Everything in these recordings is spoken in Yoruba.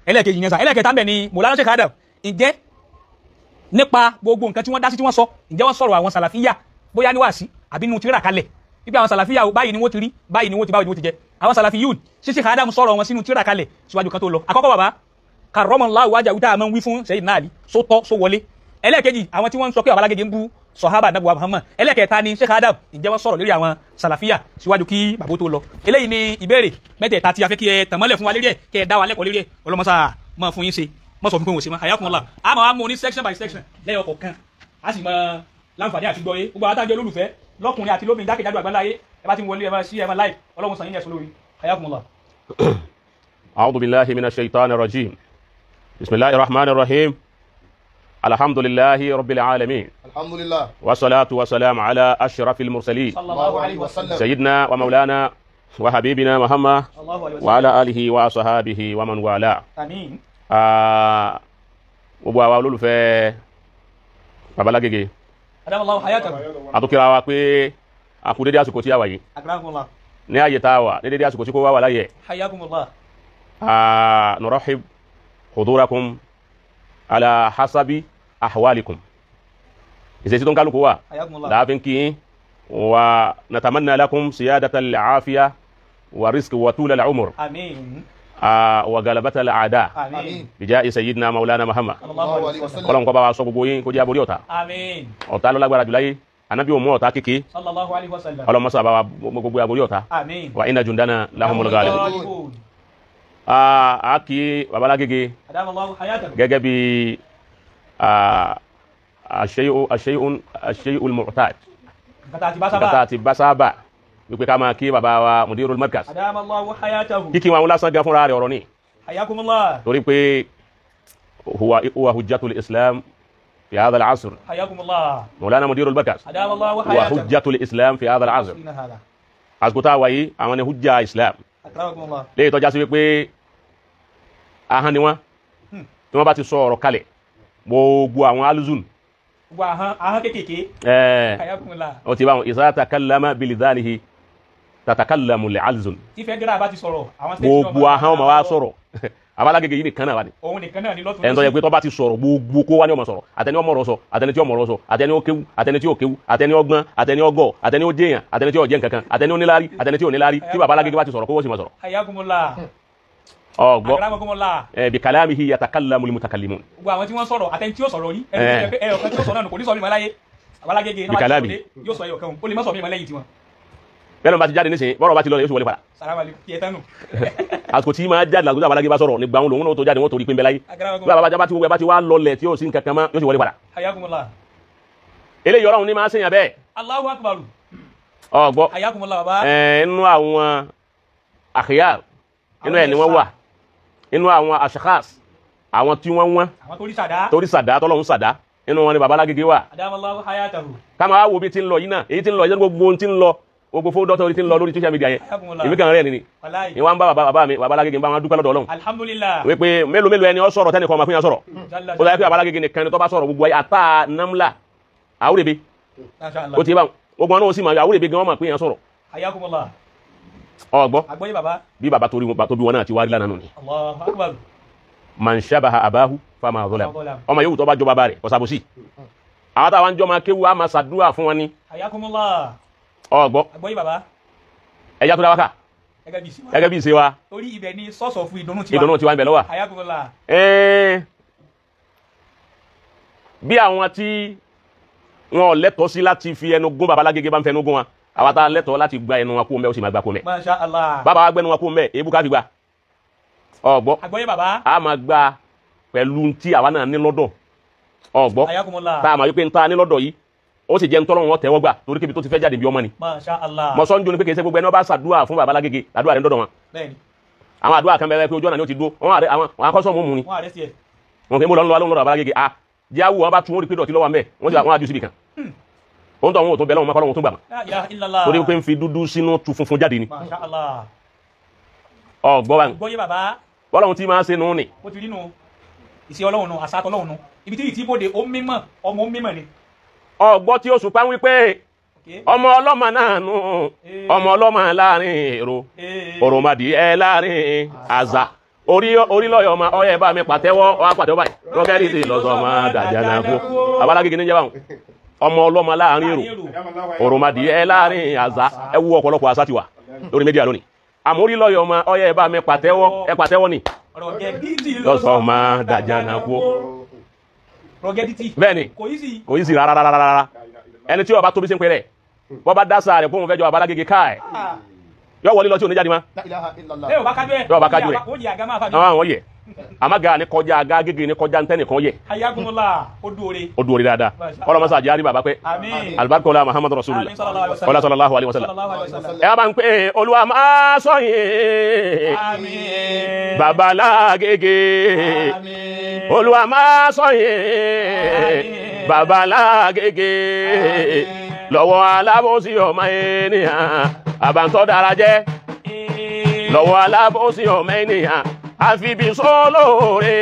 ẹlẹ́ẹ̀kejì yẹn sà ẹlẹ́ẹ̀kẹta ńbẹ̀ ni Mọ̀lánà Sheikh Adam ǹjẹ́ nípa gbogbo nǹkan tí wọ́n dá sí tí wọ́n sọ ǹjẹ́ wọ́n sọ̀rọ̀ àwọn sàlàfíyà bóyá ní wàásí àbí nínú tírà kalẹ̀ wípé àwọn sàlàfíyà báyìí ni wọ́n ti rí báyìí ni wọ́n ti jẹ àwọn sàlàfíyùn ṣé Sheikh Adam sọ̀rọ̀ wọn sínú tírà kalẹ̀ síwájú kan tó lọ àkọ́kọ́ bàbá karramallahu wajhahu tá a máa ń wí fún Sayyidina Ali só tọ́ só wọlé ẹlẹ́ẹ̀kejì àwọn tí wọ́n ń sọ pé Baba Alágége ń bú sọ̀hábà nàbùwà Muhammad ẹlẹ́ẹ̀kẹta ni Sheikh Adam ǹjẹ́ wọ́n sọ̀rọ̀ lórí àwọn sàlàfíà síwájú kí bàbá tó lọ eléyìí ni ìbéèrè mẹ́tẹ̀ẹ̀ta tí a fẹ́ kí ẹ tàmọ́lẹ̀ fún wa lérí ẹ̀ kẹ́ ẹ dá wa lẹ́kọ̀ọ́ lérí ẹ̀ ọlọ́mọsá máa fún yín ṣe mọ́ sọ fún pé wọ́n ṣe mọ́ hayakumullah a máa mú ní section by section lẹ́yọ̀ kọ̀ọ̀kan a sì máa láǹfààní àti gbọ́ yé gbogbo àwọn tájọ́ olólùfẹ́ lọ́kùnrin àti lóbìnrin jákèjádò àgbáláyé ẹ bá ti wọlé ẹ máa sí ẹ máa láì ọlọ́run sàn yín ẹ̀sùn lórí hayakumullah. A'udhu billahi minash shaitani rajim. Bismillahir rahmanir rahim. Alhamdulillahi rabbil alamin. Alhamdulillah. Wassalatu wassalamu ala ashrafil mursalin. Sallallahu alaihi wasallam. Sayyidina wa maulana wa habibina Muhammad wa ala alihi wa ashabihi wa man wala. Àmín. Gbogbo àwa olólùfẹ́ Baba Alágége. Adamallahu hayatahu. Àtúnkìra wa pé a kú dédé àsìkò tí a wà yìí. Akrakumullah. Ní àyè tá a wà dédé àsìkò tí kò wá wà láyé. Hayakumullah. Nurahib hudurakum ala hasabi ahwalikum. Ìṣesí tó ń kálukú wa. Hayakumullah. Láàfin kí wa natamanna lakum siyadata al-afiya wa rizq wa tula al-umr. Àmín. Wa galabata al-a'da. Àmín. Bija'i sayyidina maulana Muhammad. Sallallahu alaihi wasallam. Ọlọ́run kó bá wa sọ gbogbo yín kó jẹ́ aborí ọ̀tá. Àmín. Ọ̀tá ló lágbára jù láyé. Ànábì ò mú ọ̀tá kéke. Sallallahu alaihi wasallam. Ọlọ́run má ṣe bá wa gbogbo aborí ọ̀tá. Àmín. Wa inna jundana lahumul ghalibun. A kí Baba Alágége Adamallahu hayatahu. gẹ́gẹ́ bí ash-shay'ul mu'tad. Kata ti bá sábà wípé ká máa kí bàbá wa mudirul markaz. Adamallahu hayatahu. Kíkí wọn lásán gan fúnra rẹ̀ ọ̀rọ̀ ni. Hayakumullah. Torí pé huwa hujjatul islam fi hadha al-asr. Hayakumullah. Maulana mudirul markaz. Adamallahu Huwa hayatahu. hujjatul islam fi hadha al-asr. Àsìkò tá a wà yìí àwọn ni hujja islam. Akrakumullah. Léyìí tọ́já sí wípé ahọ́n ni wọ́n tí wọ́n bá ti sọ ọ̀rọ̀ kalẹ̀ gbogbo àwọn aluzun Gbogbo ahọ́n kékèké. Hayakumullah. ó ti bá wọn iza takallama bilidhanihi tatakallamu li'alzun Tí fẹ́dẹ́rà bá ti sọ̀rọ̀ àwọn gbogbo ahọ́n ma wá sọ̀rọ̀ Baba Alágége yìí nìkan náà wà ní òun nìkan náà ni lọ́tún. ẹni tó yẹ pé tó bá ti sọ̀rọ̀ gbogbo kó wá ní ọmọ sọ̀rọ̀ àtẹni ọmọ ọ̀rọ̀ sọ àtẹni tí ọmọ ọ̀rọ̀ sọ àtẹni ó kéwú àtẹni tí ó kéwú àtẹni ọgbọ́n àtẹni ọgọ́ àtẹni ó jẹyàn àtẹni tí ó jẹ nǹkankan àtẹni ó níláárí àtẹni tí ó níláárí tí Baba Alágége bá ti sọ̀rọ̀ kó wọ́n sì máa sọ̀rọ̀ Hayakumullah. ọgbọ́ Akramakumullah. bi kalamihi yatakallamu al-mutakallimun Gbogbo àwọn tí wọ́n sọ̀rọ̀ àtẹni tí ó sọ̀rọ̀ rí ẹ̀yọ̀ kan tí ó sọ̀rọ̀ náà kò ní sọ mi mọ́ láyé. Baba Alágége náà Bikalami. yóò sọ ẹ̀yọ̀ kan ó lè má sọ mi mọ́ lẹ́yìn tiwọn. bẹ́ẹ̀ ló bá ti jáde nísìnyí bọ́rọ̀ bá ti lọ yóò sì wọlé padà Salamu alaikum tiẹ̀ tánu. àsìkò tí máa jáde làgùdà Baba Alágége bá sọ̀rọ̀ nígbà wọn lòun náà tó jáde wọn torí pé ń bẹ láyé bí Akramakumullah. bàbá jábá tí wọ́n bá ti wá lọlẹ̀ tí ó sì ń kankan mọ́ yóò sì wọlé padà Hayakumullah. eléyìí Ọlọ́run ní máa ń sèyàn bẹ́ẹ̀ Allahu akbar. ọgbọ́ Hayakumullah baba. inú àwọn akhyar inú ẹ̀ ni wọ́n wà inú àwọn ashkhas àwọn tí wọ́n Àwọn tó rí sàdá. torí sàdá tọ́lọ́run sàdá inú wọn ni Baba Alágége wà Adamallahu hayatahu. ká máa wo bí ti ń lọ yìí náà èyí ti ń lọ yìí gbogbo ohun ti ń lọ gbogbo fún dọ́tọ̀ ti ń lọ lórí social media yẹn Hayakumullah. èmi kàn rẹ̀ nìyí Wallahi. ni wọ́n ń bá bàbá mi Baba Alágége ń bá wọn dúpẹ́ lọ́dọ̀ Ọlọ́run Alhamdulillah. wípé mélòó mélòó ẹni ó sọ̀rọ̀ tẹ́nìkan ọmọ fúnyàn sọ̀rọ̀ Jalla ó dáa pé Baba Alágége nìkan ni tó bá sọ̀rọ̀ gbogbo ayé àtà namla àwúrẹ́bẹ Masha Allah. ó ti bá gbogbo wọn náà ó sì máa àwúrẹ́bẹ gan wọn máa pé yẹn sọ̀rọ̀ Hayakumullah. ọgbọ́ Àgbọ́yé baba. bí bàbá torí wọn náà ti wá rí lánàá nù ni Allahu akbar. man shabaha abahu fama zalam ọmọ yòówù tó bá jọ bàbá rẹ̀ ọ̀sàbòsí àwọn táwọn jọ máa kéwu á máa ṣàdúrà fún wọn ni Hayakumullah. ọgbọ́ Àgbọ́yé baba. ẹja tó dáwákà Gẹ́gẹ́ bí ìsìnwá. gẹ́gẹ́ bí ìṣe wa Torí ibẹ̀ ni sọ́ọ̀sọ̀ fún ìdùnnú tiwa. ìdùnnú tiwa ń bẹ lọ́wọ́ Hayakumullah. bí àwọn tí wọn ò lẹ́tọ̀ọ́ sí láti fi ẹnu gún Baba Alágége bá ń fẹnu gún wa àwọn tá a lẹ́tọ̀ọ́ láti gba ẹnu wa kó mẹ́ ó sì máa gba kó mẹ́ Masha Allah. bàbá wa gbẹnu wa kó mẹ́ èébú ká fi gbà ọgbọ́ Àgbọ́yé baba. a máa gba pẹ̀lú tí àwa náà ní lọ́dọ̀ ọgbọ́ Hayakumullah. tá a máa wípé ń ta ní lọ́dọ̀ yìí ó sì jẹ́ ń tọ́lọ́run wọn tẹ́wọ́ gbà torí kébi tó ti fẹ́ jáde bí ọmọ ni Masha Allah. mọ sọ́njú ni pé kì í ṣe gbogbo ẹni wọ́n bá ṣàdúrà fún Baba Alágége àdúrà rẹ̀ ń dọ́dọ̀ wọn Bẹ́ẹ̀ni. àwọn àdúrà kan bẹ̀rẹ̀ pé ojú ọ̀nà ni ó ti dúró àwọn akọ́sọ́ mú mu ni Wọ́n àrẹ́ sí ẹ̀. wọn kì í mú lọ́nà lọ́dọ̀ Baba Alágége a jáwó wọn bá tún wọn rí pé dọ̀tí lọ́wọ́ mẹ́ wọ́n ti wọ́n á ju síbi kan òun tó àwọn òtún bẹ̀rẹ̀ wọn mọ́kànlá wọn tún gbà mọ́ La ilaha illallah. torí pé ń fi dúdú sínú tu funfun jáde ni Masha Allah. ọgbọ́ wa Àgbọ́yé baba. bọ́lọ́run tí máa ń ṣe nù ni Ó ti rí nu. Ìṣe Ọlọ́run nu, àṣà Ọlọ́run nu. Ibi tí ìtì bóde ó mímọ̀, ọmọ ó mímọ̀ ni. ọgbọ́ tí Òṣùpá ń wí pé Okay. ọmọ ọlọ́mọ náà nù ọmọ ọlọ́mọ láàrin èrò òròmọdì ẹ láàrin àzà orí lọ́yọ̀ ọmọ ọyẹ bá mi pàtẹ́wọ́ ọwá pàtẹ́wọ́ báyìí rọ́gẹ́rìtì lọ́sọ̀ ọmọ Dàjànàkú Babalágége ní jẹ́bàá ọmọ ọlọ́mọ láàrin èrò òròmọdìyẹ láàrin àzá ẹ wo ọ̀pọ̀lọpọ̀ àṣà ti wà lórí méjì lónìí àmọ́ orí lọ́yọ̀ ọmọ ọyẹ bá mi pàtẹ́wọ́ ẹ pàtẹ́wọ́ ni lọ́sọ̀ ọmọ Dàjànàkú bẹ́ẹ̀ni kò yí sí rárá ẹni tí ó bá tóbi sí ń pè rẹ̀ bọ́ bá dásà rẹ̀ fún òun fẹ́jọ́ Babalágége káà yọ wọlé lọ tí ò ní jáde má yọ bá kájú rẹ̀ àwọn yẹ àmàgà ní kọjá àgá Gègé ní kọjá ntẹ́nì kan yẹ ó dúore dáadáa ọlọ́mọ sáà járí bàbá pé alibarikola Muhammadu Rasulullah ọlá sallallahu alaihi wasallam ẹ bá ń pè Olúwa máa sọ yìí Babalágége Olúwa máa sọ yìí Babalágége lọ́wọ́ alábòsí ọmọ ènìyàn àbántọ́ dára jẹ́ lọ́wọ́ alábòsí ọmọ ènìyàn àfibí sólóore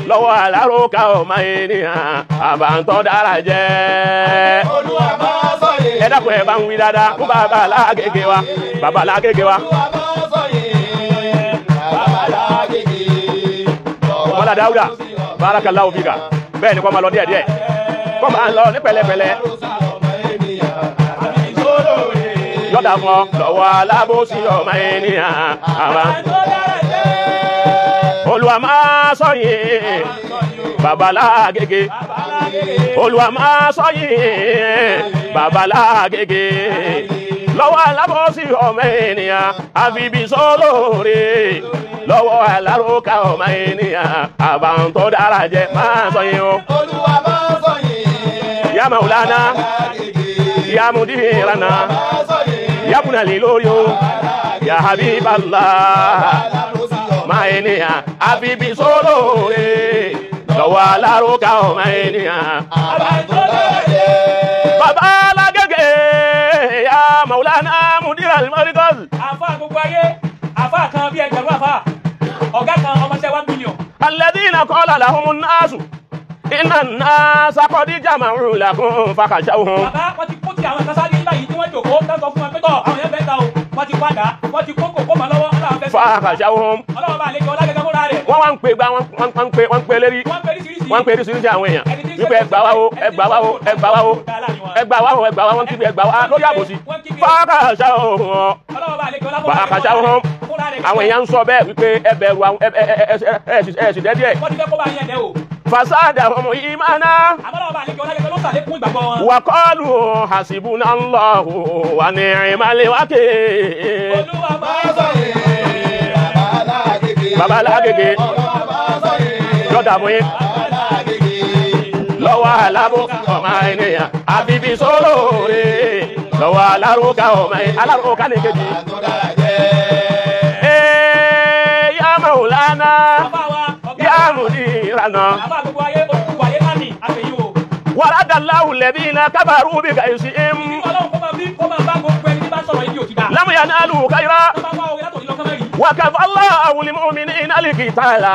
lọ́wọ́ aláròkà ọmọ ènìyàn àbántọ́ dára jẹ́. Olúwa máa sọ yìí. Ẹ dákun ẹ bá ń wí dáadáa fún Babalágége wa Babalágége wa. Olúwa máa sọ yìí Babalágége. Wọ́n la Dáúdà barakallahu fika bẹ́ẹ̀ ni kò máa lọ díẹ̀díẹ̀ kò máa lọ ní pẹ̀lẹ́pẹ̀lẹ́. Yọ̀dà fún ọ lọ́wọ́ alábòsí ọmọ ènìyàn àbántọ́ dára jẹ́. Olúwa máa sọ yìí Babalágége Olúwa máa sọ yìí Babalágége lọ́wọ́ alábòsí ọmọ ènìyàn àfibí sólóore lọ́wọ́ aláròkà ọmọ ènìyàn àbántọ́ dára jẹ́ máa sọ yìí o. Olúwa máa sọ yìí ya Maulana ya Mudirana ya bunali lórí o ya Habiballah máa ènìyàn àfibí sólóore lọ́wọ́ aláròkà ọmọ ènìyàn àbántọ́ dára jẹ́. Babalágége ya Maulana Mudiral Marikaz. Àfá gbogbo ayé àfá kan bí ẹgbẹ̀rún àfá ọ̀gá kan ọmọṣẹ́ 1 million. Alladhina qala lahumun nasu inna an-nasa qad jama'u lakum fakhshawhum. Bàbá wọ́n ti kó ti àwọn ìkásá ní báyìí tí wọ́n jòkó tán sọ fún wọn pé tọ́ àwọn yẹn fẹ́ ta o wọ́n ti padà wọ́n ti kó kòkó mọ́ lọ́wọ́ ọlọ́run fẹ́ fakhshawhum. ọlọ́run bá àlejò Ọlágége fúnra rẹ̀. Wọ́n wá ń pè gbá wọ́n ń pè lérí wọ́n ń pè oríṣiríṣi àwọn èèyàn wípé ẹgbà wá o ẹgbà wá o ẹgbà wá o ẹgbà wá o ẹgbà wá wọ́n kígbe ẹgbà wá lórí àbòsí fakhshawhum fakhshawhum. Àwọn èèyàn ń sọ bẹ́ẹ̀ wípé ẹ bẹ̀rù àwọn ẹ sì dẹ́díẹ̀. Fasadahum imana wa qalu hasbunallahu wa ni'mal wakeel. Olúwa máa sọ yìí Babalágége yọ̀dà mú yín lọ́wọ́ alábòsí ọmọ ènìyàn àfibí sólóore lọ́wọ́ aláròkà ọmọ ènìyàn aláròkà ní kejì. Ya Maulana ya Mudirana waradallahu alladhina kafaru bi kaysihim lam yanalu khayra wa kafa Allahu lil mu'minina al-qitala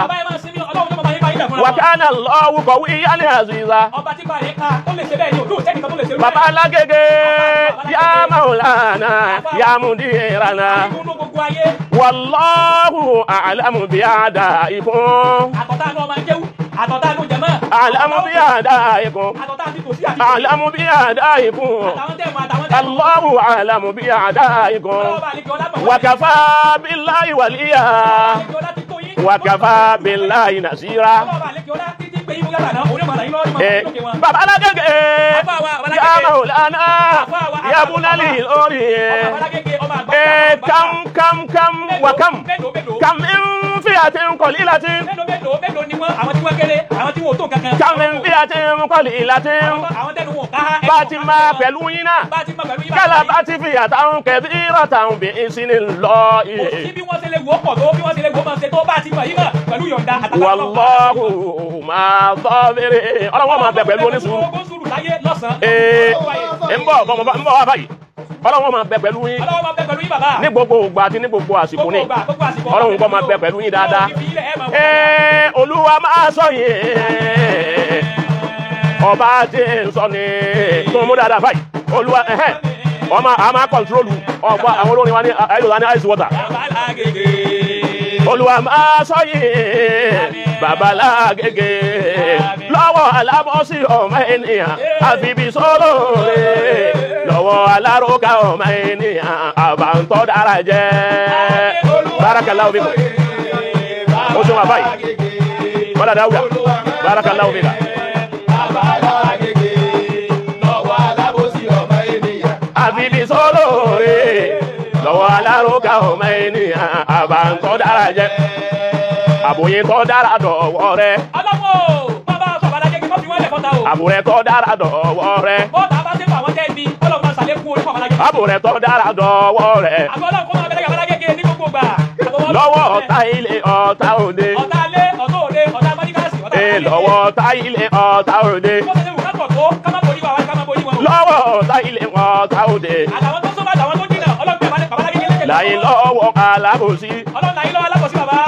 wa kana Allahu qawiyyan aziza. Babalágége ya Maulana ya Mudirana wallahu a'lamu bi a'daikum a'lamu bi a'daikum a'lamu bi a'daikum Allahu a'lamu bi a'daikum wa kafa billahi waliya wa kafa billahi nasira. Babalágége ya Maulana ya bunali lórí kam wa kam min fi'atin qalilatin kam min fi'atin qalilatin Fatima pẹ̀lú yín náà kálá bá ti fi'atan kathiratan bi isnillahi. Wallahu ma sabiri ọlọ́wọ́ máa bẹ pẹ̀lú onísùúrù. ń bọ̀ wá báyìí ọlọ́wọ́ máa bẹ pẹ̀lú yín ní gbogbo ìgbà àti ní gbogbo àsìkò ní ọlọ́wọ́ kọ́ máa bẹ pẹ̀lú yín dáadáa. Olúwa máa sọ yìí ọba tí ń sọ ní tó mú dáadáa báyìí Olúwa ọmọ àmà kọ̀ntrólù ọgbà àwọn olórin wa ní ice water. Olúwa máa sọ yìí babalágége lọ́wọ́ alábọ́sí ọmọ ènìyàn àfibí sólóore lọ́wọ́ aláròkà ọmọ ènìyàn àbántọ́ dára jẹ́ barakallahu bika ó ṣe wà báyìí wọ́n dáúdà barakallahu bika àfibí sólóore lọ́wọ́ aláròkà ọmọ ènìyàn àbántọ́ dára jẹ́ àbòyìn tó dára dọ̀wọ́ rẹ. ọlọ́wọ́ bàbá sọ̀bàlágége mọ́ fi wọ́n lẹ̀ fọ́ta o. àbúrẹ́ tó dára dọ̀wọ́ rẹ. bọ́ọ̀tà bá ṣe fún àwọn tẹ́ bí ọlọ́run máa ṣàlékún orí Babalágége. àbúrẹ́ tó dára dọ̀wọ́ rẹ. àbọ̀ ọlọ́run kọ́ máa bẹ̀rẹ̀ Babalágége ní gbogbo gbà. lọ́wọ́ ọ̀tá ilé ọ̀tá òde. ọ̀tá ilé ọ̀tá òde ọ̀tá mọ́níkàsì ọ̀tá Babalágége. lọ́wọ́ ọ̀tá ilé ọ̀tá òde. lọ́wọ́ ọ̀tá ilé ọ̀tá òde. àtàwọn tó sọ́mọ́ àtàwọn tó jìnnà ọlọ́run bẹ̀rẹ̀ Babalágége lẹ́kẹ̀ẹ́. láyé lọ́wọ́ alábòsí. ọlọ́run láyé lọ́wọ́ alábòsí bàbá.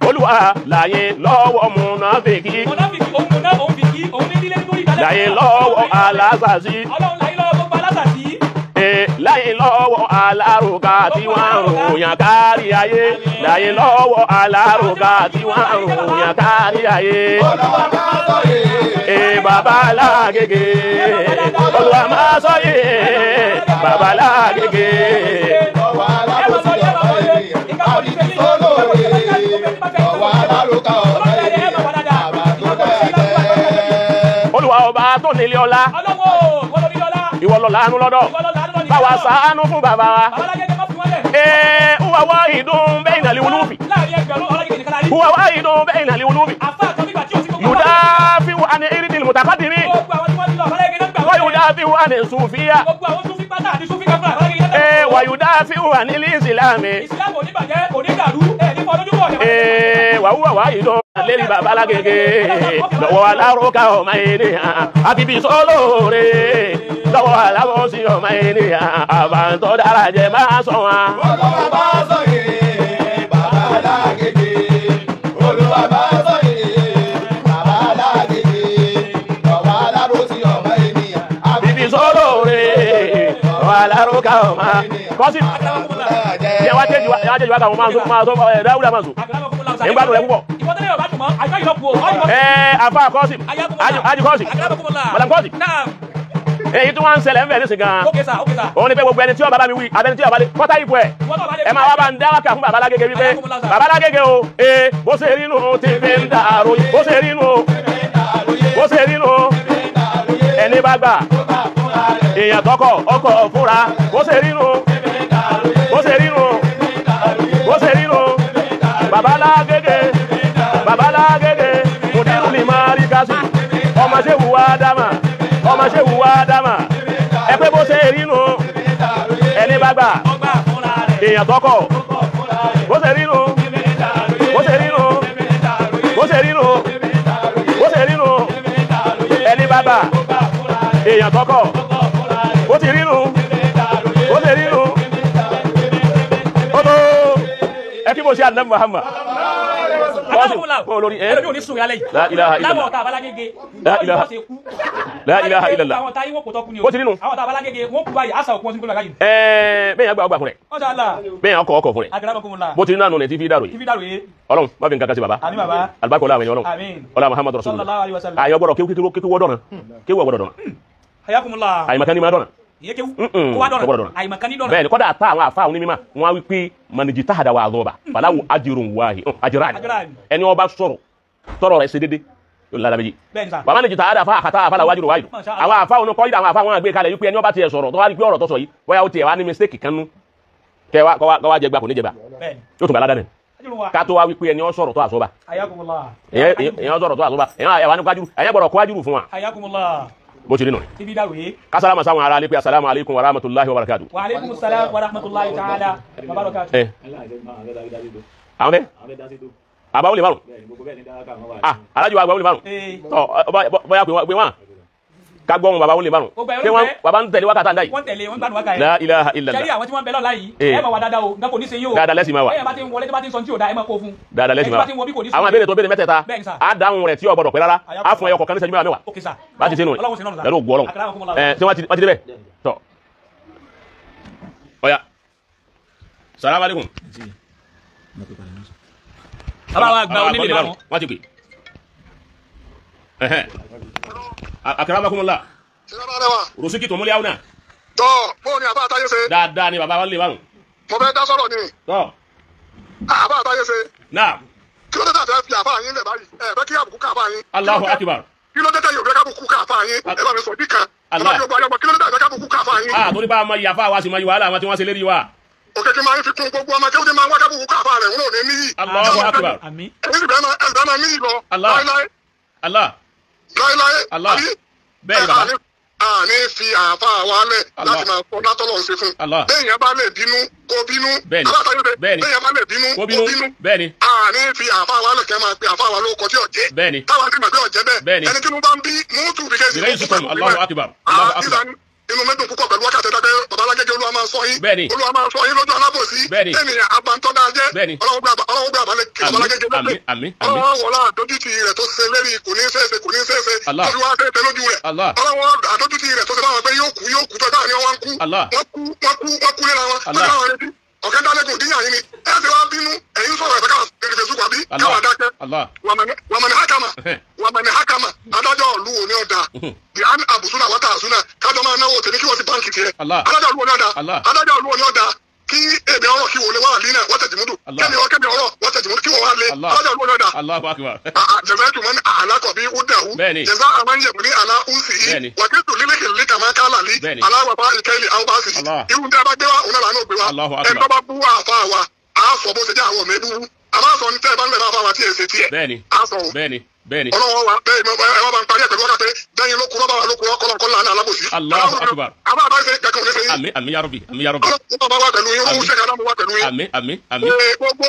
Olúwa láyé lọ́wọ́ múnáfìkì. múnáfìkì òun múná òun fìkì òun ní nílé nítorí ìdálẹ́. láyé lọ́wọ́ alásàsí. ọlọ́run láyé lọ́wọ́ gbogbo alásàsí. láyé lọ́wọ́ alárùkà tí wọ́n ń ròyìn kárí ayé. láyé lọ́wọ́ alárùkà tí wọ́n ń ròyìn kárí ayé. Babalágége Olúwa máa sọ yìí Babalágége. Olúwa ọba tó nílé ọlá ìwọ ló láàánú lọ́dọ̀ báwa ṣàánú fún bàbá wa. Huwa wahidun bayna al-ulufi huwa wahidun bayna al-ulufi yudafi'u an irdi al-mutaqaddimin wa yudafi'u an as-sufiyya wa yudafi'u an al-islam wa huwa wahidun lérí Babalágége lọ́wọ́ aláròkà ọmọ ènìyàn àfibí sólóore lọ́wọ́ alábọ́sí ọmọ ènìyàn àbántọ́ dára jẹ máa sọ wọn. Olúwa bá sọ yìí Babalágége Olúwa bá sọ yìí Babalágége lọ́wọ́ alábọ́sí ọmọ ènìyàn àfibí sólóore lọ́wọ́ aláròkà ọmọ kọ́sí. ìyá wa jẹ́jú wa kàwọn máa sọ dáúdà máa sọ nígbà tó rẹ púpọ̀. Afa Kọ́sìm Aji Kọ́sìm Madam Kọ́sìm èyí tí wọ́n ń ṣẹlẹ̀ ń bẹ̀ ní sìn gan-an òun ni pé gbogbo ẹni tí ó bá mi wí abẹni tí ó bá lé kọ́tà ìbò ẹ̀ ẹ máa wá bá ń dá wákà fún Babalágége wípé Babalágége o bó ṣe rí nù tí fi ń da àròyìn bó ṣe rí nù bó ṣe rí nù ẹni bá gbà èèyàn tọkọ ọkọ fúnra bó ṣe rí nù bó ṣe rí nù bó ṣe rí nù Babalágége Babalágége òdìrú ni máa rí kásì ọmọ ṣe wùwá dámà ọmọ ṣe wùwá dámà ẹ pé bó ṣe rí nù ẹni bá gbà èèyàn tọkọ bó ṣe rí nù bó ṣe rí nù bó ṣe rí nù bó ṣe rí nù ẹni bá gbà èèyàn tọkọ bó ṣe rí nù bó ṣe rí nù ó tó ẹ kí mo ṣe àdínà Muhammad. ẹlòmí ò ní sùn yálẹ̀ yìí láwọn ọ̀tá Babalágége la ilaha illallah àwọn ọ̀tá yìí wọ́n kò tọ́kù ni o bó ti rí nù àwọn ọ̀tá Babalágége wọ́n kú báyìí àṣà òkú wọn sí gbọ́dọ̀ gáyìí. bẹ́ẹ̀ yẹn gbà fún rẹ̀ bẹ́ẹ̀ yẹn ọkọ̀ fún rẹ̀ bó ti rí náà nù ní tv dàrú yìí Ọlọ́run má fi nǹkan kan sí baba alibarika ọlá àwọn ènìyàn Ọlọ́run ọlá Muhammadu Rasulullah ayọ̀ gbọ́dọ̀ kéwú wọ́dọ̀ náà kéwú ọ̀gbọ́dọ̀ náà àyìnbá ni máa dọ̀nà bẹ́ẹ̀ ni kọ́dà ta àwọn àfa àwọn onímọ̀ wọn á wí pé maniji tahada wa àlọ́ba fàlàwù ajirun wáhì ajirani ẹni ọba sọ̀rọ̀ tọrọ rẹ̀ ṣe dédé yóò lára méjì bàbá maniji tahada fa àkàtà àfàlàwù ajirun wáhì àwọn àfa òun kọ́ ìdá àwọn àfa wọn àgbé kalẹ̀ wípé ẹni ọba tiẹ̀ sọ̀rọ̀ tó wá rí pé ọ̀rọ̀ tó sọ yìí bóyá ó tiẹ̀ wá ní mistake kan nú kẹ wá jẹgba kò ní jẹgba yóò tún bá aládàá ká tó wá wípé ẹni ọ sọ̀rọ̀ tó àsọ́ba èèyàn sọ̀rọ̀ tó àsọ́ba èèyàn gbọ́dọ̀ kó ajuru fún wa bó ti rí nù. kásálámà sáwọn ará alẹ́ pé asalaamu aleykum wa rahmatulahi wa barakatu. wa aleykum salaam wa rahmatulahi ta'ala wa barakatu. àwọn bẹ àbáwò lè márùn. alájọ wa àgbáwò lè márùn. bóyá pé wọn ká gbọ́ wọn bàbá wọn lè márùn. pé wọn bàbá ń tẹ̀lé wákàtà ńlá yìí. wọ́n tẹ̀lé wọn gbàdúrà wákà yìí. la ilaha illallah. sẹ́rí àwọn tí wọ́n bẹ lọ́la yìí ẹ bá wa dáadáa o nǹkan kò ní ṣe yín o. dáadáa lẹ́sìn máa wà. ẹ̀yìn bá ti ń wọlé tí bá ti ń sọ tí ò da ẹ máa kó fún. dáadáa lẹ́sìn máa wà. àwọn ìbéèrè tó béèrè mẹ́tẹ̀ẹ̀ta á dáhùn rẹ̀ tí ò gbọdọ̀ pẹ́ rárá á fún ẹyọ kọ̀ọ̀kan ní ìṣẹ́jú mẹ́wàá bá ti ṣe nù pẹ̀lú ògùn Ọlọ́run ṣé wọ́n ti débẹ̀ tọ́ ọ̀ya salamu alaikum bàbá wa gba onílé bá wọn. wọ́n ti pè. akramakumullah. rusiki tó múlẹ̀ àwọn náà. tọ́ bóun ni àbá àtàyè ṣe. dáadáa ni bàbá wa lè bá wọn. mo fẹ́ dá sọ̀rọ̀ ni. tọ́. àbá àtàyè ṣe. náà. kí ló dé tà fẹ́ fi àbá yín lẹ̀ báyìí ẹ fẹ́ kí àbùkù ká àbá yín. Allahu akbar. kí ló dé tà yóò fẹ́ kábùkù ká àbá yín ẹ bá mi sọ bí kan. Allah. kí ló dé tà fẹ́ kábùkù ká àbá yín. torí bá a ma yàfa wa sì ma yìí wàhálà àwọn tí wọ́n ṣe lérí wa. òkè kí n máa ń fi kún gbogbo ọmọ kéwòn tí máa ń wá kábùkù ká àbá rẹ̀ wọn ò ní níyì. Allahu akbar. àmín. èyí sì bẹ́ẹ̀ máa níyì lọ. Allah. Allah. láéláé. Allah. bẹ́ẹ̀ ni bàbá. àní fi àáfà wa lẹ̀ láti máa kọ́ látọ́lọ́ ń ṣe fún. Allah. béèyàn bá lè bínú kó bínú. Bẹ́ẹ̀ni. Bẹ́ẹ̀ni. béèyàn bá lè bínú kó kó bínú. bínú. bẹ́ẹ̀ni. àní fi àáfà wa lẹ̀ kẹ́ máa pe àáfà wa lóko tí ò jẹ́. bẹ́ẹ̀ni. táwa ti mọ̀ pé ọ̀jẹ́ bẹ́ẹ̀. Bẹ́ẹ̀ni. ẹni tí mo bá ń bí mútu bí kẹ́sì. bìrẹ́ ìsúkọ̀m Allahu akbar. Allahu akbar. inú mẹ́tò púpọ̀ pẹ̀lú wákàtí ẹ̀dá pé bàbá alágége olúwa máa sọ yín. Bẹ́ẹ̀ni. olúwa máa sọ yín lójú alábòsí. Bẹ́ẹ̀ni. ènìyàn abantọ́dá jẹ́. Bẹ́ẹ̀ni. ọlọ́wọ́ gbé bàbá alágége àmín lẹ́gbẹ̀ẹ́. àmín àmín. ọlọ́wọ́ wọlá àdójútì rẹ̀ tó ṣe lérí kò ní ṣeéṣe kò ní ṣeéṣe. Allah. tó fi wá ṣe lójú rẹ̀. Allah. ọlọ́wọ́ àdójútì rẹ̀ tó ṣe báwọn pé yóò kú tó dáa ni wọ́n kú. Allah. wọ́n kú léra wọn. Allah. ọ̀kẹ́ dálẹ́gùn díyà yín ni ẹ ti wá bínú ẹ̀yin sọ̀rọ̀ ẹ̀fẹ́ káwà fèsùkú àbí Allah. káwà dákẹ́. Allah. wàmẹ̀ni hákàmà adájọ́ ìlú wo ni ọ̀dà ìhán àbùsùnà wàtà àsùnà kájọ máa náwó tèmi kí wọ́n ti báǹkì tiẹ̀. Allah. adájọ́ ìlú wo ni ọ̀dà Allah. adájọ́ ìlú wo ni ọ̀dà kí èmi ọ̀rọ̀ kí wọlé wà línà wọ́n tẹ̀jì múdù Allah. kẹ́mi ọ̀rọ̀ wọ́n tẹ̀jì múdù kí wọ́n wá lé Allah. adájọ́ ìlú wo ni ọ̀dà. Allahu akbar. jẹ̀fẹ́tù mọ́ni àlákọ̀ bí ó dẹ̀hu Bẹ́ẹ̀ni. jẹ̀fẹ́ àmọ́nyẹ̀mù ní àlá ùsì Bẹ́ẹ̀ni. yìí wàkẹ́tù lílé kìlí kàmá kálà lí Bẹ́ẹ̀ni. aláwàbá ìkẹ́lì àwòbáṣì Allah. irú tí a bá gbé wa òun náà lànà ògbé wa Allahu akbar. ẹni tó bá bú àfa wa a sọ bó ṣe jẹ́ àwọn ọmọ ẹbí wú àmọ́ sọ ní tẹ́ ẹ bá ń bẹ̀rẹ̀ àfa wa tí èsè tiẹ̀ Bẹ́ẹ̀ni. a sọ o bẹ́ẹ̀ni. bẹ́ẹ̀ni. ọlọ́wọ́ wa bẹ́ẹ̀ ẹ wá bá ń parí ẹ̀ pẹ̀lú wákàtí dẹ́yìn ló kú bá wa ló kú ọkọ̀ ọkọ̀ lánàá alábòsí. Allahu akbar. àbá àbá ṣe kẹkẹ òní ṣe yín. àmín àmín ya Rabbi àmín ya Rabbi. ọlọ́wọ́ bá wà pẹ̀lú yín wọ́n ṣe kàdá mo wà pẹ̀lú yín. àmín àmín àmín. gbogbo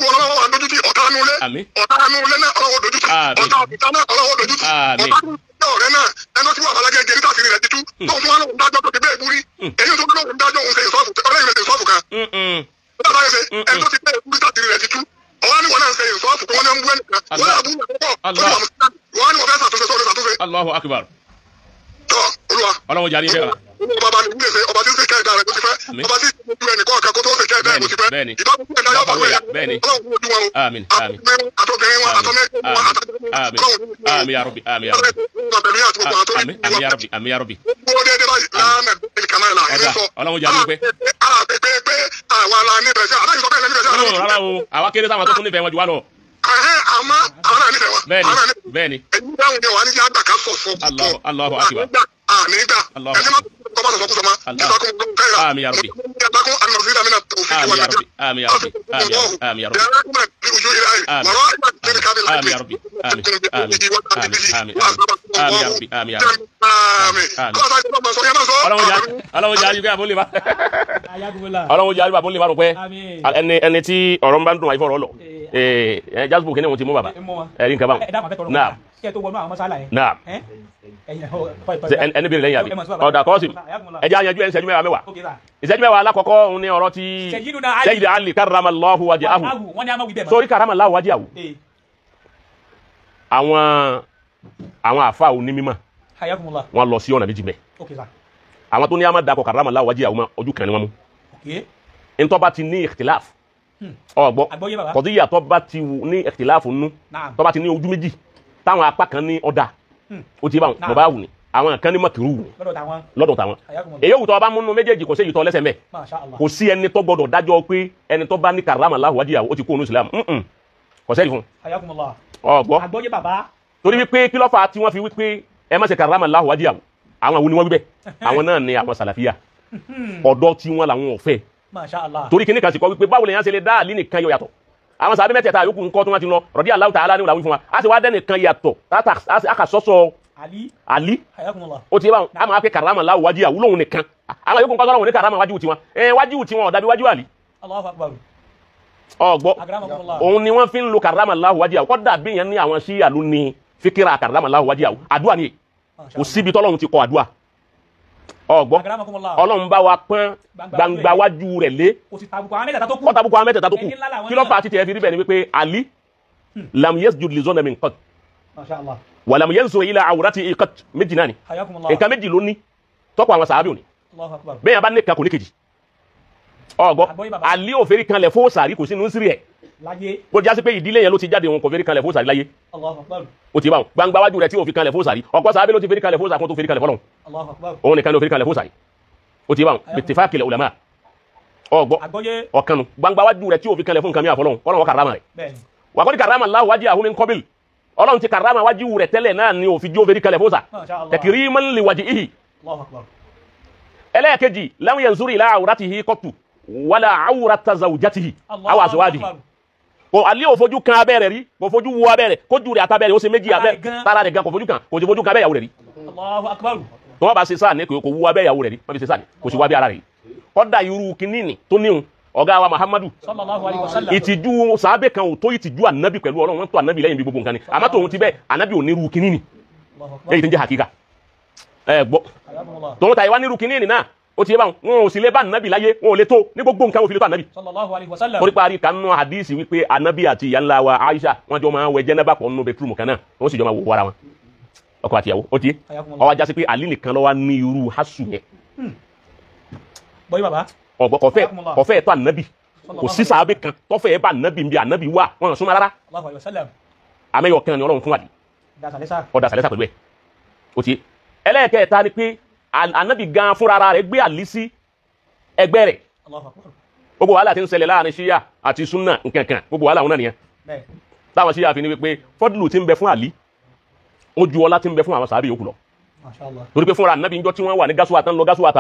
ọlọ́wọ́ wa dójútì ọ̀tá anulẹ̀ Àmín. ọ̀tá anulẹ̀ náà ọlọ́wọ́ dójútì Àmín. ọ̀tá òkúta náà ọlọ́wọ́ dójútì Àmín. ọ̀tá ọ̀rẹ́ náà ẹnu tí wà balagẹ́ gẹ̀rí tàṣírí rẹ̀ títú tóun tí wọ́n lóun dájọ́ tó ti bẹ́ẹ̀ búrí èyí tó lóun dájọ́ òun ṣe ìsọ́ọ̀fù ọlẹ́yìn rẹ̀ ṣe ìsọ́ọ̀fù kan ẹni tó ti bẹ́ẹ̀ búrí tàṣírí rẹ̀ títú ọwọ́ ni wọ́n náà ń ṣe ìsọ́ọ̀fù kí wọ́n náà ń bú ẹnìkan wọ́n náà bú ẹnìkan wọ́n ni wọ́n fẹ́ ṣàtúnṣe sọ́ọ̀rẹ́ ṣàtúnṣe. Allahu akbar. tọ́ olúwa ọlọ́run jàre ṣe wa. ọba ni wúlò ṣe ọba tí ń ṣe kẹ́ẹ̀dá rẹ̀ kó ti fẹ́ Àmín. ọba tí ń ṣe ẹnìkan ọ̀kan kó tó ṣe kẹ́ẹ̀dá rẹ̀ kó ti fẹ́ Bẹ́ẹ̀ni. ìbámu kẹ́ẹ̀dá yóò bá wẹ̀ Bẹ́ẹ̀ni. ọlọ́run ojú wọn o Àmín, àmín. àtọ́bìnrin wọn àtọ́mẹ́kùn wọn Àmín. Àmín ya Rabbi àmín ya Rabbi. àmín àmín ya Rabbi àmín ya Rabbi. gbogbo dédé báyìí lánàá ìkànnà ìlà ẹni Ọ̀gá, sọ. ọlọ́run jàre pé. pé àwa la nífẹ̀ẹ́ sí aláìsí sọ bẹ́ẹ̀ lẹ́nu nífẹ̀ẹ́ sí Ọlọ́run aláìsí. rárá o àwa kéré táwọn tó tún nífẹ̀ẹ́ wọn jù wá lọ. àmọ́ àwọn náà nífẹ̀ẹ́ wọn. bẹ́ẹ̀ni àwọn náà nífẹ̀ẹ́. bẹ́ẹ̀ni. ẹ̀yin dáhùn ni wà á ní kí á gbà ká sọ̀sọ̀ Allahu Allahu akbar. ànígbà Allahu ẹni má tọ́ bá sọ̀sọ̀ kú sọ̀mọ́ Allah. ìsọkùn kẹ́ra. Àmín ya Rabbi. ìyàtọ̀kùn ànàzídà mi náà tó fi Àmín wà ya Rabbi àmín ya Rabbi àmín ya Rabbi àmín ya Rabbi. Àmín. Àmín ya Rabbi. Àmín. Àmín. Àmín. Àmín ya Rabbi àmín ya Rabbi. ọlọ́run jàre pé àbólè bá. ọlọ́run jàre pé àbólè bá rò pé ẹni tí ọ̀rọ̀ ń bá ń dùn àyífọ̀ ọ̀rọ̀ lọ. jásùbù kí ni wọ́n ti mú bàbá ẹ̀rí nǹkan báwọn. náà náà ẹni bèrè lẹ́yìn àbí ọ̀dà kọ́ọ̀sì ẹjẹ́ àyànjú ẹ̀ ń ṣẹ́jú mẹ́wàá ìṣẹ́jú mẹ́wàá alákọ̀ọ́kọ́ òun ni ọ̀rọ̀ ti Sayyid Ali karramallahu wajhahu sórí karramallahu wajhahu àwọn àfa òní mímọ́ wọn lọ sí ọ̀nà méjì bẹ́ẹ̀ àwọn tó ní àmà dakọ̀ karramallahu wajhahu mọ́ ojú kan ni wọ́n mú ntọ́ba ti ní ikhtilaf ọgbọ́ kọ̀díyà tọ́ba ti ní ikhtilaf nú tọ́ba ti ní ojú méjì táwọn apá kan ní ọ̀dà ó ti bá wọn bá wù ní àwọn kan ní mọ̀kìrú wù lọ́dọ̀ táwọn èyí òwúntọ́ ọba múnú méjèèjì kò sí èyí tọ́ lẹ́sẹ̀ mẹ́ kò sí ẹni tó gbọdọ̀ dájọ́ pé ẹni tó bá ní karramallahu wajhahu ó ti kó onú ìsìlámù kò sẹ́yìn fún ọgbọ́ torí wípé kí lọ́fà tí wọ́n fi wípé ẹ má ṣe karramallahu wajhahu àwọn wo ni wọ́n wí bẹ́ẹ̀ àwọn náà ni àwọn sàlàfíà ọ̀dọ́ tí wọ́n làwọn ọ̀fẹ́ torí kíní kan sì kọ́ wípé báwo lèyàn ṣe lè dá àlí nìkan yọ yàtọ̀ àwọn sàbẹ̀ mẹ́tẹ̀ẹ̀ta yòókù ńkọ́ tó wọ́n ti lọ radiyallahu ta'ala ní ìlàwí fún wa a ti wá dẹ́nì kan yàtọ̀ àkàsọ́sọ àlí ó ti bá wọn a máa pẹ́ karramallahu wajhahu lóhun nìkan àwọn yòókù ńkọ́ tó wọn ní karramallahu wajhahu tiwọn wájú tiwọn ọ̀dàbí wájú àlí ọgbọ́ òun ni wọ́n fi ń lo karramallahu wajhahu kọ́ dàbí yẹn ní àwọn ṣíyà ló ní fíkírà karramallahu wajhahu àdúrà ni kò síbi tọ́lọ́run ti kọ àdúrà ọgbọ́ ọlọ́run bá wa pọ́n gbangba wájú rẹ̀ lé ọ̀tàbùkù àwọn mẹ́tẹ̀ẹ̀ta tó kù kí ló fà á títẹ̀ fi rí bẹ́ẹ̀ ni wípé Ali lam yasjud li zonamin qat wa lam yanzur ila awrati qat méjì náà ni nǹkan méjì ló ní tọ́pọ̀ àwọn sàábì òní bẹ́ẹ̀ yẹn bá ní kan kò ní kejì ọgbọ́ Ali ò fẹ́rí kan lẹ̀ fó sàárì kò sí nínú sírí ẹ̀ láyé. bó jásí pé ìdílé yẹn ló ti jáde òun kò fẹ́rí kanlẹ̀ fóòsàrí láyé Allahu akbar. ó ti bá wọn gbangba wájú rẹ̀ tí ò fi kanlẹ̀ fóòsàrí ọ̀pọ̀ sàábé ló ti fẹ́rí kanlẹ̀ fóòsàrí kó tó fẹ́rí kanlẹ̀ fọ́lọ́run Allahu akbar. òun nìkan ló fẹ́rí kanlẹ̀ fóòsàrí ó ti bá wọn bittifaqil ulama ọgbọ́ àgbọ́yé. ọ̀kanu gbangba wájú rẹ̀ tí ò fi kanlẹ̀ fún nǹkan mi àfọlọ́run ọlọ́run karama rẹ̀ bẹ́ẹ̀ni. wà kọ́ ni karama Allahu wajhahu min qabil ọlọ́run ti karama wájú rẹ̀ tẹ́lẹ̀ náà ni òfin jó fẹ́rí kanlẹ̀ fóòsà Masha Allah. takriman li wajhihi Allahu akbar. ẹlẹ́ẹ̀kejì lam yanzur ila awratihi qattu wala awrata zawjatihi aw azwajihi kò alẹ́ ò fojú kan abẹ́rẹ́ rí kò fojú wo abẹ́rẹ́ kó ju rẹ̀ àtàbẹ́rẹ́ ó ṣe méjì abẹ́ tara rẹ̀ gan kò fojú kan kò sì fojú kan abẹ́yàwó rẹ̀ rí Allahu akbar. tó wọ́n bá ṣe sáà ní kò wo abẹ́yàwó rẹ̀ rí wọ́n fi ṣe sáà ní kò sì wá bí ara rẹ̀ rí kọ́dà irú kìíní tó níhun ọ̀gá wa Muhammadu Sallallahu alaihi wasallam. ìtìjú sàábẹ̀ kan ò tó ìtìjú ànábì pẹ̀lú ọlọ́run wọn tó ànábì lẹ́yìn bí gbogbo nǹkan ni àmọ́ tòun ti bẹ́ẹ̀ ànábì ò ní irú kìíní Allahu akbar. èyí tí ń jẹ́ hakika ẹ gbọ́ Ayakumullah. tòun ta ìwá ní irú kìíní náà ó ti yé báwọn wọn ò sì lè bá ànábì láyé wọn ò lè tó ní gbogbo nǹkan ò fi lè tó ànábì Sallallahu alaihi wasallam. torí parí kanú hadisi wípé anabi àti ìyá ńlá wa Aisha wọn jọ máa ń wẹ jẹnẹba pọ̀ nínú bẹtúrúmù kan náà wọn sì jọ máa wò wára wọn ọkọ àti ìyàwó ó ti yé ọwọ ajá sí pé Ali nìkan ló wà ní irú hasu yẹn bọ́yì bàbá. ọgbọ kọfẹ tó anabi kò sí sàábé kan tọfẹ bá anabi bí anabi wà wọn súnmọ́ rárá Allahu alaihi wasallam. amẹyọ kan ni Ọlọ́run fún wa di dasalesa. ọdà sàlẹsà pẹ̀lú ẹ ó ti yé ẹlẹ́ẹ̀kẹta ni pé anabi gan fúnra rẹ̀ gbé Ali sí ẹgbẹ́ rẹ̀ Allahu akbar. gbogbo wàhálà tí ń ṣẹlẹ̀ láàrin ṣíyà àti súnà nkankan gbogbo wàhálà wọn náà nìyẹn bẹ́ẹ̀. táwọn ṣíyà fi ni wípé fọdùlù tí ń bẹ fún Ali ó ju ọlá tí ń bẹ fún àwọn sàábì yòókù lọ Masha Allah. torí pé fúnra nàbí njọ tí wọ́n wà ní gasuwa tán lọ gasuwa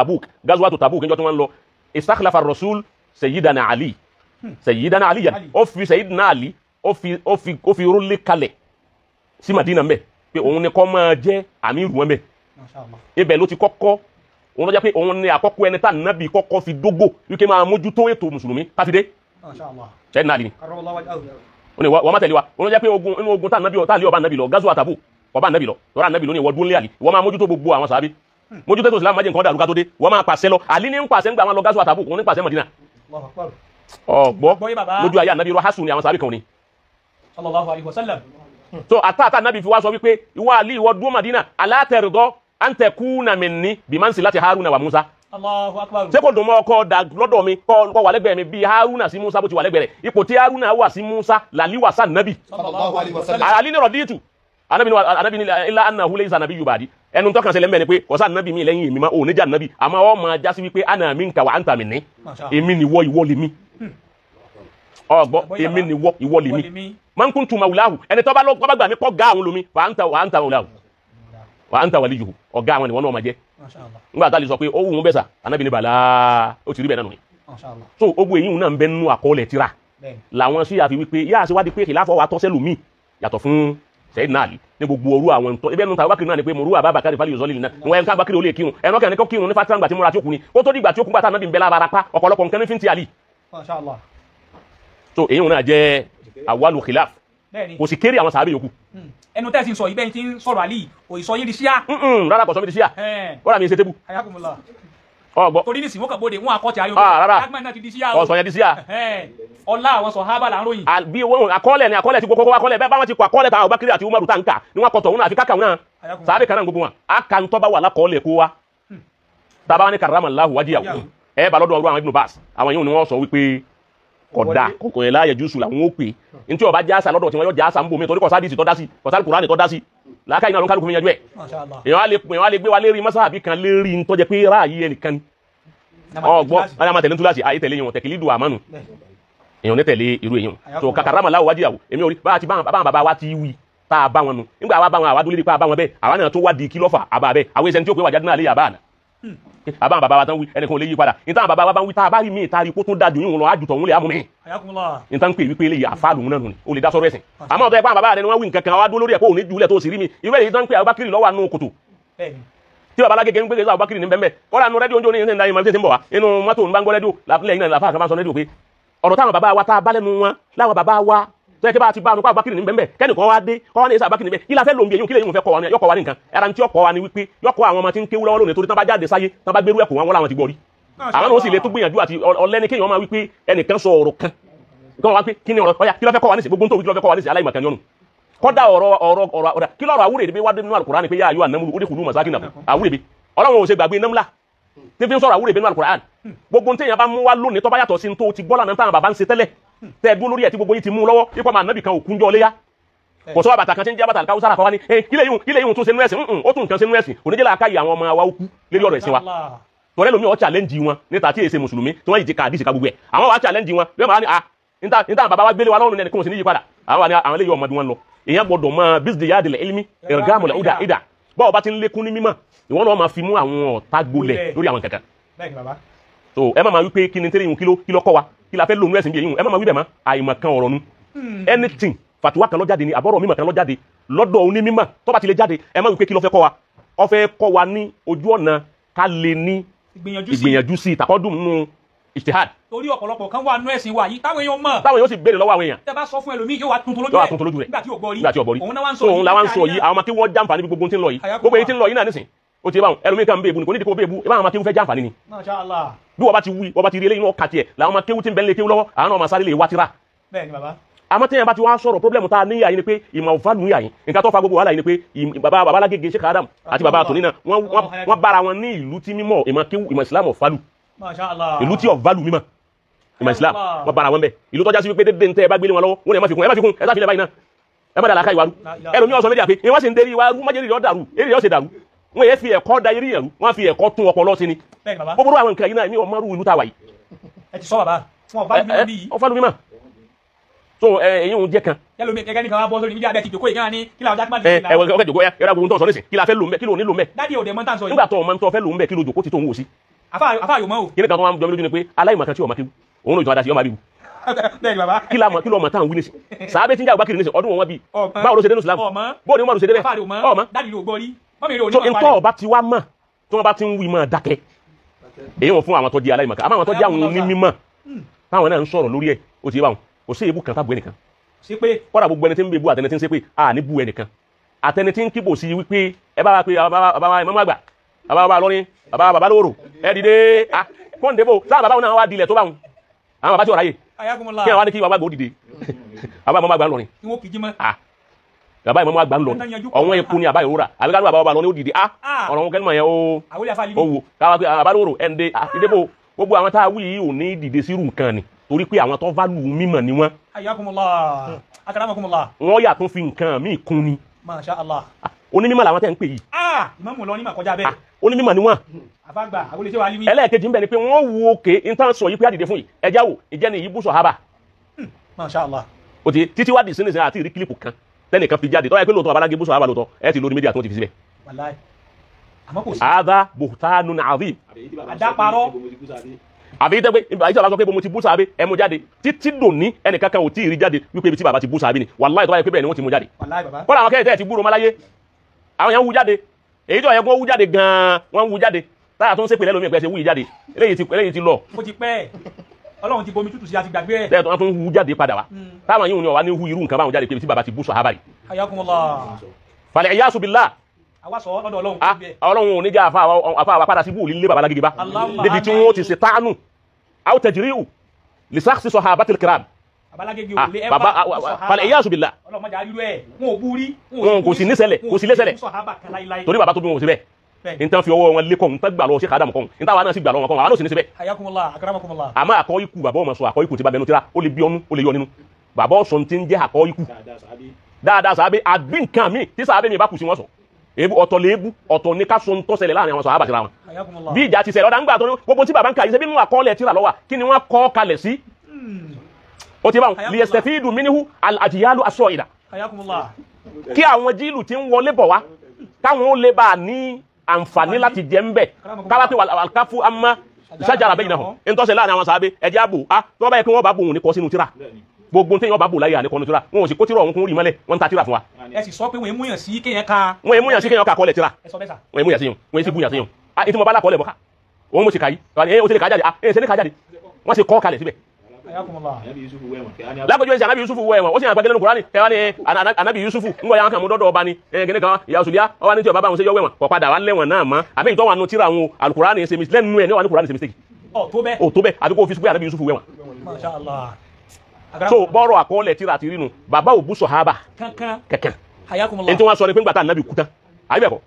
tó Tabuk njọ tí wọ́n lọ istakhlafa rasul sayyidana Ali yan ó fi sayyidina Ali ó fi rólé kalẹ̀ sí Madina mbẹ pé òun ni kó máa jẹ́ àmírù wọn mbẹ Masha Allah. ibẹ̀ ló ti kọ́kọ́ òun ló jẹ́ pé òun ni àkọ́kọ́ ẹni tá nàbí kọ́kọ́ fi dógò wípé máa mójútó ètò mùsùlùmí káfídé Masha Allah. sayyidina Ali ni Karramallahu wajhahu. ó ní wọ́n má tẹ̀lé wa òun ló jẹ́ pé ogun tá nàbí ọba nàbí lọ gasuwa Tabuk ọba nàbí lọ tọ́ra nàbí lónìí wọ́n dún lé àlì wọ́n máa mójútó gbogbo àwọn sàábí mójútó tó ìsìlámù májè nǹkan dàrú ká tó dé wọ́n máa pàṣẹ lọ àlì ní ń pàṣẹ ń gbà wọn lọ gásù àtàbù òun ní pàṣẹ Mádínà Allahu akbar. ọgbọ́ lójú ayé ànábì rọ hásù ni àwọn sàábí kan ni Sallallahu alaihi wasallam. so àtàtà nàbì fi wá sọ wípé ìwọ àlì ìwọ dúró Mádínà alátẹrùdọ àǹtẹkùnà minni bimansi láti Haruna wa Musa Allahu akbar. ṣé kò dùn mọ́ ọkọ dà lọ́dọ̀ mi kọ́ wà lẹ́gbẹ̀ẹ́ mi bíi Haruna sí Musa bó ti wà lẹ́gbẹ̀ẹ́ rẹ̀ ipò tí Haruna wà sí Musa làlí wà sá nàbì Sallallahu alaihi wasallam. àlì ní rọ̀díìtù anabi ni ila annahu laysa nabiyyu ba'di ẹnu tó kàn ṣẹlẹ̀ ńbẹ̀ ni pé kò sá nabi mi lẹ́yìn èmi ma o ní jà nabi àmọ́ ó máa jásí wípé ana minka wa anta minni èmi ni wọ́ ìwọ lèmi ọgbọ́ èmi ni wọ́ ìwọ lèmi man kuntu maulahu ẹni tó bá gbà mí kọ́ ga àwọn lomi wa anta maulahu wa anta waliyuhu ọ̀gá àwọn ni wọ́n náà máa jẹ́ nígbà tá a lè sọ pé ó wù ú bẹ́sà anabi ni bàlá ó ti rí bẹ́ẹ̀ náà nù ni so ogun èyí náà ń bẹ nínú àkọọ́lẹ̀ tírà làwọn sí àfi wípé yáà ṣe wádìí pé kìláfọ̀ wa tọ́sẹ́ lùmí yàtọ̀ fún Sayyidina Ali ní gbogbo orú àwọn ntọ́ ibẹ̀ nù tàwọn bákìrì náà ni pé mo rú Abubakar fali yozoli nínú wọn ká bákìrì ó lè kírun ẹnu kẹrin kó kírun ní fatira gbà tí mo ra tí ó kù ni ó tó dìgbà tí ó kú bàtà náà bí n bẹ lábára pa ọ̀pọ̀lọpọ̀ nǹkan ní fi ń ti Ali. Masha Allah. so èyí náà jẹ́ awalu khilaf kò sì kéré àwọn sàábì yòókù. ẹnu tẹ́sí sọ ibẹ̀ tí ń sọ̀rọ̀ Ali kò sọ yín di ṣíà. rárá kò sọ mi di ṣíà ó rà mí ṣe tébù. Ayakumullah. ọgbọ torí ní sìnwó kan bóde wọn àkọ́tì ayọ̀ rárá ọ̀sọ̀ yẹn di ṣíà. ọlá àwọn sọ̀hábà là ń ròyìn. bí wọn àkọọ́lẹ̀ ni àkọọ́lẹ̀ ti kókó àkọọ́lẹ̀ bẹ́ẹ̀ bá wọn ti kọ àkọọ́lẹ̀ táwọn Abubakar àti Umaru tá n kà ni wọn kọtọ̀ wọn àfi káka wọn náà sàábì kan náà gbogbo wọn a kà ń tọ́ba wà lákọọ́lẹ̀ kó wa tábà wọn ni karramallahu wajhahu ẹ bá lọ́dọ̀ ọdún àwọn Ibn Bas àwọn yìí ni wọ́n sọ wípé kódà kòkò yẹn láàyè jùsù làwọn ó pè ntí ọba jáàsà lọ́dọ̀ tí wọ́n yọ jáàsà ń bomi torí kọ̀sádìsì tó dá sí kọ̀sádì Kùránì tó dá sí làákàyè náà ló ń kálukú mi yanjú ẹ̀ èèyàn á lè gbé wa lérí mọ́sáàbí kan lérí ntọ́jẹ́ pé ráàyè ẹnìkan ni ọgbọ́ ayé máa tẹ̀lé ń túláàsì ayé tẹ̀lé yìí wọn tẹ̀kìlì dùn àmánu èèyàn ní tẹ̀lé irú èèyàn tó karramallahu wajhahu èmi ò rí bá àti báwọn bàbá wa ti wí tá a bá wọn nu nígbà wa bá wọn àwa dúró lé pa bá wọn bẹ́ẹ̀ àwa náà tó wá di kílọ́fà àbá bẹ́ẹ̀ àwọn ẹsẹ̀ tí ó pé wàjáde náà lé yàbá àná àbáwọn bàbá wa tán wí ẹnìkan ò lè yí padà níta bàbá wa bá ń wí tá a bá rí mi ìta rí kó tó dájú yín lọ àjùtọ̀ òun lè amú mi níta ń pè wípé eléyìí àfáàlù náà nù ni ó lè dá sọ́rọ̀ ẹ̀sìn àmọ́ ọ̀tọ̀ ẹ̀pá bàbá rẹ̀ ni wọ́n wí nǹkan kan wá dúró lórí ẹ̀ kó ò ní jùlẹ̀ tó sì rí mi irú èyí tán ń pè Abubakar lọ́wọ́ àánú kòtò tí bàbá alágége ń gbé gẹ́gẹ́ Abubakar ní bẹ́ẹ̀ kọ́ra nu rédíò oúnjẹ oníyẹn ní ìmọ̀ tí ń bọ̀ wá inú mọ́tò ń bá ń gbọ́ rédíò lẹ́yìn náà làfáà kan máa sọ rédíò pé ọ̀rọ̀ táwọn bàbá wa tá a bá lẹ́nu wọn láwọn bàbá wa tó yẹ kí bá ti bá nu kó Abubakar ní bẹ́ẹ̀ kẹ́nìkan wá dé kọ́ wá ní ẹ̀sẹ̀ Abubakar ní bẹ́ẹ̀ ilà fẹ́ lòun bí eyín kílẹ̀ yìí fẹ́ kọ́ wa ní yọkọ̀ wa ní nǹkan ẹran tí ọkọ̀ wa ní wípé yọkọ̀ àwọn ọmọ tí ń kéwú lọ́wọ́ lónìí torí tán bá jáde sáyé tán bá gbérú ẹ̀kọ́ wọn láwọn ti gbọ́ rí àwọn náà sì lè tó gbìyànjú àti ọlẹ́ni kéèyàn máa wípé ẹnìkan sọ ọ̀rọ̀ kan kí wọ́n wá pé kí ni ọ̀rọ̀ ọ̀yà kí ló fẹ́ kọ́ wa ní sí gbogbo tó wí kí ló fẹ́ kọ́ wa ní sí aláìmọ̀kan yọnu kọ́dà ọ̀rọ̀ kí lọ́rọ̀ àwúrẹ̀ bí wá dé nínú Al-Qur'an pé yá ayọ́ ànámúlù ó dé kùlú masakinakum àwúrẹ̀ bí Ọlọ́run ò ṣe gbàgbé námúlà tí fi ń sọ̀rọ̀ àwúrẹ̀ bí nínú Al-Qur'an gbogbo tí èèyàn bá mú wá lónìí tó bá yàtọ̀ sí tó ti gbọ́ lánàá táwọn bàbá ń ṣe tẹ́lẹ̀ tẹ́ dúró lórí ẹ̀ tí gbogbo yín ti mú lọ́wọ́ ipò máa nàbì kan òkúnjọ́ léyà kò sọ bàtà kan tí ń jẹ́ bàtà káwùsára kan wá ní kílẹ̀ yìí tún ṣe nú ẹ̀sìn ó tún nǹkan ṣe nú ẹ̀sìn oníjẹ́lá akáyì àwọn ọmọ wa ó kú lérí ọ̀rọ̀ ẹ̀sìn wa tọ́lẹ́ lómi ọ̀ challenge wọn níta tí èsè mùsùlùmí tí wọ́n yìí ti ka àdìsí ka gbogbo ẹ̀ àwọn wa challenge wọn bí wọ́n máa ní níta bàbá wa gbélé wa lọ́rùn nìkan sí ní yípadà àwọn eléyìí ọmọdé wọn lọ èèyàn gbọdọ̀ mọ bísí yá dìlẹ̀ ilmi ìrìngàmù ìdà báwo bá ti ń lékún ní mímọ̀ ìwọ́n náà máa fi mú àwọn ọ̀tá gbolẹ̀ lórí àwọn kankan so ẹ má máa wí pé kí ni tẹ́lẹ̀ yìí kí ló kọ́ wa kí la fẹ́ lónú ẹ̀sìn bí èyí ẹ má máa wí bẹ̀ mọ́ àìmọ̀ kan ọ̀rọ̀ nu anything fàtiwá kan ló jáde ni àbọ̀rọ̀ mímọ̀ kan ló jáde lọ́dọ̀ onímímọ̀ tó bá ti lè jáde ẹ má wí pé kí ló fẹ́ kọ́ wa ó fẹ́ kọ́ wa ní ojú ọ̀nà ká lè ní ìgbìyànjú sí ìtàkọ́dùn nínú ijtihad. torí ọ̀pọ̀lọpọ̀ kan wà nú ẹ̀sìn wa yìí táwọn èèyàn mọ̀. táwọn èèyàn sì béèrè lọ́wọ́ àwọn èèyàn. tẹ́ bá sọ fún ẹlòmíì yóò wá tuntun lójú rẹ̀ nígbà tí ò gbọ́ rí. òun náà wá ń sọ yìí. òun làwọn ń sọ yìí àwọn ọmọ kí wọ́n jàǹfààní bí gbogbo tí ń lọ yìí gbogbo èyí tí ń lọ yìí náà nísìn ó ti bá wọn ẹlòmíì kan béèbù ni kò ní ìdíkò béèbù ẹ bá àwọn ọmọ kí wọ́n fẹ́ jàǹfààní ni. Masha Allah. bí wọ́n bá ti wí wọ́n bá ti rí eléyìí náà kàtiẹ̀ làwọn ọmọ kéwú tí ń bẹ nílé kéwú lọ́wọ́ àwọn ọmọ sáré lè wá tira. bẹ́ẹ̀ni bàbá. àmọ́ tẹ́yìn bá ti wá sọ̀rọ̀ pọ́blẹ́mù tá a níyà yìí ni pé ìmọ̀ òfà nù yà yìí nǹkan tó fa gbogbo wàhálà yìí ni pé bàbá Alágége Sheikh Adam àti bàbá Tòní náà wọ́n bára wọn ní ìlú tí mímọ̀ ìmọ̀ ìsìlámù ọ̀fàlù ìlú tí ọ̀fàlù mímọ̀ ìmọ̀ islam wọ́n bára wọn bẹ̀ ìlú tọ́já sí wípé dédé ń tẹ́ ẹ bá gbélé wọn lọ́wọ́ wọn ni ẹ má fi kún ẹ sáfilẹ̀ báyìí náà ẹ má dàlá ká ìwárú ẹlòmí ọ̀sán méjì àpé ẹ wọ́n sì ń dérí ìwárú má jẹ́ èrè ọ̀dàrú èrè ọ̀sẹ̀ dàrú wọn yẹ fi ẹ̀kọ́ da eré ẹ̀rú wọn fi ẹ̀kọ́ tún ọpọlọ sí ni gbogbo àwọn nǹkan yìí náà ní ọmọrú ìlú tàwa yìí. ẹ ti sọ bàbá fún ọ̀fàlù mímọ̀ so èyí ń jẹ́ kan. ẹlòmí kẹ́kẹ́ ní kan wá bọ́ sórí mídíà bẹ́ẹ̀ ti jòkó ìkànnì kí làwọn jákèmá ti ṣe. ọkẹ́ jòkó ẹ yọrọ gbogbo tó ń sọ nísìn kí la fẹ́ lò ń bẹ kí ló ní lò ń bẹ. dádì òde mọ́ tàn sọ yìí. nígbà tó ọmọ tó fẹ́ lò ń bẹ kí ló jòkó ti tó ń wò sí. àfáà yòó mọ́ o. kí ni kan tó máa ń jọ mí lójú ni pé aláìmọ̀kan tí ọmọ kéwu òun ló ìtàn adásí ọmọ bíbu. bẹ́ẹ̀ni bàbá. kí ló mọ̀ táwọn wí nísìn sàábé tí ń jà Abubakar nísìn ọdún wọn bí báwo ló ṣe dénú Islam bóò ni wọn ṣe débẹ̀ ọmọ dádì ló gbọ́ rí so ntọ́ ọba ti wá mọ̀ tí wọ́n bá ti ń wí mọ́ dákẹ́ èyí wọn fún àwọn tó di aláìmọ̀kan àmọ́ àwọn tó di àwọn onímọ̀ táwọn náà ń sọ̀rọ̀ lórí ẹ̀ ó ti yé báwọn kò sí èébú kan tábù ẹnìkan kọ́dà gbogbo ẹni tí ń bèbú àtẹni tí ń ṣe pé a ní bú ẹnìkan àtẹni tí ń kíbò sí wípé ẹ bá wa pé bàbá ìmọ̀mọ́ àgbà bàbá lọ́rin bàbá lóòrò ẹ dìde kọ́ńdébò sáà bàbá náà wá dilẹ̀ tó báwọn àwọn bàbá tí ọ̀ráyè kí àwọn ní kí bàbá gbò dìde bàbá ìmọ̀mọ́ àgbà lọ́rin bàbá ìmọ̀mọ́ àgbà lọ́rin ọ̀wọ́n eku ni àbá ìrora àbíkánú bàbá lọ́rin ó dìde ọ̀rọ̀ wọn kẹ́lìmọ̀ yẹn ó wò káwá pé bàbá lóòrò ẹ̀ ń dé ìdébò gbogbo àwọn tá a wí yìí ò ní dìde sírù nǹkan ni torí pé àwọn tó válù mímọ̀ ni wọ́n. ayakumullah akaramakumullah. wọ́n yà tún fi nǹkan míì kún ni. Masha Allah. onímọ̀ làwọn tẹ̀ ń pè yìí. ìmọ̀mù lọ ní mà kọjá bẹ́ẹ̀. onímọ̀ ni wọ́n. àfàgbà àwọlé tí wàá lé wí. ẹlẹ́ẹ̀kejì ń bẹ ni pé wọ́n wo òkè nǹkan sọ yìí pé àdìde fún yìí ẹja wo ìjẹni yìí bú sàhábà. Masha Allah. o ti títí wá di sinisi àti ìrí kílípù kan tẹnìkan fi jáde tọ́wọ́ ẹ pé lóòótọ́ Alágége bú sàhábà lóòótọ́ ẹ ti lórí mídíà tó ti fi síbẹ̀. Wallahi. àmọ́ kò sí. hadha buhtanun azim. àdáparọ́ àbí tẹ́ pé àyíṣà bá sọ pé mo ti bú sàábé ẹ mú jáde títí dòní ẹnìkankan ò tí ì rí jáde wípé ibi tí bàbá ti bú sàábé ni wàláhì tó bá yẹ pé bẹ́ẹ̀ ni wọ́n ti mú jáde. kọ́lá àwọn kẹ́hìn tẹ́ ti gbúrò máláyé àwọn yẹn ń wú jáde èyí tó yẹ kó wú jáde gan-an wọ́n ń wú jáde táyà tó ń sépè lẹ́lómi ẹ̀pẹ́ ṣe wú yìí jáde eléyìí ti lọ. ó ti pẹ́ Ọlọ́run ti bomi tútù sí àti gbàgbé ẹ̀. tẹ́ẹ̀ tó wọ́n tún wú jáde padà wá táwọn yìí ò ní ọ̀wá ní wú irú nǹkan báwọn jáde pé ibi tí bàbá ti bú sàhábà yìí. Ayakumullah. Fal iyasu billah Ọlọ́run ò ní jẹ́ àfa padà sí búùlì lé bàbá Alágége bá débi tí wọ́n ti ṣe táánù aw tajri'u li shakhsi sahabatil kiram fal iyasu billah wọn kò sí níṣẹ̀lẹ̀ kò sí lẹ́sẹ̀lẹ̀ torí bàbá tó bí wọn ò sí bẹ́ẹ̀ n tán fi ọwọ́ wọn lékọ̀ n tán gbà lọ Sheikh Adam kọ́ n tán wà náà sì gbà lọ wọn kọ́ àwọn náà sì ní síbẹ̀. àmọ́ àkọ́ ikú bàbá ọmọ sọ àkọ́ ikú ti bá bẹnu tíra ó lè bí ọnú ó lè yọ nínú bàbá ọ̀sán ti ń jẹ́ àkọ́ ikú dáadáa sàábé àbí nǹkan mi tí sàábé mi bá kù sí wọn sọ ebu ọ̀tọ̀ léebu ọ̀tọ̀ ní ká so ń tọ́sẹ̀lẹ̀ láàrin àwọn sàhábà tira wọn bí ìjà ti ṣẹlẹ̀ ọ̀dà ń gbà tó ní gbogbo tí bàbá ń kà yìí ṣe bí nínú àkọọ́lẹ̀ tírà ló wà kí ni wọ́n kọ́ kalẹ̀ sí ó ti bá wọn liyastafidu minhu al-ajyalu as-sa'ida kí àwọn jíìlù tí ń wọlé bọ̀ wá káwọn ó lè bá a ní àǹfààní láti jẹ ń bẹ̀ káwá pé al-kafu amma shajara baynahum ń tọ́sẹ̀ láàrin àwọn sàhábé ẹ̀jẹ̀ àbò tí wọ́n bá yẹ kí wọ́n bá bò wọn ní kọ́ sínú tírà gbogbo tí yàn bá bò láyé àníkọ́nu tíra wọn ò sì kó tíra ọ̀hún kún rí mọ́lẹ̀ wọ́n ń ta tíra fún wa. ẹ sì sọ pé wọ́n èmúyàn sí kéèyàn ká. wọ́n èmúyàn sí kéèyàn ká kọ́lẹ̀ tíra. ẹ sọ bẹ́ẹ̀ sà. wọ́n èmúyàn sí yàn wọ́n èsì búyàn sí yàn. ètò mọ̀bálà kọ́lẹ̀ bọ̀ká òun mo sì kà yí ó ti lè ká jáde ẹ ṣe lè ká jáde wọ́n sì kọ́ kalẹ̀ síbẹ̀. lágbèjọ́ ẹ̀sìn anabi yusufu wọ ẹ̀wọ̀n ó sì yàn àgbàgẹ́ nínú Kùránì kẹwàá ni anabi yusufu ń gbọ́ yàn kàn mú dọ́dọ̀ ọba ni gẹ́gẹ́ kan ìyá òṣùlíà ọba ní tí ọba bá wọn ṣe yọ wẹ̀wọ̀n kọ̀ padà wà lẹ́wọ̀n náà mọ́ àbí ìtọ́wà nù tíra àwọn Al-Kùránì ṣe mistake lẹ́nu ẹ̀ ní wà ní Kùránì ṣe mistake. ó tó bẹ́ẹ̀ àbí kó fi sùpé anabi yusufu wẹ̀wọ̀n. Masha Allah. So bọ́rọ̀ àkọọ́lẹ̀ tíra àti rínu bàbá òbú sọ̀hábà kankan ẹni tí wọ́n sọ ní pé ńgbà tá ànábì kú tán àyíbẹ̀kọ́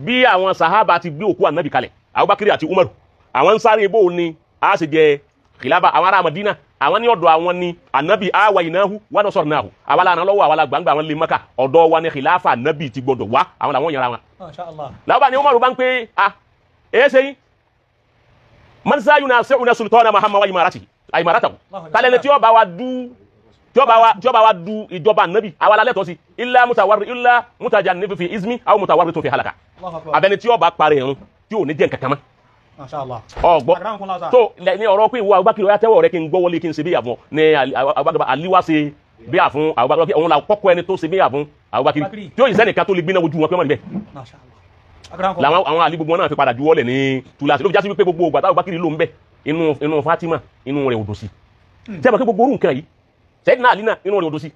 bí àwọn sàhábà ti gbé òkú ànábì kalẹ̀ Abubakar àti Umaru àwọn ń sáré bó ni a sì jẹ khilafa àwọn ará Madina àwọn ní ọ̀dọ̀ àwọn ni anabi awa inahu wa nasarnahu àwa la lọ́wọ́ àwa la gbangba àwọn lè Maka ọ̀dọ̀ wa ni khilafa anabi ti gbọdọ̀ wá àwọn làwọn yàrá wọn. Masha Allah. làwọn ni Umaru bá ń pé sẹ́yìn man sayunasi'una sultana Muhammad wa imaratahu kálẹ̀ ni tí ó bá wa du ìjọba anabi àwa la lẹ́tọ̀ọ́ sí illa mutajannib fi izmi aw mutawarritun fi halaka abẹni tí ó bá parí irun tí ò ní jẹ́ nǹkan kan mọ́. Masha Allah. ọgbọ́ tó ní ọ̀rọ̀ pé ìwọ Abubakar ọ̀yá tẹ́wọ̀ rẹ kí n gbọ́ wọlé kí n ṣe bí àfún ní Abubakar aliwa ṣe bí àfún Abubakar òun la kọ́kọ́ ẹni tó ṣe bí àfún Abubakar tí ó yìí sẹ́nìkan tó lè gbiná ojú wọn pé wọ́n níbẹ̀. Masha Allah. làwọn àwọn àlí gbogbo náà fi padà juwọ́lẹ̀ ní túláàsì ló fi jásí wípé gbogbo ògbà táwọn Abubakar ló ń bẹ̀ inú Fatima inú rẹ̀ odò sí tẹ́ bọ̀ pé gbogbo orú nǹkan yìí sẹ́yìn náà àlínà inú rẹ̀ odò sí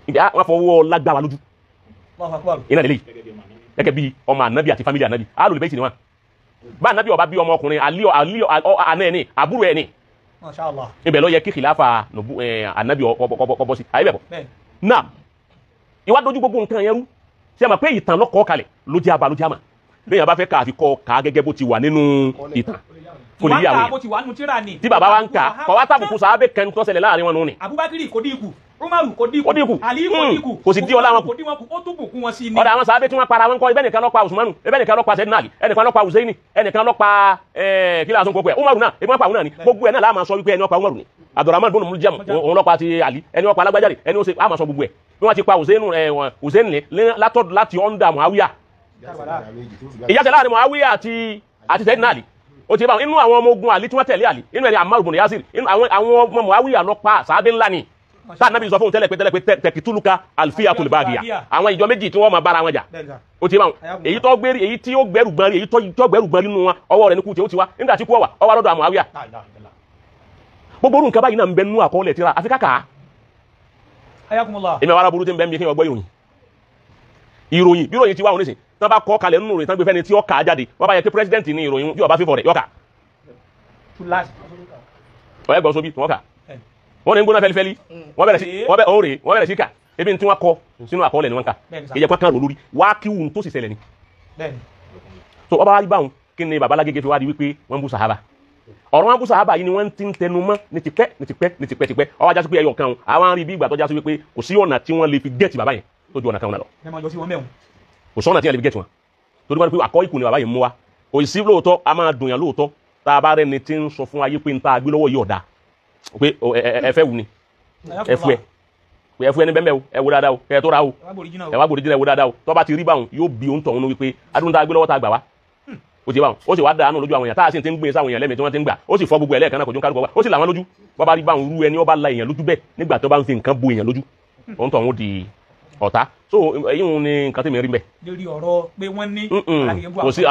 wọ́n fọwọ́ lágbára lójú iná lélẹ́yìí gẹ́gẹ́ bí ọmọ ànábì àti fámílì ànábì alùlù bẹ́ẹ̀ sì ni wọ́n bá ànábì ọba bí ọmọ ọkùnrin àná ẹni àbúrò ẹni Masha Allah. ibẹ̀ ló yẹ kí kìláfà ànábì ọkọ̀ sí ayé bẹ̀bọ̀ náà ìwà dojú gbogbo nǹkan yẹn rú tí a mọ̀ pé ìtàn lọ́kọ̀ọ́ kalẹ̀ ló jẹ́ abà ló jẹ́ àmà bẹ́ẹ̀ yẹn bá fẹ́ ká àfi kọ́ ká gẹ́gẹ́ bó ti wà nínú ìtàn kò lè yí àwọn èèyàn tí bàbá wa ń kà kọ́ wá tàbùkù sàábẹ̀ kẹ́ni tó ṣẹlẹ̀ láàrin wọn nù ni. Abubakar kò dínkù Umaru kò dínkù Ali kò dínkù kò sì dí ọlá wọn kù ó tún bùkún wọn sí ni. ọ̀dà àwọn sàábẹ̀ tí wọ́n para wọn kọ́ ibẹ̀ nìkan ló pa Usmanu ibẹ̀ nìkan ló pa Sayyidina Ali ẹnìkan ló pa Hussein ẹnìkan ló pa kílà àtúnkọ́ pẹ̀ Umaru náà ebi wọn pa àwọn náà ni gbogbo ẹ̀ náà láàmà sọ wípé ẹni wọ́n pa Umaru ni Abdurrahman bonu Muljam òun ló pa ti Ali ẹni wọ́n pa alágbájáde ẹni wọ́n ṣe àmà sọ gbogbo ẹ̀ bí wọ́n ti pa Hussein láti ọ̀ndà Muawiya ìyáṣẹ́ láàrin Muawiya àti Sayyidina Ali ó ti bá inú àwọn ọmọ ogun Ali tí wọ́n tẹ̀lé Ali inú ẹni Ammar ibn Yasir àwọn ọmọ Muawiya ló pa sàábé ńlá ni sáà nàbí sọ fún tẹ́lẹ̀ pé tẹ̀kìtúlùkà alfiyatul baghiya àwọn ìjọ méjì tí wọ́n máa bára wọn jà ó ti bá wọn èyí tó gbérí èyí tí ó gbẹrù gbọ́n rí èyí tó gbẹrù gbọ́n nínú wọn ọwọ́ rẹ̀ ní kú tí ó ti wá nígbà tí kú ọwà ọwọ́ lọ́dọ̀ Muawiya gbogbo orú nǹkan báyìí náà ń bẹ nínú àkọọ́lẹ̀ tíra àfi káàkà èmi àwọn aráburú tí ń bẹ ń bí kí wọ́n gbọ́ ìròyìn bí ìròyìn ti wá wọn nísìn tán bá kọ́ kalẹ̀ nínú ìròyìn tán gbé fẹ́ni tí ó kà á jáde wọ́n bá yẹ kí pírẹsidẹ́ǹtì ní ìròyìn yóò bá fífọ̀ rẹ̀ yọ́kà ọ̀yẹ́ gbọ́n sóbí tí wọ́n kà wọ́n ní gbóná fẹ́lifẹ́li wọ́n bẹ̀rẹ̀ sí kà ebi tí wọ́n kọ sínú àkọọ́lẹ̀ ni wọ́n kà ìyẹn kan rò lórí wá kí wùn tó sì ṣẹlẹ̀ ni so ọba wa rí báwọn kí ni Baba Alágége fi wá di wípé wọ́n bú sàhábà ọ̀rọ̀ wọn bú sàhábà yìí ni wọ́n ti ń tẹnu mọ́ ní tipẹ́ ọwọ́ ajá sí pé ẹyọ kan àwọn arí bí ìgbà tó já sí wípé kò sí ọ̀nà tí wọ́n lè fi gẹ́ẹ̀tì bàbá yẹn tó ju ọ̀nà kan náà lọ kò sọ́nà tí wọ́n lè fi gẹ́ẹ̀tì wọn tó dúpẹ́ pé àkọ́ ìkù ni bàbá yẹn mú wa kò sí lóòótọ́ a máa dùn yàn lóòótọ́ tá a bá rẹ̀ ni ti ń sọ fún ayé pé ń ta agbé lọ́wọ́ yìí ọ̀dà pé ẹfẹ́ wù ni ẹfu ẹni bẹ́ẹ̀ ẹ wo dáadáa o ẹ tó ra o ẹ wá gbòdì jìnnà ẹ wo dáadáa o tó bá ti rí báwọn yóò bí òun tọ̀hún wípé adúlọ́ tá a gbé lọ́wọ́ tá a gbà wá ó ti báwọn ó sì wá dáánù lójú àwọn èèyàn tá a sì ti ń gbé sáwọn èèyàn lẹ́mìí tí wọ́n ti ń gbà ó sì fọ́ gbogbo ẹlẹ́ẹ̀kan náà kò jó kárùkọ wá ó sì làwọn lójú wọ́n bá rí báwọn rú ẹni ó bá la èèyàn lójú bẹ́ẹ̀ nígbà tó bá ń fi nǹkan bo èèyàn lójú òun tọ̀hún di ọ̀tá so èyí ń ní nǹkan tí mi rí bẹ́ẹ̀. lórí ọ̀rọ̀ pé wọ́n ní kò sí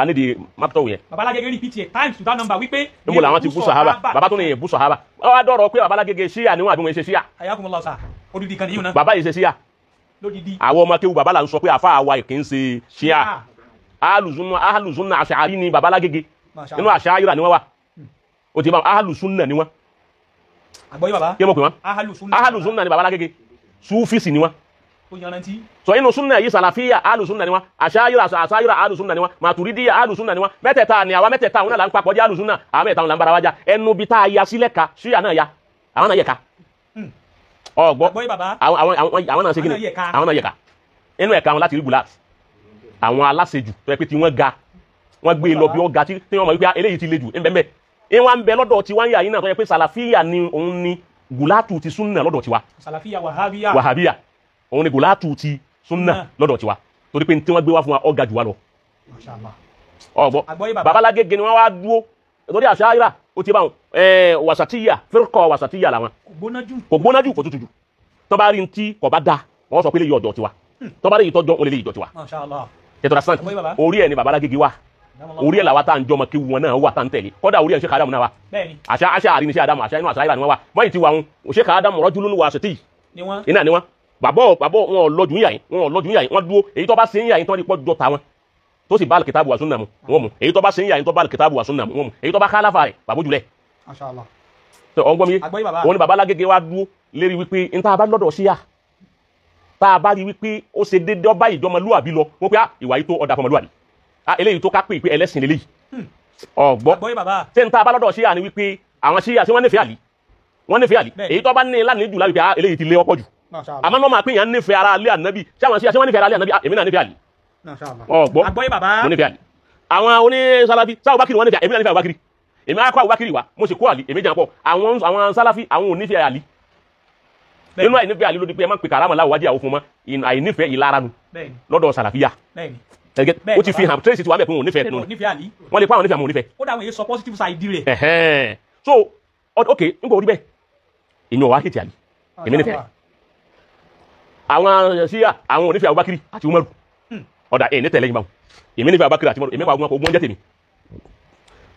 anídìí mákítọ̀ yẹn. Baba Alágége rí PTA times to that number wípé. níbo làwọn ti bú sàhábà bàbá tó ní yẹn bú sàhábà wọ́n wá dọ̀rọ̀ pé Baba Alágége ṣíà níwọ̀n àbí wọn ṣe ṣíà. ayakumullah sa odidi kan nìyí náà. bàbá yìí ṣe ṣíà àwọn ọmọ kéwu bàbá là ń sọ pé àfa àwa kì í ṣe ṣíà ahàlùsúnà àṣàárí ni Baba Alágége nínú àṣàáyíra ni wọ́n wà ó ti bá ahàlùsúnà ni wọ́n. àgbọ̀yé bàbá kí mo pè wọ́n ahàlùsúnà ni Baba Alágége súfìsì ni wọ́n. so inú súnà yìí sàlàfíà ahàlùsúnà ni wọ́n àṣàáyíra ahàlùsúnà ni wọ́n màtùrídíyà ahàlùsúnà ni wọ́n mẹ́tẹ̀ẹ̀ta ni àwa mẹ́tẹ̀ẹ̀ta àwọn náà là ń papọ̀ jẹ́ ahàlùsúnà àwọn mẹ́tẹ̀ẹ̀ta là ń bára wájà ẹnu bí tá a ya sílẹ̀ ka ṣíà náà ya àwọn náà yẹ ká ọgbọ́ àwọn náà ṣe gíní àwọn náà yẹ ká inú ẹ̀ka wọn láti rí gùlát àwọn aláṣejù tó yẹ pé tí wọ́n ga wọ́n gbé lọ bí wọ́n ga tí wọ́n mọ̀ wípé eléyìí ti le jù ẹ̀ńbẹ̀ńbẹ̀ ìwọ̀n ń bẹ lọ́dọ̀ tí wọ́n ń yà yín náà tó yẹ pé sàlàfíà ni òun ni gùlátù ti súnà lọ́dọ̀ tiwa sàlàfíà wàhábíà òun ni gùlátù ti súnà lọ́dọ̀ tiwa torí pé tí wọ́n gbé wá fún wa ọ̀gá jù wá lọ ọgbọ́ Baba Alágége ni wọ́n wá dúró torí àṣàyíra ó ti bá wọn wàsàtíyà fírkọ̀ wàsàtíyà làwọn kò gbóná jù kò tútù jù tó bá rí ní tí kò bá da wọ́n sọ pé lè yọ ọ̀dọ̀ tiwa tó bá rí ìtọ́jọ́ wọn lè yọ tiwa ètò ìdásán orí ẹ̀ ni Baba Alágége wà orí ẹ̀ làwa tá à ń jọmọ kí wọn náà wà tá à ń tẹ̀lé kọ́dà orí ẹ̀ Sheikh Adamu náà wà àṣà àrí ni Sheikh Adamu àṣà inú àṣàyíra ni wọ́n wà wọ́n yìí ti wà wọn Sheikh Adamu rajulun wasiti iná ni wọ́n bàbọ̀ wọn lọ́jú yà yín wọ́n dúró èyí tó bá ṣe ń yà yín tó ní pọ́ jọ ta wọn tó sì bá alkitabu wa sunna mu wọ́n mú èyí tó bá ṣe ń yà yín tó bá alkitabu wa sunna mu wọ́n mú èyí tó bá kálàfà rẹ̀ bàbú jùlẹ̀. ọgbọ́n mi òun ni Baba Alágége wá dúró lérí wípé n tá a bá lọ́dọ̀ síyà tá a bá rí wípé ó ṣe dédé ọba ìjọmọlúwàbí lọ wọ́n pé ìwà yìí tó ọ̀dà fọmọlúwàbí eléyìí tó ká pé ìpé ẹlẹ́sìn lélẹ́yìí ọ̀gbọ́ àgbọ́yé bàbá ṣé n ta abálọ́dọ̀ ṣíà ni wípé àwọn ṣíà tí wọ́n nífẹ̀ẹ́ àlì wọ́n nífẹ̀ẹ́ àlì Bẹ́ẹ̀ni. èyí tó bá ní lánàá jù láwùjọ eléyìí ti lé ọ̀pọ̀ jù àmọ́ náà máa pín yàn nífẹ̀ẹ́ ara alẹ́ ànábì ṣé àwọn ṣíà tí wọ́n nífẹ̀ẹ́ ara alẹ́ ànábì èmi náà nífẹ̀ẹ́ àlì ọ̀gbọ́ àgbọ́yé bàbá mo nífẹ̀ẹ́ àlì àwọn oní sálàfí sáwọ́ bákìrì wọ́n nífẹ̀ẹ́ èmi náà nífẹ̀ẹ́ àbúbákìrì èmi á kọ́ àbúbákìrì wa mo sì kó àlì èmi jẹ́ pọ̀ àwọn sálàfí àwọn ò nífẹ̀ẹ́ àlì nínú àìnífẹ̀ẹ́ àlì ló di pé ẹ máa ń pè kàrámà láwùwájú àwọn fún mọ́ àìnífẹ̀ẹ́ ìlara nu bẹ́ẹ̀ni lọ́dọ̀ sàlàfíà bẹ́ẹ̀ni ó ti fi hàn tracy ti wà bẹ́ẹ̀ fún òun nífẹ̀ẹ́ nínú nífẹ̀ẹ́ àlí wọ́n lè pa àwọn nífẹ̀ẹ́ àwọn onífẹ̀ẹ́. ó dà wọ́n yé sọ positive side rẹ̀. Ẹ̀hẹ́n. So ok nígbà orí bẹ́ẹ̀ èmi ò wá hìtì àlì èmi nífẹ̀ẹ́ àwọn ṣíyà àwọn onífẹ̀ẹ́ Abubakar àti Umaru ọ̀dà ẹ̀ ní tẹ̀lé yín báwọn èmi nífẹ̀ẹ́ Abubakar àti Umaru èmi pa ogun jẹ́ tèmi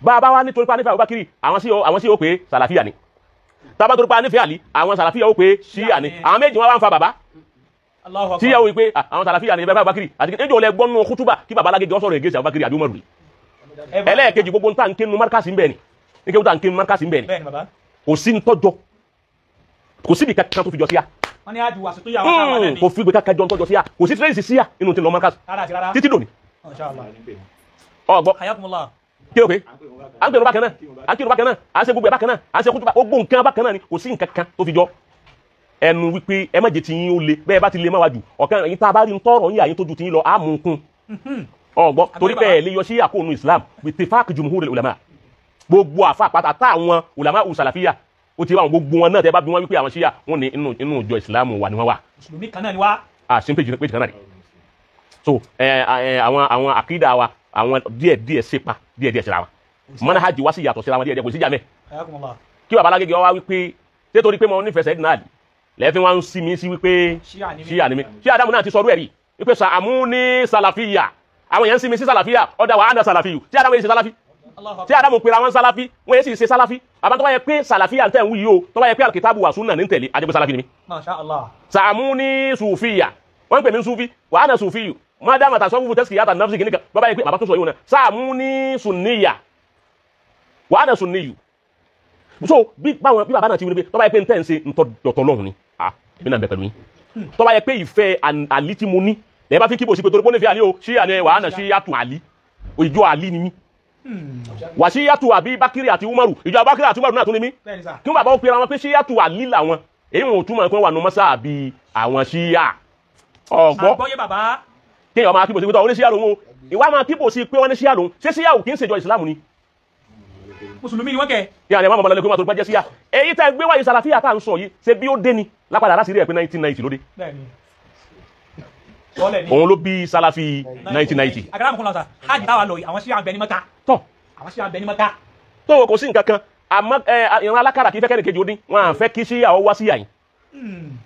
bàbá wa nítorí pa nífẹ̀ẹ́ Abubakar àwọn sí ó pé sàlàfíà ni tábà torí pa nífẹ̀ẹ́ àlì àwọn sàlàfíà ó pé ṣíyà ni àwọn méjì wọn wá ń fa bàbá ṣíyà ó wí pé àwọn sàlàfíà ni bàbá Abubakar àti ẹjọ́ lẹ gbọ́nù kútúbà kí bàbá alágége ọ̀sọ̀rọ̀ ègé sí Abubakar àti Umaru ẹlẹ́ẹ̀kejì gbogbo nta nkínu markasi ń bẹ̀ ni nígbà tó nkínu markasi ń bẹ̀ ni bẹ́ẹ̀ni bàbá kò sí ntọ́jọ́ kò síbi kankan tó fi jọ síyà wọ́n ní àjùwà sí tó yà wọ́n káwọn ẹni kò fi gbé kankan jọ ntọ́jọ́ síyà kò sí tírẹ́sì síyà inú ti lọ markasi rárá àti rárá títí dòní Inshallah. ọgbọ́ Hayakumullah. kí ló pé à ń pèrò bákan náà à ń kírun bákan náà à ń ṣe gbogbo ẹ̀ bákan náà à ń ṣe kútùbà gbogbo nǹkan bákan náà ni kò sí nǹkan kan tó fi jọ ẹnu wípé ẹ má jẹ ti yín ó le bẹ́ẹ̀ bá ti le má wájú ọ̀kan ẹ̀yin tá a bá rí ń tọrọ yín àyín tó ju ti yín lọ á mú un kún ọgbọ́ torí pé ẹ̀ lè yọ sí àkóónú Islam bittifaq jumhuril ulama gbogbo àfa àpáta táwọn ulama usalafiya ó ti wá gbogbo wọn náà tẹ bá bí wọn wípé àwọn ṣíyà wọn ní inú ìjọ Islam wà ní wọn wà Mùsùlùmí kan náà ni wá. ṣe ń péjì kan náà ni so àwọn àkídà wa àwọn díẹ̀ sípa díẹ̀ síra wa manhaji wá sí yàtọ̀ síra wọn díẹ̀ kò sí jà mẹ́ Hayakumullah. kí bàbá alágége wá wípé ṣé torí pé mo nífẹ̀ẹ́ sẹ́yìn náà lẹ́fín wá ń sí mi sí wípé ṣíyà ni mi ṣé Ádámù náà ti sọ ọdún ẹ̀rí wípé sàmú ní sàlàfíyà àwọn èèyàn ń sí mi sí sàlàfíyà ọ̀dà wà á dà sàlàfíyù ṣé Ádámù yẹn ṣe sàlàfí ṣé Ádámù pera wọn sàlàfí wọn yẹn sì ṣe sàlàfí àbá tó bá yẹ pé sàlàfíyà ń tẹ̀ ń wí yìí o tó bá yẹ pé alkitabu wà súnà ní tẹ̀lé àjẹpẹ́ sàlàfí ni mi Masha Allah. sàmú ní sùfíyà wọ́n ń pè mí sùfí wà á nà sùfíyù má dá màtà sọ́fúnfún tẹ́sìkì yàtà náfsì kìnnìkan bàbá yẹ pé bàbá tó sọ yìí wọn sàmú ní sùnníyà wà á nà sùnníyù so bí bàbá náà ti wí ni pé tó bá yẹ pé ń tẹ̀ ń ṣe ń tọ́ lọ́hùn ni èmi náà bẹ pẹ̀lú yín tó bá yẹ pé ìfẹ́ àlí tí mo ní lẹ́yìn bá fi kíbo sí pé torí pé ó nífẹ̀ẹ́ àlí o ṣíyà ni wàá nà ṣíyàtù àlí ìjọ àlí ni mí wà ṣíyàtù àbí bákírì àti umaru ìjọ bákírì àti umaru náà tún ni mí Bẹ́ẹ̀ni sà. kí wọ́n bàbá ó pera wọn pé ṣíyàtù àlí làwọn èyí wọn ò túmọ̀ pé wà nù mọ́sá àbí àwọn ṣíyà ọ̀gbọ́ Àgbọ́yé bàbá. kéèyàn máa kíbo sí pé tó àwọn oníṣíyà lòun o ìwà máa kíbo sí pé wọ́n ní ṣíyà lòun ṣé ṣíyà ò kí ń ṣèjọ ìsìlámù ni Mùsùlùmí ni wọ́n kẹ̀. yà ni ẹ má mọ̀ lẹ́nu pé wọ́n tó pẹ́ jẹ́ síyà èyí tẹ́ gbé wáyé sàlàfíà tá à ń sọ yìí ṣe bí ó dé ni lápadà láti rí ẹ̀ pé 1990 ló dé Bẹ́ẹ̀ni. Bọ́ọ̀lẹ̀ ni. òun ló bí sàlàfí 1990 Àgàrà mọ̀kànlá sà. Hajj táwa lọ yìí, àwọn ṣíà ń bẹ ní Mẹ́kà. tọ́ Àwọn ṣíà ń bẹ ní Mẹ́kà. tó kò sí nǹkan kan àmọ́ ìran alákàrà kì í fẹ́ kẹ́ni kejì ó dín wọn à ń fẹ́ kí ṣíyà ó wá síyà yìí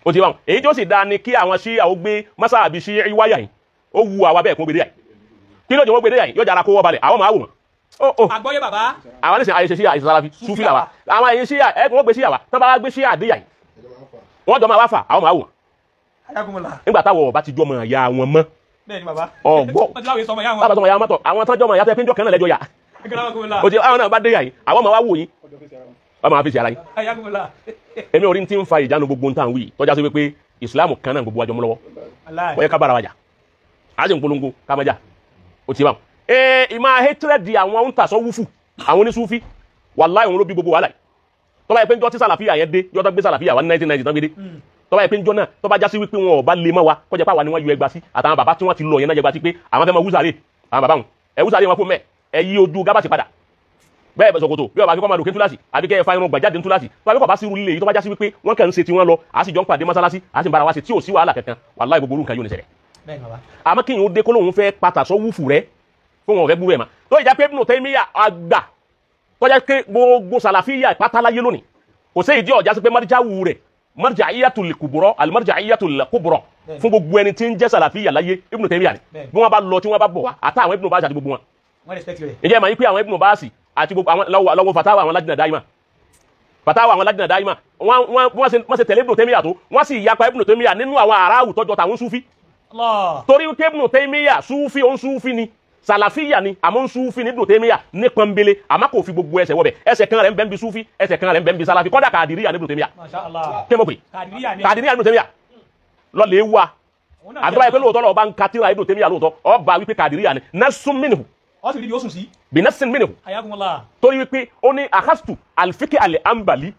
ó ti wá wọn èyí tó sì dáa ni kí àwọn ṣíyà ó gbé mọ́sáàbí ṣí wáyà yìí ó wu àwa bẹ́ẹ̀ kún gbèdé yìí kí ló jẹ́ wọ́n gbèdé yìí yóò jára kó wọ́ balẹ̀ àwọn máa wò wọ́n Àgbọ́yé bàbá. àwọn nísìnyí àyè ṣe ṣíyà àyè sàlàfí súfì làwà àwọn àyè ṣíyà ẹ̀ wọ́n gbé ṣíyà wa tán bá gbé ṣíyà àdéyà yìí wọ́n jọ máa wá fà àwọn máa wò wọ́n Hayakumullah. nígbà táwọn ọba ti jọmọ ìyá wọn mọ́ Bẹ́ẹ̀ni bàbá. ọgbọ́ Wọ́n ti láwùjọ sọmọ yá wọn. bàbá tó wọn yà wọn mọ́tọ̀ àwọn tán jọmọ ìyá tẹ́ pínjọ kan náà lẹ́jọ́ yà Hayakumullah. ó ti àwọn náà bá dé yà yìí àwọn máa wá wò yín wọ́n máa fi ṣe ara yín Hayakumullah. èmi ò rí tí ń fa ìjánu gbogbo ń tàn wí tọ́já sí wípé ìsìláàmù kan náà gbogbo àjọ mú lọ́wọ́ Wallahi. wọ́n yẹ ká bára wájà á sì ń polongo ká má jà ó ti bá wọn. ìmọ̀ hatred àwọn ń tàṣọ wúfù àwọn oníṣúfì wàláhì òun ló bí gbogbo wàhálà yìí tọ́ba yẹ pé njọ́ tí sàlàfíà yẹn dé yọ́ tó gbé sàlàfíà wá ní 1990 tán gbé dé tọ́ba yẹ pé njọ́ náà tọ́ba já sí wípé wọn ò bá lè mọ́ wa kọjá pàwọn ni wọ́n yọ ẹgbà sí àtàwọn bàbá tí wọ́n ti lọ yẹn náà jẹgba sí pé àwọn fẹ́ mọ wúsàrè àwọn bàbá wọn ẹ wúsàrè wọn fún mẹ́ ẹ yí ojú gábàtì padà bẹ́ẹ̀ bẹ̀ sọ̀kòtò bí ọba akẹ́kọ̀ọ́ máa dòkè ńtúláṣì àbí kẹ́ ẹ fa irun gbàjáde ńtúláṣì tó akẹ́kọ̀ọ́ bá sí irú ilé yìí tó bá já sí wípé wọ́n kàn ń ṣe tiwọn lọ a sì jọ ń pàdé mọ́sálásí a sì ń bára wa ṣe tí ò sí wàhálà kankan wàláhì gbogbo orú nǹkan yóò ní ṣẹlẹ̀ Bẹ́ẹ̀ni bàbá. àmọ́ kí n ò dé kó lóun fẹ́ pàtàṣọ wúfù rẹ fún wọn fẹ́ gbúrú ẹ̀ mà tó ìjà pé Ibn Taymiyyah àgbà tó jẹ́ pé gbogbo sàlàfíyà pátáláyé lónìí kò sí ìdí ọ̀já sí pé marjawu rẹ̀ marja'iyyatul kubra al-marja'iyyatul kubra fún gbogbo ẹni tí ń jẹ́ sàlàfíyà láyé Ibn Taymiyyah ni bí wọ́n bá lọ tí wọ́n bá bọ̀ wá àtàwọn Ibn Baz àti gbogbo wọn Wọ́n respect rẹ̀. ìjẹ́ ìmọ̀ yí pé àwọn Ibn Baz àti gbogbo àwọn lọ́wọ́ fatawa àwọn lajna daima fatawa àwọn lajna daima wọ́n ṣe tẹ̀lé Ibn Taymiyyah tó wọ́n sì yapa Ibn Taymiyyah nínú àwọn aráàwù tọ́jọ́ tàwọn súfí Allah. torí pé Ibn Taymiyyah súfí òun súfí ni sàlàfíyà ni àmọ́ ń súfí ní Ibn Taymiyyah ní pọ́nbélé àmọ́ kò fi gbogbo ẹsẹ̀ wọbẹ̀ ẹsẹ̀ kan rẹ̀ ń bẹ́ ń bi súfí ẹsẹ̀ kan rẹ̀ ń bẹ́ ń bi sàlàfí kọ́dà kàdìríyà ní Ibn Taymiyyah Masha Allah. kí mo pè Kàdìríyà ni. kàdìríyà ní Ibn Taymiyyah lọ́lẹ̀ wa àti báyìí pé lóòótọ́ lọ́ọ́ bá ń katira Ibn Taymiyyah lóòótọ́ ọ bá wípé kàdìríyà ni nasun minhu ó sì rí bí ó sùn sí. binassin minhu ayakumullah. torí wípé ó ní akhastu al-fiqh al-hanbali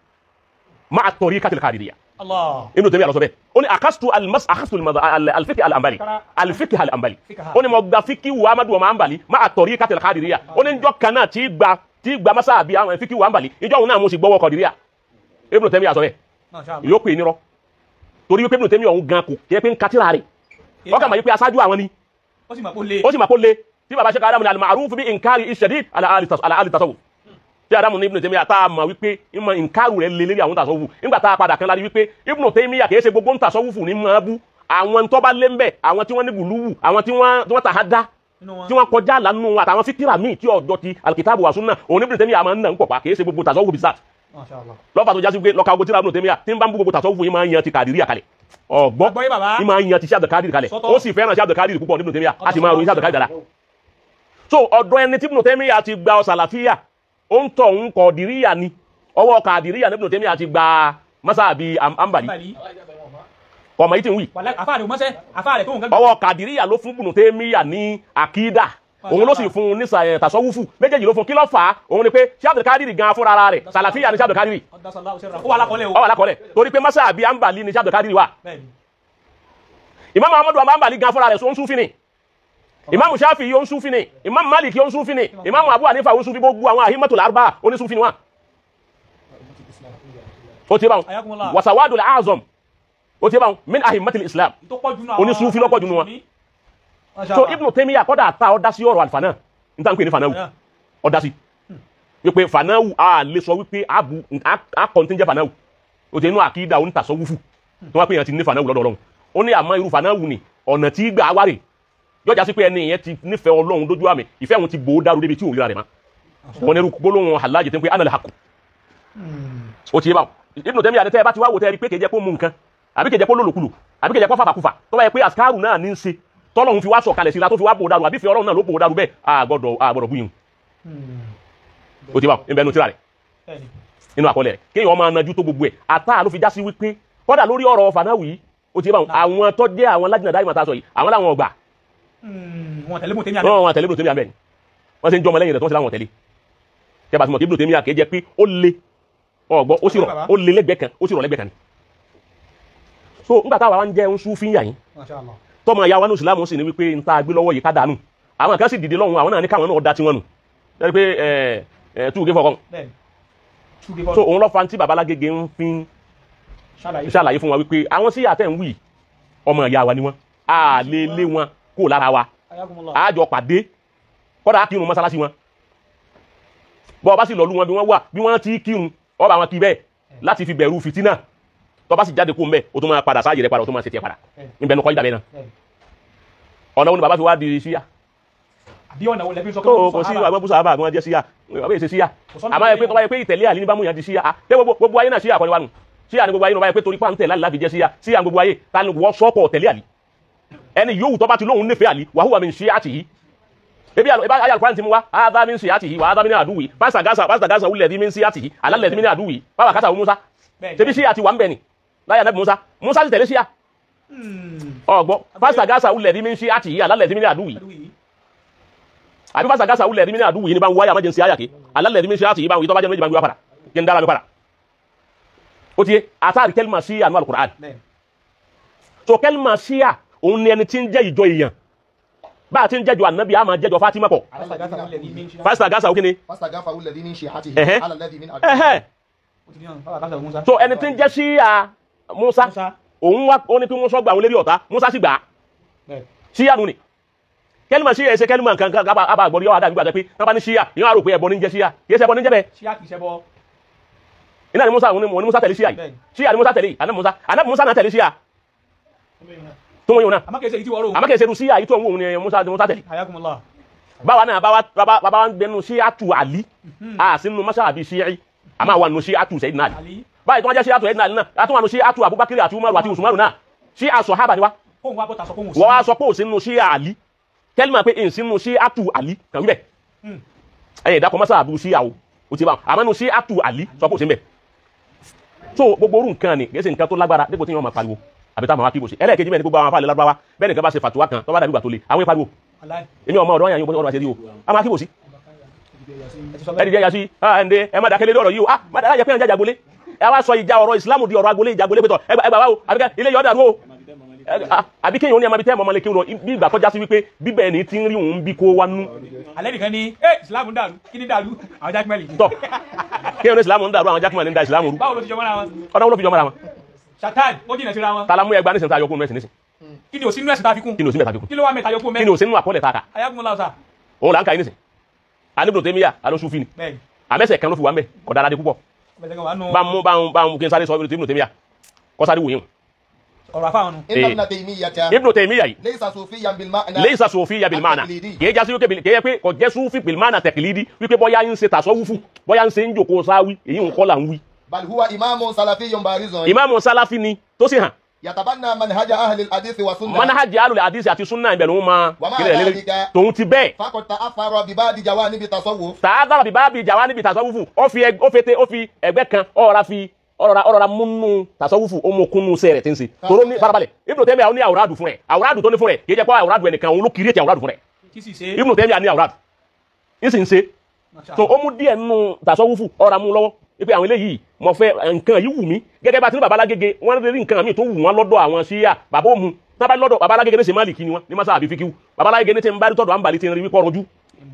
ma'a at-tariqati al-qadiriyya. Allah. Ibn Taymiyyah ló sọ bẹ́ẹ̀ ó ní akhastu al-fiqh al-hanbali al-fiqh al-hanbali ó ní mo gba fiqh wa amadu wa hanbali ma'a at-tariqati al-qadiriyya ó ní njọ́ kan náà tí gba masabi àwọn fiqh wa hanbali ìjọ́ òun náà mo sì gbọ́wọ́ qadiriyya. Ibn Taymiyyah sọ bẹ́ẹ̀ yóò pè ní rọ́ torí wípé Ibn Taymiyyah òun gan kò kẹ́ pé ń katira rẹ̀ ọkàn máa yí pé aṣáájú àwọn ni ó sì máa kó le tí bàbá Sheikh Adamu ní al-ma'ruf bi inkari ash-shadid ala ahli tasawuf tí Adamu ní Ibn Taymiyyah tá a mọ̀ wípé ìmọ̀ ìnkárù rẹ̀ lé lérí àwọn tasawuf nígbà tá a padà kan láti wípé Ibn Taymiyyah kìí ṣe gbogbo ń tasawuf ní mọ́ bú àwọn tó bá lé ń bẹ̀ àwọn tí wọ́n ní gùlúwù àwọn tí wọ́n tàhádá tí wọ́n kọjá lánú àtàwọn fíkìrà míì tí ọjọ́ ti al-kitabu wa sunnah òun Ibn Taymiyyah máa ń nà ń pọ̀pá kìí ṣe gbogbo tasawuf bisat lọ́pàá tó jásí pé lọ́ka ogun tí Ibn Taymiyyah tí ń bá ń bú gbogbo tasawuf yìí máa ń yan ti Qadiriyya kalẹ̀ ọgbọ́n yìí máa ń yan ti Sheikh Abdul Qadir kalẹ̀ ó sì fẹ́ràn Sheikh Abdul Qadir púpọ̀ Ibn Taymiyyah a sì máa ròyìn Sheikh Abdul Qadir dára so ọ̀dọ̀ ẹni tí Ibn Taymiyyah ti gba Salafiyya ó ń tọ̀ ń Qadiriyya ni ọwọ́ Qadiriyya ní Ibn Taymiyyah ti gba masabi Hanbali ọmọ yìí ti ń wí ọwọ́ Qadiriyya ló fún Ibn Taymiyyah ní àkídà òun ló sì fún un ní tasawufu méjèèjì ló fún kí ló fà á òun ni pé Sheikh Abdul Qadir gan fúnra rẹ̀ Salafiyya ni Sheikh Abdul Qadir ó wà lákọọ́lẹ̀ torí pé masabi Hanbali ni Sheikh Abdul Qadir wà Imam Ahmadu Hanbali gan fúnra rẹ̀ so ń Sufi ni Imam Shafi'i yóò ń Sufi ni Imam Maliki yóò ń Sufi ni Imam Abu Hanifa yóò ń Sufi gbogbo àwọn ahimatul arba'a oní Sufi ni wọ́n ó ti bá wọn wasawadul azam ó ti bá wọn min ahimatul Islam oní Sufi lọ́pọ̀ jù wọn so Ibn Taymiyyah kọ́dà ta ọ̀dá sí ọ̀rọ̀ alfana ní tàbí ní fanawu ọ̀dá sí wípé fanawu a lè sọ wípé a kọ̀ntíjẹ́ fanawu ó ti inú àkídà onítàsọ́wúfù tó wá pé èèyàn ti ní fanawu lọ́dọ̀ Ọlọ́run ó ní àmọ́ irú fanawu ni ọ̀nà tí gbà wárè yọjá sí pé ẹni ìyẹn ti nífẹ̀ẹ́ Ọlọ́run dójú àmì ìfẹ́ òun ti bò ó dárú débi tí òun ríra rẹ̀ má wọn ẹrú gbólóhùn aláàjì tí ń pé ana al-haqq ó ti yé báwọn Ibn Taymiyyah tẹ́ ẹ bá ti wá wò tẹ́ ẹ rí pé kèjẹ́ kó mú nǹkan àbí kèjẹ́ kó lòlòkulò àbí kèjẹ́ kó fàfàkùfà tó bá yẹ pé àsìkárù náà ní ń ṣe tọ́lọ́run fi wá sọ̀kalẹ̀ síra tó fi wá bò dárú àbí fi Ọlọ́run náà ló bò dárú bẹ́ẹ̀ àgbọ̀dọ̀ búyìn ó ti báwọn ìbẹ̀nu tíra rẹ̀ nínú àkọọ́lẹ̀ rẹ̀ kéèyàn máa najú tó gbogbo ẹ̀ àtà ló fi já sí wípé kọ́dà lórí ọ̀rọ̀ fanawi ó ti báwọn àwọn tó jẹ́ àwọn lájìnà dáìmọ̀ tá a sọ yìí àwọn làwọn ọgbà wọn tẹ̀lé Ibn Taymiyyah bẹ́ẹ̀ ni wọ́n ti ń jọmọ lẹ́yìn rẹ̀ tó ń ṣe láwọn tẹ̀lé kẹba tí mo kí Ibn Taymiyyah kẹ́ jẹ́ pé ó le ọgbọ́ ó sì rọ̀ ó le lẹ́gbẹ̀ẹ́ kan ó sì rọ̀ lẹ́gbẹ̀ẹ́ kan ni so nígbà táwa wá ń jẹ́ ń Sufi yà yín tọ́mọ ìyá wa ní Ìsìlámù sì ní wípé ń ta gbé lọ́wọ́ yìí ká dànù àwọn kan sì dìde lọ́hùn àwọn náà ní káwọn náà dá tiwọn nù lẹ́nu pé túùgé fọkàn so òun lọ́fà tí bàbá Lágége ń fi ṣàlàyé fún wa wípé àwọn sí àtẹ̀ ń wì ọmọ ìyá wa ni wọ́n a lè lé wọn kó lára wa àjọ pàdé kọ́dà kírun mọ́sálásí wọn bọ́ ọba sì lọ́lú wọn bí wọ́n wà bí wọ́n ti kírun ọba wọn kí bẹ́ẹ̀ láti fi bẹ̀rù fìtínà tọba sì jáde kó mbẹ o tó máa padà sáàyè rẹ padà o tó máa ṣe tiẹ̀ padà nbẹ nukọ ìdàbẹ náà ọ̀nà wo ni bàbá fi wá di síyà àbí ọ̀nà wo lẹ́bí sọ kò sí àwọn búṣà àbá àwọn jẹ́ síyà bàbá yìí ṣe síyà àmọ́ ẹ pé tọ́ba yẹ pé ìtẹ̀lé àlí ní bá mú yàn di síyà pé gbogbo ayé náà síyà kọ́ni wà nù síyà ni gbogbo ayé náà báyẹ pé torí pàǹtẹ̀ láti láfi jẹ́ síyà ni gbogbo ayé ta ni wọ́n sọ́kọ̀ tẹ̀lé àlí ẹni yóò tọ́ba ti lóhun nífẹ̀ẹ́ àlí wàhùwà min shi'atihi ebi ayé alukóran ti mu wa hadha min shi'atihi wa hadha min aduwi pásítàgásà wulẹ̀ min shi'atihi alálẹ̀ min aduwi bàbá kátà Musa ṣebí síyà ti wà ń bẹ̀ ni láyà nẹ́bí Musa ti tẹ̀lé síyà ọgbọ́ pásítà gáàsà ulẹ̀ rí mi ń ṣe àti yìí alálẹ̀ tí mi ní àdúwì àbí pásítà gáàsà ulẹ̀ rí mi ní àdúwì ní bá ń wáyà májẹ̀ sí àyàkí alálẹ̀ tí mi ń ṣe àti yìí bá ń wí tó bá jẹ́ méjì bá ń gbé wá padà kí n dára mi padà ó ti yé àtàrí kẹlìmà sí àánú Al-Qur'an so kẹlìmà sí à òun ni ẹni tí ń jẹ́ ìjọ èèyàn bá a ti ń jẹ́jọ ànábì àmà jẹ́jọ Fátímà pọ̀ pásítà gáàsà ó kí ni so ẹni tí ń jẹ́ sí à Musa òun wá ó ní kí wọ́n sọ gbà àwọn lérí ọ̀tá Musa sì gbà á síyà nù ni kẹ́lìmà síyà ẹsẹ̀ kẹ́lìmà nǹkan àbá àgbọ̀rí ọ̀hádà gbígbà jẹ́ pé wọ́n bá ní síyà yín wá rò pé ẹbọ ní jẹ́ síyà kìí ṣẹbọ ní jẹ́ bẹ́ẹ̀ iná ni Musa òun ni Musa tẹ̀lé síyà yìí síyà ni Musa tẹ̀lé àná Musa náà tẹ̀lé síyà tó wọ́n yóò náà àmọ́ kìí ṣe irú síyà yìí tó wọ́n ni Musa tẹ̀lé báwa náà bàbá wa ń gbẹnu síyà tù Àlí a sínú mọ́ṣáàbí síyà yìí àmọ́ àwọn síyà tù Sayyidina Àlí báyìí tó wọ́n jẹ́ sí àtò ẹ̀dínà náà látún wọn sí àtò Abubakar àti Umaru àti Usmanu náà sí àṣọ hábà níwá wọ́n wá sọ pé ò sínú sí Àlí kẹ́lìmọ̀ pé ìn sínú sí àtò Àlí kàn wíbẹ̀ ẹ̀yẹ̀ ìdákọ̀ mọ́sá àbú sí àwò ó ti bá àmọ́nu sí àtò Àlí sọ pé ò sí mbẹ̀ so gbogbo orú nǹkan ni gẹ́sẹ̀ nǹkan tó lágbára dípò tí wọ́n máa pariwo àbí táwọn akíbo sí ẹlẹ́ẹ̀kejì bẹ́ẹ̀ ni gbogbo àwọn afáàlẹ́ lágbára bẹ́ẹ̀ nìkan bá ṣe fàtúwá kan tó bá dàbí ìgbà tó le àwọn ìpariwo èmi ọmọ ọ̀dọ́ yàn yín ọ̀rọ̀ àti ẹ̀rí o a máa kíbò sí ẹni jẹ́ yasi ẹ̀ǹdẹ́ ẹ má dákẹ́lé ọ̀rọ̀ yìí o má dákẹ́ jẹ́ pé ẹ̀ǹjà jagbolé ẹ wá sọ ìjà ọ̀rọ̀ ìsìlámù di ọ̀rọ̀ agbolé ìjagbolé pẹ̀tọ̀ ẹgbà wá o àbíkẹ́ ilé yọ̀ dàrú o àbí kéèyàn ní ẹmọbi tẹ́ ẹmọ ọmọlẹ́kẹ́ rọ bí ìgbà kọjá sí wípé bíbẹ̀ ní ti ń rí òun bí kó wá nú. alẹ́ nìkan ni ìsìlámù ń dàrú kí ni dàrú àwọn jákèmẹ́lì. tọ́ kéèyàn ní ìsìlámù ń dàrú àwọn jákèmẹ́lì ń da ìsìlámù rú. báwo ló ti jọ mọ́ra wọn. ọ̀nà wo ló fi jọ mọ́ra wọn. satan ó jìnà síra wọn. talamu ẹgbàá nísìnyí tá a yọ kún nú ẹ̀sìn nísìn. kí ni òsínú ẹ̀sìn tá a fi kún. kí ni òsínú ẹ̀sìn tá a fi kún. kí ló wà mẹ́ta yọkún mẹ́. kí ni òsínú àkọọ́lẹ̀ tá a kà. ayagunmọ́lá ọ̀sà. òun là ń ka yín nísìn. alibro tèmíyà alóṣùfì ni. àmẹ́sẹ̀ kan ló fi wà mẹ́ kọ̀dára dé púpọ̀. bá ń kí n sáré sọ ibùdó tèmíyà kọ́sáré wò yín. ọ̀rọ̀ àfáwọn nù. Ibn Taymiyyah yìí laysa sufiyan bil ma'na kìí jásí wípé kìí pé kò jẹ́ sufi bil ma'na taqlidi wípé bọ́yá ń ṣe tasawufu bọ́yá ń ṣe ń jòkó sáwí èyí ń kọ́ là ń wí. bal huwa imamun salafiyyun barizun. ìmáàmù sálàfí ni tó sì hàn. yatabanna manhaja ahli al-hadith wa sunnah. manhaji ahli al-hadith àti sunna ìbẹ̀rù wọn máa wa ma'a kílẹ̀ lélẹ̀ dhalika tòun ti bẹ́ẹ̀. faqad ta'affara bi ba'di jawanibi tasawwuf. tààdàrà bíbá bíi jàwá níbi tasawufu ó fi ẹgbẹ́ kan ọ̀rọ̀ra múnú tasawufu ó mú kúnnú sẹ́rẹ̀ tí ń ṣe tóró ní farabalẹ̀ Ibn Taymiyyah ó ní àwòrádù fún rẹ̀ àwòrádù tó ní fún rẹ̀ kìí jẹ́ pé àwòrádù ẹnìkan òun ló kiri ètì àwòrádù fún rẹ̀ Ibn Taymiyyah ní àwòrádù ń sì ń ṣe so ó mú díẹ̀ nínú tasawufu ọ̀rọ̀ mú lọ́wọ́ pé àwọn eléyìí mo fẹ́ nǹkan yìí wù mí gẹ́gẹ́ bá ti ní babalágége wọ́n rí nǹkan míì tó wù wọ́n lọ́dọ̀ àwọn ṣíyà bàbá òmu tábà lọ́dọ̀ babalágége ní ṣe Málíkì ni wọ́n ní masa àbí fíkíw babalágége ní ti ń bá tọ́dọ̀ àǹbàlí ti ń rí wípọ́ rojú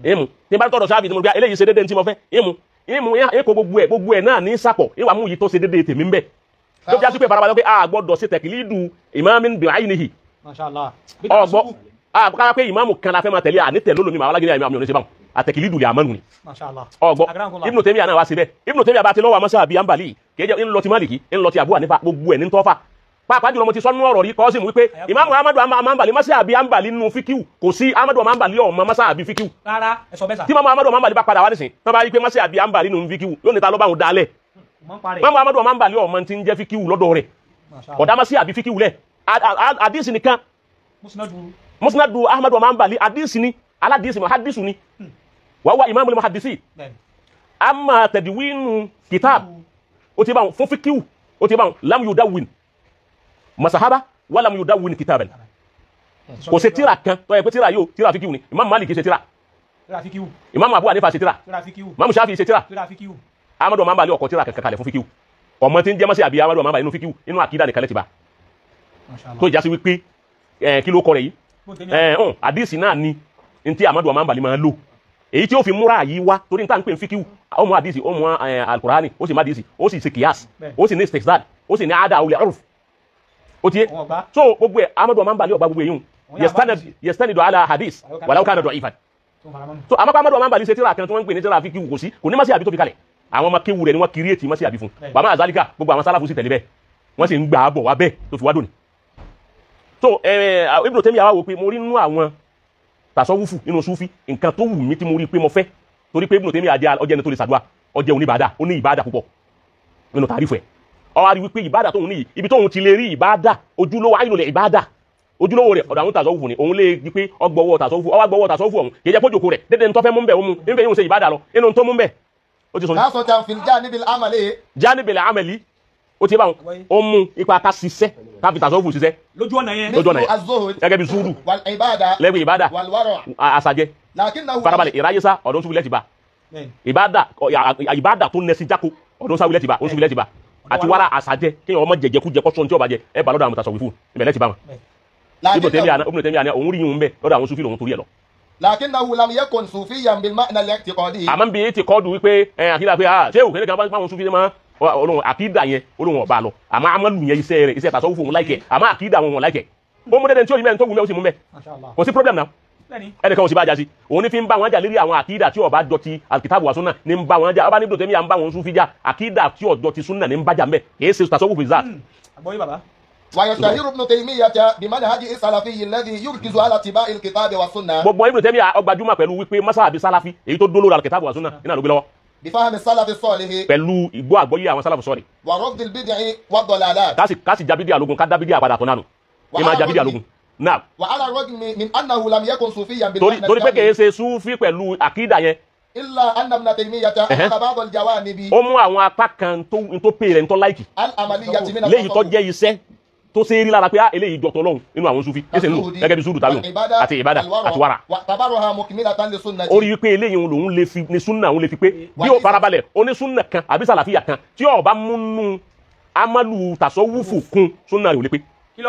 èmu tí ń bá tọ́dọ̀ sábì tí mo gbé eléyìí ṣe déédéé ní tí mo fẹ́ èmu èkó gbogbo ẹ̀ náà ní sàpọ̀ ìwà mú yìí tó ṣe déédéé tèmi ń bẹ̀ tó bí a ti pé farabalẹ̀ pé a gbọ́dọ̀ ṣe tẹ̀kìlídù ìmáàmù bi'aynihi ọgbọ́ a pé ìmáàmù kan la fẹ́ máa tẹ̀lé àní tẹ̀lé olómi babalágége àmì ọ̀nà ìṣẹ́bà àtẹ̀kìlídù lè àmọ́nù ni ọgbọ́ Ibn Taymiyyah náà wá síbẹ̀ Ibn Taymiyyah bá ti lọ́wọ́ àmọ́sá àbí àǹbàlì kéjẹ́ ń lọ ti Málíkì ń lọ ti Abu Hanifa gbogbo ẹ̀ ní tọ́fà pàápàá jùlọ mo ti sọ́nú ọ̀rọ̀ rí kọ́ sí mu wípé ìmáàmù Ahmadu Hanbali mọ́sá àbí àǹbàlì nínú fíkíù kò sí Ahmadu Hanbali ọmọ mọ́sá àbí fíkíù tí mọ́mọ́ Ahmadu Hanbali bá padà wá nísìn tó bá rí pé mọ́sá àbí àǹbàlì nínú fíkíù yóò níta ló bá wọn dalẹ̀ mọ́mọ́ Ahmadu Hanbali ọmọ ti ń jẹ́ fíkíù lọ́dọ̀ rẹ̀ ọ̀dá mọ́sá àbí fíkíù lẹ̀ àdísì nìkan musnadu Ahmadu Hanbali àdísì ni aládìsì muhaddisu ni wàá imamul muhaddisi amma tadwinu kitab ó ti bá wọn fún fíkíù ó ti bá wọn lam yudawwin masahaba wa lam yudawwin kitaban kò ṣe tírà kan tó yẹ pé tírà yóò tírà fíkíù ni imam Málíkì ṣe tírà imam Abu Hanifa ṣe tírà imam Shafi'i ṣe tírà Ahmadu Hanbali ọkọ̀ tírà kankan kalẹ̀ fún fíkíù ọmọ tí ń jẹ́ mọ́sí àbí Ahmadu Hanbali inú fíkíù inú àkídà nìkan lẹ́tì bá tó ìjà sí wípé kí ló kọ rẹ̀ yìí àdísì náà ni n tí Ahmadu Hanbali máa lò èyí tí ó fi múra yìí wá torí níta ń pè ń fíkíù ó mú àdísì ó mú alukurani ó sì má àdísì ó sì ṣe kìyàs ó sì ní istihzad ó sì ní ada olè urf ó ti yé so gbogbo ẹ̀ Ahmadu Hanbali ọba gbogbo èyí yastanidu ala hadis walau kana da'ifan so àmọ́ Ahmadu Hanbali ṣe tíra kan tí wọ́n ń pè ní tíra fíkíù kò sí kò ní má sí àbí tó fi kalẹ̀ àwọn ọmọ kéwù rẹ̀ ni wọ́n kiri ètì má sí àbí fún bàbá àzálíkà gbogbo àwọn sálàfù sì tẹ̀lé bẹ́ẹ̀ wọ́n sì ń gbà á bọ̀ wá bẹ́ẹ̀ tó fi wá dòní so Ibn Taymiyyah wá wò pé mo rí nínú àwọn tasawufu nínú sufi nǹkan tó wù mí tí mo rí pé mo fẹ́ torí pé Ibn Taymiyyah ọjẹ́ ẹni tó lè ṣàdúrà ọjẹ́ oníbàdà ó ní ìbàdà púpọ̀ nínú tàrífù ẹ̀ ó wá rí wípé ìbàdà tóun níyì ibi tóun ti lè rí ìbàdà ojúlówó ayélujára ìbàdà ojúlówó rẹ̀ ọ̀dọ̀ àwọn tasawufu ni òun lè di pé ọgbọ̀wọ́ tasawufu ọwá gbọ́wọ́ tasawufu ọ̀hún kì í jẹ́ kójòkó rẹ̀ dédé tó fẹ́ mú bẹ̀ ó mú nífẹ̀ẹ́ yóò ṣe ìbàdà lọ inú tó mú bẹ̀ ó ti sọ ní. lásán fil janibil amali. janibil amali ó ti bá wọn ó mú ipa ká ṣiṣẹ́ ká fi tasawufu ṣiṣẹ́ lójú ọ̀nà yẹn gẹ́gẹ́ bí zúdù wal ibada lẹ́gbẹ̀ẹ́ ìbádà wal wara. àṣàjẹ́ farabalẹ̀ ìráyésá ọ̀dọ́ súnfilẹ̀ ti bá ìbádà tó nẹ́sí jákó ọ̀dọ́ sáwilẹ̀ ti bá ó súnfilẹ̀ ti bá àti wàrà àṣàjẹ́ kí ọmọ jẹjẹkújẹ kọ́sọ́ tí ó bá jẹ ẹ bá lọ́dọ̀ àwọn tasawufu ibẹ̀ lẹ́ti bá wọn Ibn Taymiyyah òun rí yìí ń bẹ lọ́dọ̀ àwọn súnfilẹ̀ òun torí ẹ̀ lọ. lakinnahu lam yakun sufiyyan bil ma'na al-i'tiqadi. àmọ́ bí ti kọ́ du wípé àkídà pé ṣé òkèlè kan bá wọn súnfilẹ̀ máa olóhùn àkídà yẹn olóhùn ọba lọ àmọ́ amálù yẹn iṣẹ́ rẹ̀ iṣẹ́ tasawufu òun láìkẹ́ àmọ́ àkídà wọn láìkẹ́ ó mú dédé tí ó yí mẹ́rin tó wù mẹ́ ó sì mú mẹ́ kò sí problem náà ẹnìkan ò sì bá jà sí òun ní fi ń bá wọn jà lérí àwọn àkídà tí ó bá jọ ti alkitabu wa sunna ní ń bá wọn jà ọba ní Ibn Taymiyyah ń bá wọn Sufi jà àkídà tí ó jọ ti sunna ní ń bá jà mẹ́ kìí ṣe tasawufu zat. ويشتهر ابن تيمية بمنهجه السلفي الذي يركز على اتباع الكتاب والسنة. gbogbo Ibn Taymiyyah ó gbajúmọ̀ pẹ̀lú wípé masahabi salafi èyí tó dólórí alkitabu wa sunna iná ló gbé lọ́wọ́. بفهم السلف الصالح. pẹ̀lú ìgbọ́ àgbọ́yé àwọn sálàfù sọ́ọ̀rì. ورفض البدع والضلالات. kasi jabidi alogun ká dábìdì àpadà tó nánu. ìmọ̀ jabidi alogun. náà. وعلى الرغم من أنه لم يكن صوفيا بالمعنى torí pé kìí ṣe Sufi pẹ̀lú àkídà yẹn. إلا أن ابن تيمية أخذ بعض الجوانب. ó mú àwọn apá kan tó pè rẹ̀ tó láìkì. العملية من léyìí tó jẹ́ iṣẹ́ tó ṣe rí lára pé eléyìí jọ tọ́lọ́hun nínú àwọn Sufi ẹsẹ̀ nù gẹ́gẹ́ bí sùúrù tàbí àti ìbádà àti wàrà. ó rí wípé eléyìí lòun lè fi ní súnà òun lè fi pé bí ó farabalẹ̀ onísúnà kan àbí sàlàfíà kan tí ó bá múnú amalu tasawufu kún súnà rẹ̀ ò lè pé kí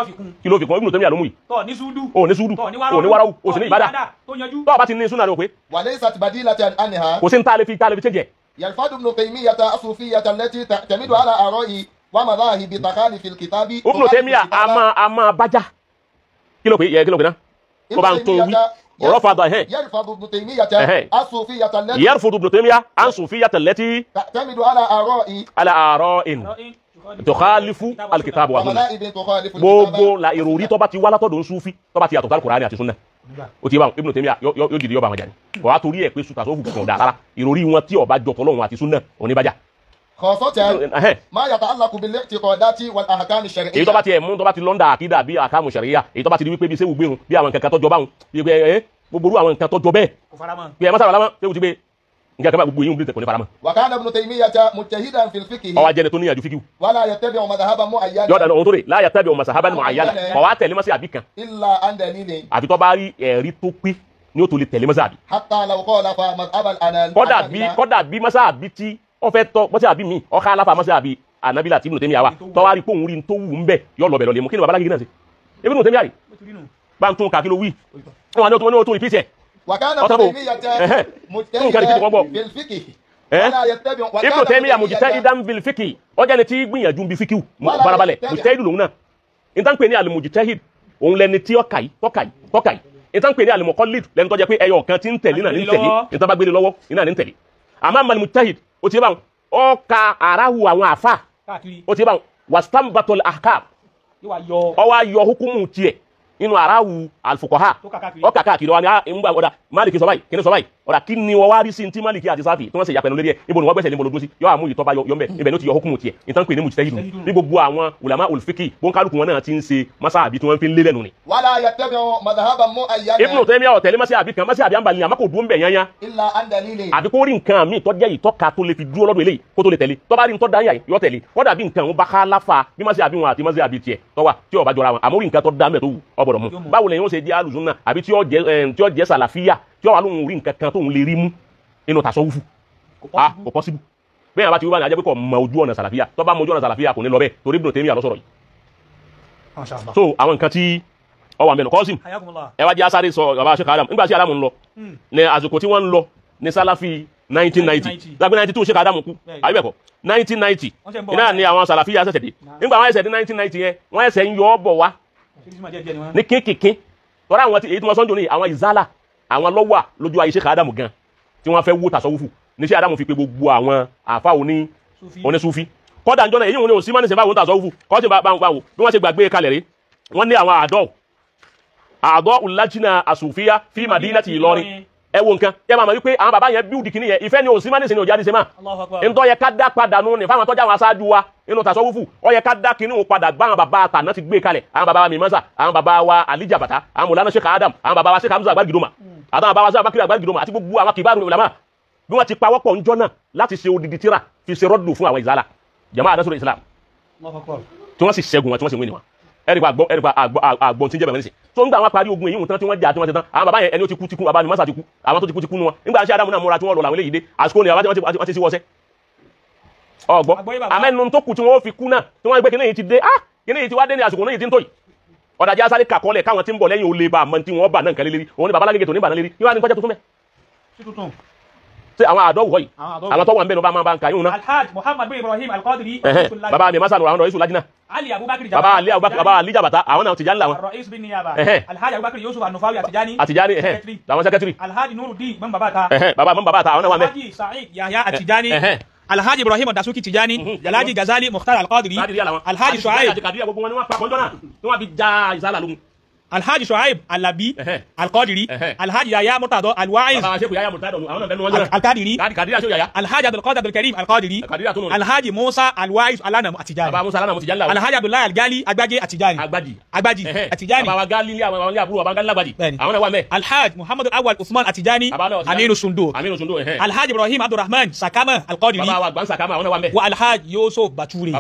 ló fi kún Ibn Taymiyyah ló mú yìí tó ní súdù ó ní wàráwù ó sì ní ìbádà tó bá ti ní súnà rẹ̀ ò pé kò sí ní tá a lè fi change. يلفظ ابن تيمية الصوفية التي تعتمد على آراء ومذاهب تخالف الكتاب. Ibn Taymiyyah ama bájá kí ló pé ná tó bá ń tó wí ọ̀rọ̀ fàdà يلفظ ابن تيمية الصوفية التي يرفض ابن تيمية الصوفية التي تعتمد على آراء تخالف الكتاب والسنة gbogbo la ìròrí tó bá ti wá látọ̀dọ̀ Sufi tó bá ti yàtọ̀ Kùránì àti Sunnah ó ti bá Ibn Taymiyyah yóò dìde yóò bá wọn jà ní kò wá torí ẹ̀ pé sùtà sófù kankan dára ìròrí wọn tí ó bá jọ tọ́lọ́run àti Sunnah òní bá jà. خاصة ما يتعلق بالاعتقادات والأحكام الشرعية. èyí tó bá ti ẹ̀ mú tó bá ti lọ́ndà àkídà bí àkàmù ṣàríyà èyí tó bá ti di wípé bí sẹ́wù gbéhùn bí àwọn nǹkan kan tọ́jọ́ báhùn bí gbogbo àwọn nǹkan tọ́jọ́ bẹ́ẹ̀ bí ẹ̀ mọ́sára lámọ́ sẹ́wù ti gbé nǹkan kan gbogbo yìí ń bí tẹ̀kọ̀ ní faramọ́. وكان ابن تيمية مجتهدا في الفقه. ọwọ́ ajẹ́ni tó níyànjú fíkìw. ولا يتبع مذهبا معينا. yọ̀ọ̀dà ohun tó rè la yattabi'u mazhaban mu'ayyana kọ̀ wá tẹ̀lé mọ́sí àbí kan. إلا عن دليل. àfi tó bá rí ẹ̀rí tó pé ní ó tó lè tẹ̀lé mọ́sí àbí. حتى لو خالف مذهب الأنانية. kọ́dà bí mọ́sí àbí tí ó fẹ́ tọ́ mọ́sí àbí mi ó khalafa mọ́sí àbí Ànábì láti Ibn Taymiyyah wa tó wá rí pé òun rí tó wù ń bẹ̀ yọ lọ bẹ̀ lọ lè mú kí ni bàbá lágídí náà sí Ibn Taymiyyah rí bá ń tún kàkí ló wí wọn ni ó tó rí píṣẹ̀ وكان ابن تيمية مجتهدا في الفقه. Ibn Taymiyyah mujtahidan bil fiqh ó jẹ́ ni tí gbìyànjú bí fíkìw farabalẹ̀ mujtahid lòun náà ìtàn pè ní al-mujtahid òun lẹni tí ó kàí ìtàn pè ní al-muqallid lẹni tó jẹ́ pé ẹyọ kan tí ń tẹ̀lé náà ní tẹ̀lé ìtàn bá gbélé lọ́wọ́ iná ní tẹ̀lé àmọ́ al-mujtahid ó ti bá wọn ó ka àráhù àwọn àfà ó ti bá wọn wastanbatul ahkam ó wá yọ hukumu tiẹ̀ inú àráhù al-fuqaha ó kàkà kiri wa ni ìmúgbà ọ̀dà Málìkì sọ báyìí kíní sọ báyìí ọ̀dà kí ni wọ́n wá rí sí ti Málìkì àti Sáfì tí wọ́n sì yàpẹ̀nu lérí ẹ̀ ibo ni wọ́n gbẹ̀sẹ̀ níbo ló dúró sí yọ àmú ìtọ́ bá yọ mbẹ̀ ibẹ̀ ní ó ti yọ hukumu tiẹ̀ ìtàn pè ní mujtahid ní gbogbo àwọn ulama ul-fiqh bóńkálùkù wọn náà ti ń ṣe masáàbí tí wọ́n fi ń lé lẹ́nu ni. ولا يتبع مذهبا معينا. Ibn Taymiyyah ó tẹ̀lé masáàbí kan masáàbí àǹbàlì àmọ́ kò dúró ń bẹ̀ yányá. إلا عن دليل. àbí kó rí nǹkan míì tó jẹ́ ìtọ́ka tó lè fi dúró lọ́dọ̀ eléyìí kó tó lè tẹ̀lé tó bá rí nǹkan dáńyà yọ tẹ̀lé wọ́n dàbí nǹkan wọn bá khalafa bí masáàbí wọn àti masáàbí tiẹ̀ tó wà tí ó bá jọra wọn àmọ́ rí nǹkan tó dá mẹ́ tó wù ọ gbọ́dọ̀ mú báwo lẹ́yìn ó ṣe jẹ́ alùsùnnà àbí tí ó jẹ́ sàlàfíà tí ó wà lóhun rí nǹkan kan tó ń lè rí mú inú tasawufu kò possible bẹ́ẹ̀ àbá ti wíwá ní ajẹ́ pé kò mọ ojú ọ̀nà sàlàfíà tó bá mọ ojú ọ̀nà sàlàfíà kò ní lọ bẹ́ẹ̀ torí Ibn Taymiyyah ló sọ̀rọ̀ yìí. so àwọn nǹkan tí ọ wà mẹ́nu Qasim ẹ wá jẹ́ asáré sọ bàbá Sheikh Adam nígbà tí Adam ń lọ ní àsìkò tí wọ́n ń lọ ní sálàfí 1990 lágbé 92 Sheikh Adam kú àbíbẹ̀kọ̀ 1990 iná ni àwọn sàlàfíà ṣẹ̀ṣẹ̀ dé nígbà wọn ẹsẹ̀ dé 1990 yẹn wọ́n ẹsẹ̀ ń yọ ọ́ bọ̀ wá ní kéékèèké tọ́ra àwọn èyí tí wọ́n sọ́njọ́ ní àwọn ìzálà àwọn lọ́wà lójú ayé Sheikh Adam gan tí wọ́n fẹ́ wó tasawufu ní Sheikh Adam fi pé gbogbo àwọn àfá onísúfí kọ́dà ń jọ́nà èyí wọn ni ò sí mọ́nìsẹ̀ báwọn tasawufu kọ́ tí bá wò bí wọ́n ṣe gbàgbé kalẹ̀ rí wọ́n ní àwọn àdọ́ ulajina asùfíà fi madinati Ìlọrin ẹ wo nǹkan ẹ máa mọ̀ wípé àwọn bàbá yẹn bíúdì kìíní yẹn ìfẹ́ ni ò sí mọ́nìsẹ̀ ni ò jáde ṣe máa ntọ́ yẹ ká dá padà nù ní fáwọn tọ́jà àwọn aṣáájú wa inú tasawufu ó yẹ ká dá kìíní wọn padà gbá àwọn bàbá àtàná ti gbé kalẹ̀ àwọn bàbá wa Mimasa àwọn bàbá wa Ali Jabata àwọn Maulana Sheikh Adam àwọn bàbá wa Sheikh Hamza Agbágidoma àtàwọn bàbá wa Sheikh Bakri Agbágidoma àti gbogbo àwọn kìbáàrù ulama bí wọ́n ti pawọ́pọ̀ ńjọ́ náà láti ṣe odidi tíra fi ṣe rọ́dù fún àwọn ìzálà jama adásọ̀rọ̀ Islam tí wọ́n sì ṣẹ́gun wọn tí wọ́n sì wí ni wọn ẹ̀rìgbà àgbọ̀n tí ń jẹ́ bẹ̀rẹ̀ sí tó ń gbà wọn parí ogun èyí tán tí wọ́n jà tí wọ́n ti tán àwọn bàbá yẹn ẹni ó ti kú bàbá Mimasa ti kú àwọn tó ti kú nu wọn nígbà tí Adamu náà múra tí wọ́n lọ làwọn eléyìí dé àsìkò ni àwọn ti sí wọ́sẹ́ ọgbọ́ àmẹ́nu tó kù tí wọ́n fi kú náà tí wọ́n gbé kíní yìí ti dé kíní yìí ti wá dé ní àsìkò náà yìí ti ń tó yìí ọ̀dàjà sáré kàkọ́lẹ̀ káwọn tí ń bọ̀ lẹ́yìn olè bá àmọ́ tí wọ́n bà náà nǹkan lélérí òun ni bàbá Lágége tó ní bà náà lérí yíwá ní kọjá tuntun mẹ́ ṣe àwọn àdọ́wọ̀ yìí àwọn tó wà ń bẹ̀rù bá máa bá ń ka yíò náà Alhaj Muhammad bin Ibrahim Al-Qadiri bàbá mi Masa nù àwọn ọ̀rọ̀ Lajina Ali Abubakar bàbá Ali Abubakar bàbá Ali Jabata àwọn náà Tijani làwọn Rais bin Niyaba Alhaj Abubakar Yusuf An-Nufawi Atijani làwọn secretary Alhaj Nuruddin Bambabata bàbá Bambabata àwọn náà wà mẹ́ Alhaji Sa'id Yahya Atijani Alhaji Ibrahim Dasuki Tijani Alhaji Ghazali Mukhtar Al-Qadiri Alhaji Shuaib Alhaji Shuaib Alabi Al-Qadiri Alhaji Yahya Murtada Al-Wa'iz Al-Qadiri Alhaji Abdul Qadir Abdul Karim Al-Qadiri Alhaji Musa Al-Wa'iz Alanam Atijani Alhaji Abdullah Al-Gali Agbage Atijani Agbaji Atijani Alhaji Muhammad Al-Awwal Usman Atijani Aminu Sundur Alhaji Ibrahim Abdurrahman Sakama Al-Qadiri wa Alhaji Yusuf Bature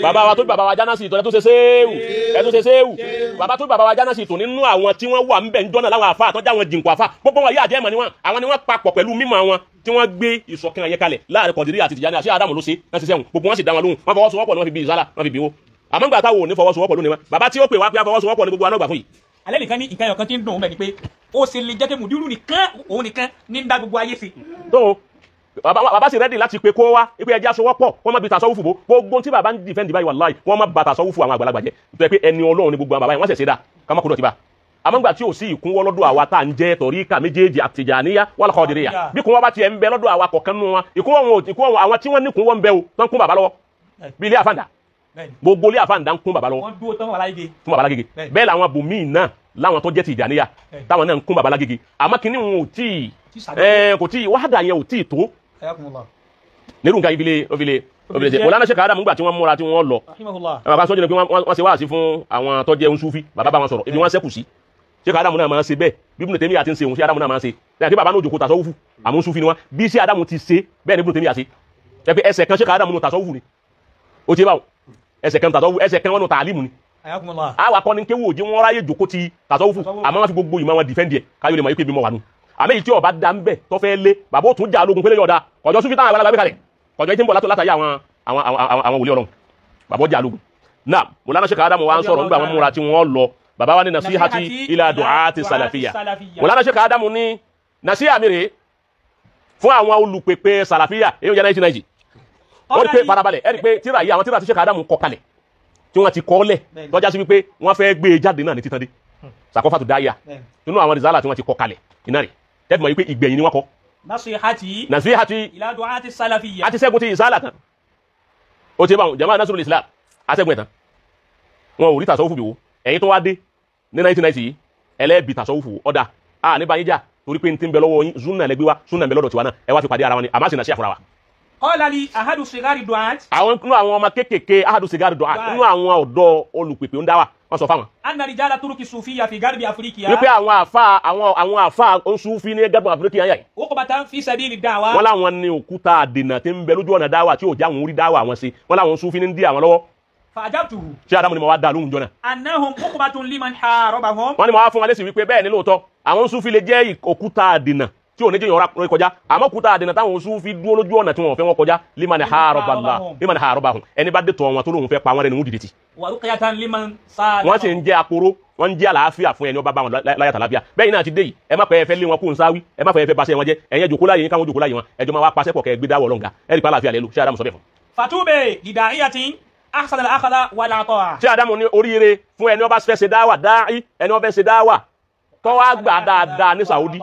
bàbá wa tó bàbá wa Jánásì tó ẹ tó ṣe séwù ẹ tó ṣe séwù bàbá tó bàbá wa Jánásì tó nínú àwọn tí wọ́n wà ń bẹ̀ ń jọ́nà láwọn àfa àtọ́jà àwọn jìnkù àfa gbogbo wọn yá àjẹmọ̀ ni wọn àwọn ni wọ́n papọ̀ pẹ̀lú mímọ̀ wọn tí wọ́n gbé ìṣọ̀kan yẹn kalẹ̀ láàrin Kọ̀dìríyà àti Tìjàní àti Ádámù ló ṣe náà ti sẹ́wọ̀n gbogbo wọn sì dá wọn lóhùn wọn fọwọ́sowọ́pọ̀ ni wọ́n fi bí ìsálà wọ́n fi bí wo àmọ́ gbà táwọn ò ní fọwọ́sowọ́pọ̀ lónìí wọn bàbá tí ó pè wá pé fọwọ́sowọ́pọ̀ ni gbogbo wọn náà gbà fún yìí. alẹ́ nìkan ní nǹkan ẹ̀yọ̀kan tí ń dùn ún bẹ̀ ni pé ó sì lè jẹ́ pé mùdírù nìkan òun nìkan ní ń dá gbogbo ayé sí. tó bàbá sì rẹ́dì láti pe kó wá ipe ẹja sọwọ́pọ̀ wọ́n má bi tasawufu bò gbogbo tí bàbá ń dìfẹ́ǹdì báyìí wàláì wọ́n má ba tasawufu àwọn àgbàlagbà jẹ́ tó yẹ pé ẹni Ọlọ́run ni gbogbo àwọn bàbá yẹn wọ́n ṣẹ̀ṣẹ̀ dá ká má kó dọ̀tí bá àmọ́ gbà tí ò sí ìkúnwọ́ lọ́dọ̀ àwa tá à ń jẹ́ tọ̀ríkà méjèèjì Àtìjàníyà wal Qadiriyya bí kúnwọ́ bá tiẹ̀ ń bẹ lọ́dọ̀ àwa kọ̀ọ̀kan nù wọn ìkúnwọ́ àwọn tí wọ́n ní kúnwọ́ ń bẹ o tó ń kún bàbá lọ́wọ́ bí ilé àfàǹdà gbogbo ilé àfàǹdà ń kún bàbá lọ́wọ́ wọ́n dúró tán wà láyé fún bàbá lágége bẹ́ẹ̀ làwọn bòmíì náà láwọn tó jẹ́ Tìjàníyà táwọn náà ń kún bàbá lágége àmọ́ kínní wọn ò tí kò tí wàhádà yẹn ò tí tó nírú nǹkan ìfilé ṣe Mọ̀lánà Sheikh Adamu gbà tí wọ́n múra tí wọ́n lọ àwọn kan sọ́jọ́ ni pé wọ́n ṣe wáàsí fún àwọn tó jẹ́ Sufi bàbá bá wọn sọ̀rọ̀ ibi wọ́n sẹ́kù sí Sheikh Adamu náà máa ń ṣe bẹ́ẹ̀ bí Ibn Taymiyyah àti ń ṣe òun sí Adamu náà máa ń ṣe láti bàbá náà òjòkó tasawufu àmọ́ Sufi ni wọ́n bí sí Adamu ti ṣe bẹ́ẹ̀ ni Ibn Taymiyyah ṣe ẹ pé ẹsẹ̀ kan Sheikh Adamu nù tasawufu ni ó ti báwọn ẹsẹ̀ kan tasawufu ẹsẹ̀ kan wọn nù tàlímù ni àwọn akọni kéwò òjì wọn ráyè jòkó ti tasawufu àmọ́ wọn fi gbogbo ìmọ̀ wọn dìfẹ́ndì ẹ̀ káyọ̀ lè mọ̀ ikú ibi mọ̀ wà nù àmọ́ èyí tí ọba dá ń bẹ̀ tó fẹ́ lé bàbá ó tún jà lógun pélé yọ̀ọ̀da ọjọ́ Sufi táwọn àgbàlagbà gbé kalẹ̀ ọjọ́ tí ń bọ̀ látàrí àwọn wòlíì Ọlọ́run bàbá ọjà lógun náà Mọ̀lánà Sheikh Adamu wa ń sọ̀rọ̀ nígbà wọn múra tí wọ́n lọ bàbá wa ní nasihati ila du'ati salafiyya Mọ̀lánà Sheikh Adamu ní nasiha mi rèé fún àwọn olùpèpè salafiyya èyí jẹ́ 1990 wọ́n rí pé farabalẹ̀ ẹ̀rí pé tíra yìí àwọn tíra tí Sheikh Adamu kọ kalẹ̀ tí wọ́n ti kọ́ lẹ̀ lọ́jà sí wípé wọ́n fẹ́ gbé jáde náà ní títàn dé Saqafatu Da'iyya nínú àwọn rìsálà tí wọ́n ti kọ kalẹ̀ iná rẹ̀ tẹ́tùmọ̀ wípé ìgbẹ̀yìn ni wọ́n kọ́ nasihati ila du'ati salafiyya àti sẹ́gun ti ìsálà tán ó ti bá wọn Jama'a Nasrul Islam àtẹ́gun ẹ̀tàn wọn ò rí tasawufu bí wo ẹ̀yin tó wá dé ní 1990 yìí ẹlẹ́bì tasawufu ọ̀dà ní báyìí jà torí pé n ti ń bẹ lọ́wọ́ yín zunna ẹlẹgbẹ́ wa sunna ń bẹ lọ́dọ̀ tiwa náà ẹ wá fi pàdé ara wọn ni àmọ́ sì nà sí àfúrà wa. qala li ahadu sigari du'at. àwọn nínú àwọn ọmọ kéékèèké ahadu sigari du'at nínú àwọn ọ̀dọ́ olùpèpè ń dá wa wọ́n sọ fáwọn. anna rijala turuki sufiyya fi garbi afrikiya. wípé àwọn àfa Sufi ní garbi afrikiya yà yìí. uqbatan fi sabili da'wa. wọ́n láwọn ní òkúta àdènà tí ń bẹ lójú ọ̀nà dáwà tí ò já àwọn orí dáwà wọn sí wọ́n láwọn Sufi ní dí àwọn lọ́wọ́. fa'ajabtuhu. ṣé Adamu ni mo wá dá lóhùn jọ́nà. annahum uqbatun liman harabahum. wọ́n ní mo wá fún wọn lésì wípé bẹ́ẹ̀ ni lóòótọ́ àwọn Sufi lè jẹ́ òkúta àdènà tí ò ní jẹ́ yọ̀ọ́ra kọjá àmọ́ òkúta àdènà táwọn Sufi dúró lójú ọ̀nà tí wọ́n fẹ́ wọn kọjá liman harabahum ẹni bá dé tọ̀ wọn tó lóhùn fẹ́ pa wọn rẹ̀ ní wọ́n dìde tì. wa ruqyatan liman sa. wọ́n sì ń jẹ́ aporo wọ́n ń jẹ́ àlàáfíà fún ẹni ọba bá wọn láyàtà láfíà bẹ́ẹ̀ náà ti dé yìí ẹ má pẹ́ fẹ́ lé wọn kó ń sáwí ẹ má fẹ́ baṣẹ́ wọn jẹ́ ẹ̀yẹn jòkó láyé yín káwọn jòkó láyé wọn ẹjọ́ máa wá paṣẹ́ pọ̀ kẹ́ gbé dáwọ̀ lọ́ngà ẹ rí pa àlàáfíà lẹ́lu ṣé Adamu sọ bẹ́ẹ̀ fún. fatube lida'iyatin ahsan al-akhla wal ata'a. ṣé Adamu ní oríire fún ẹni ọba fẹ́ ṣe dáwà dáì ẹni ọba fẹ́ ṣe dáwà tó wá gbà dáadáa ní Saudi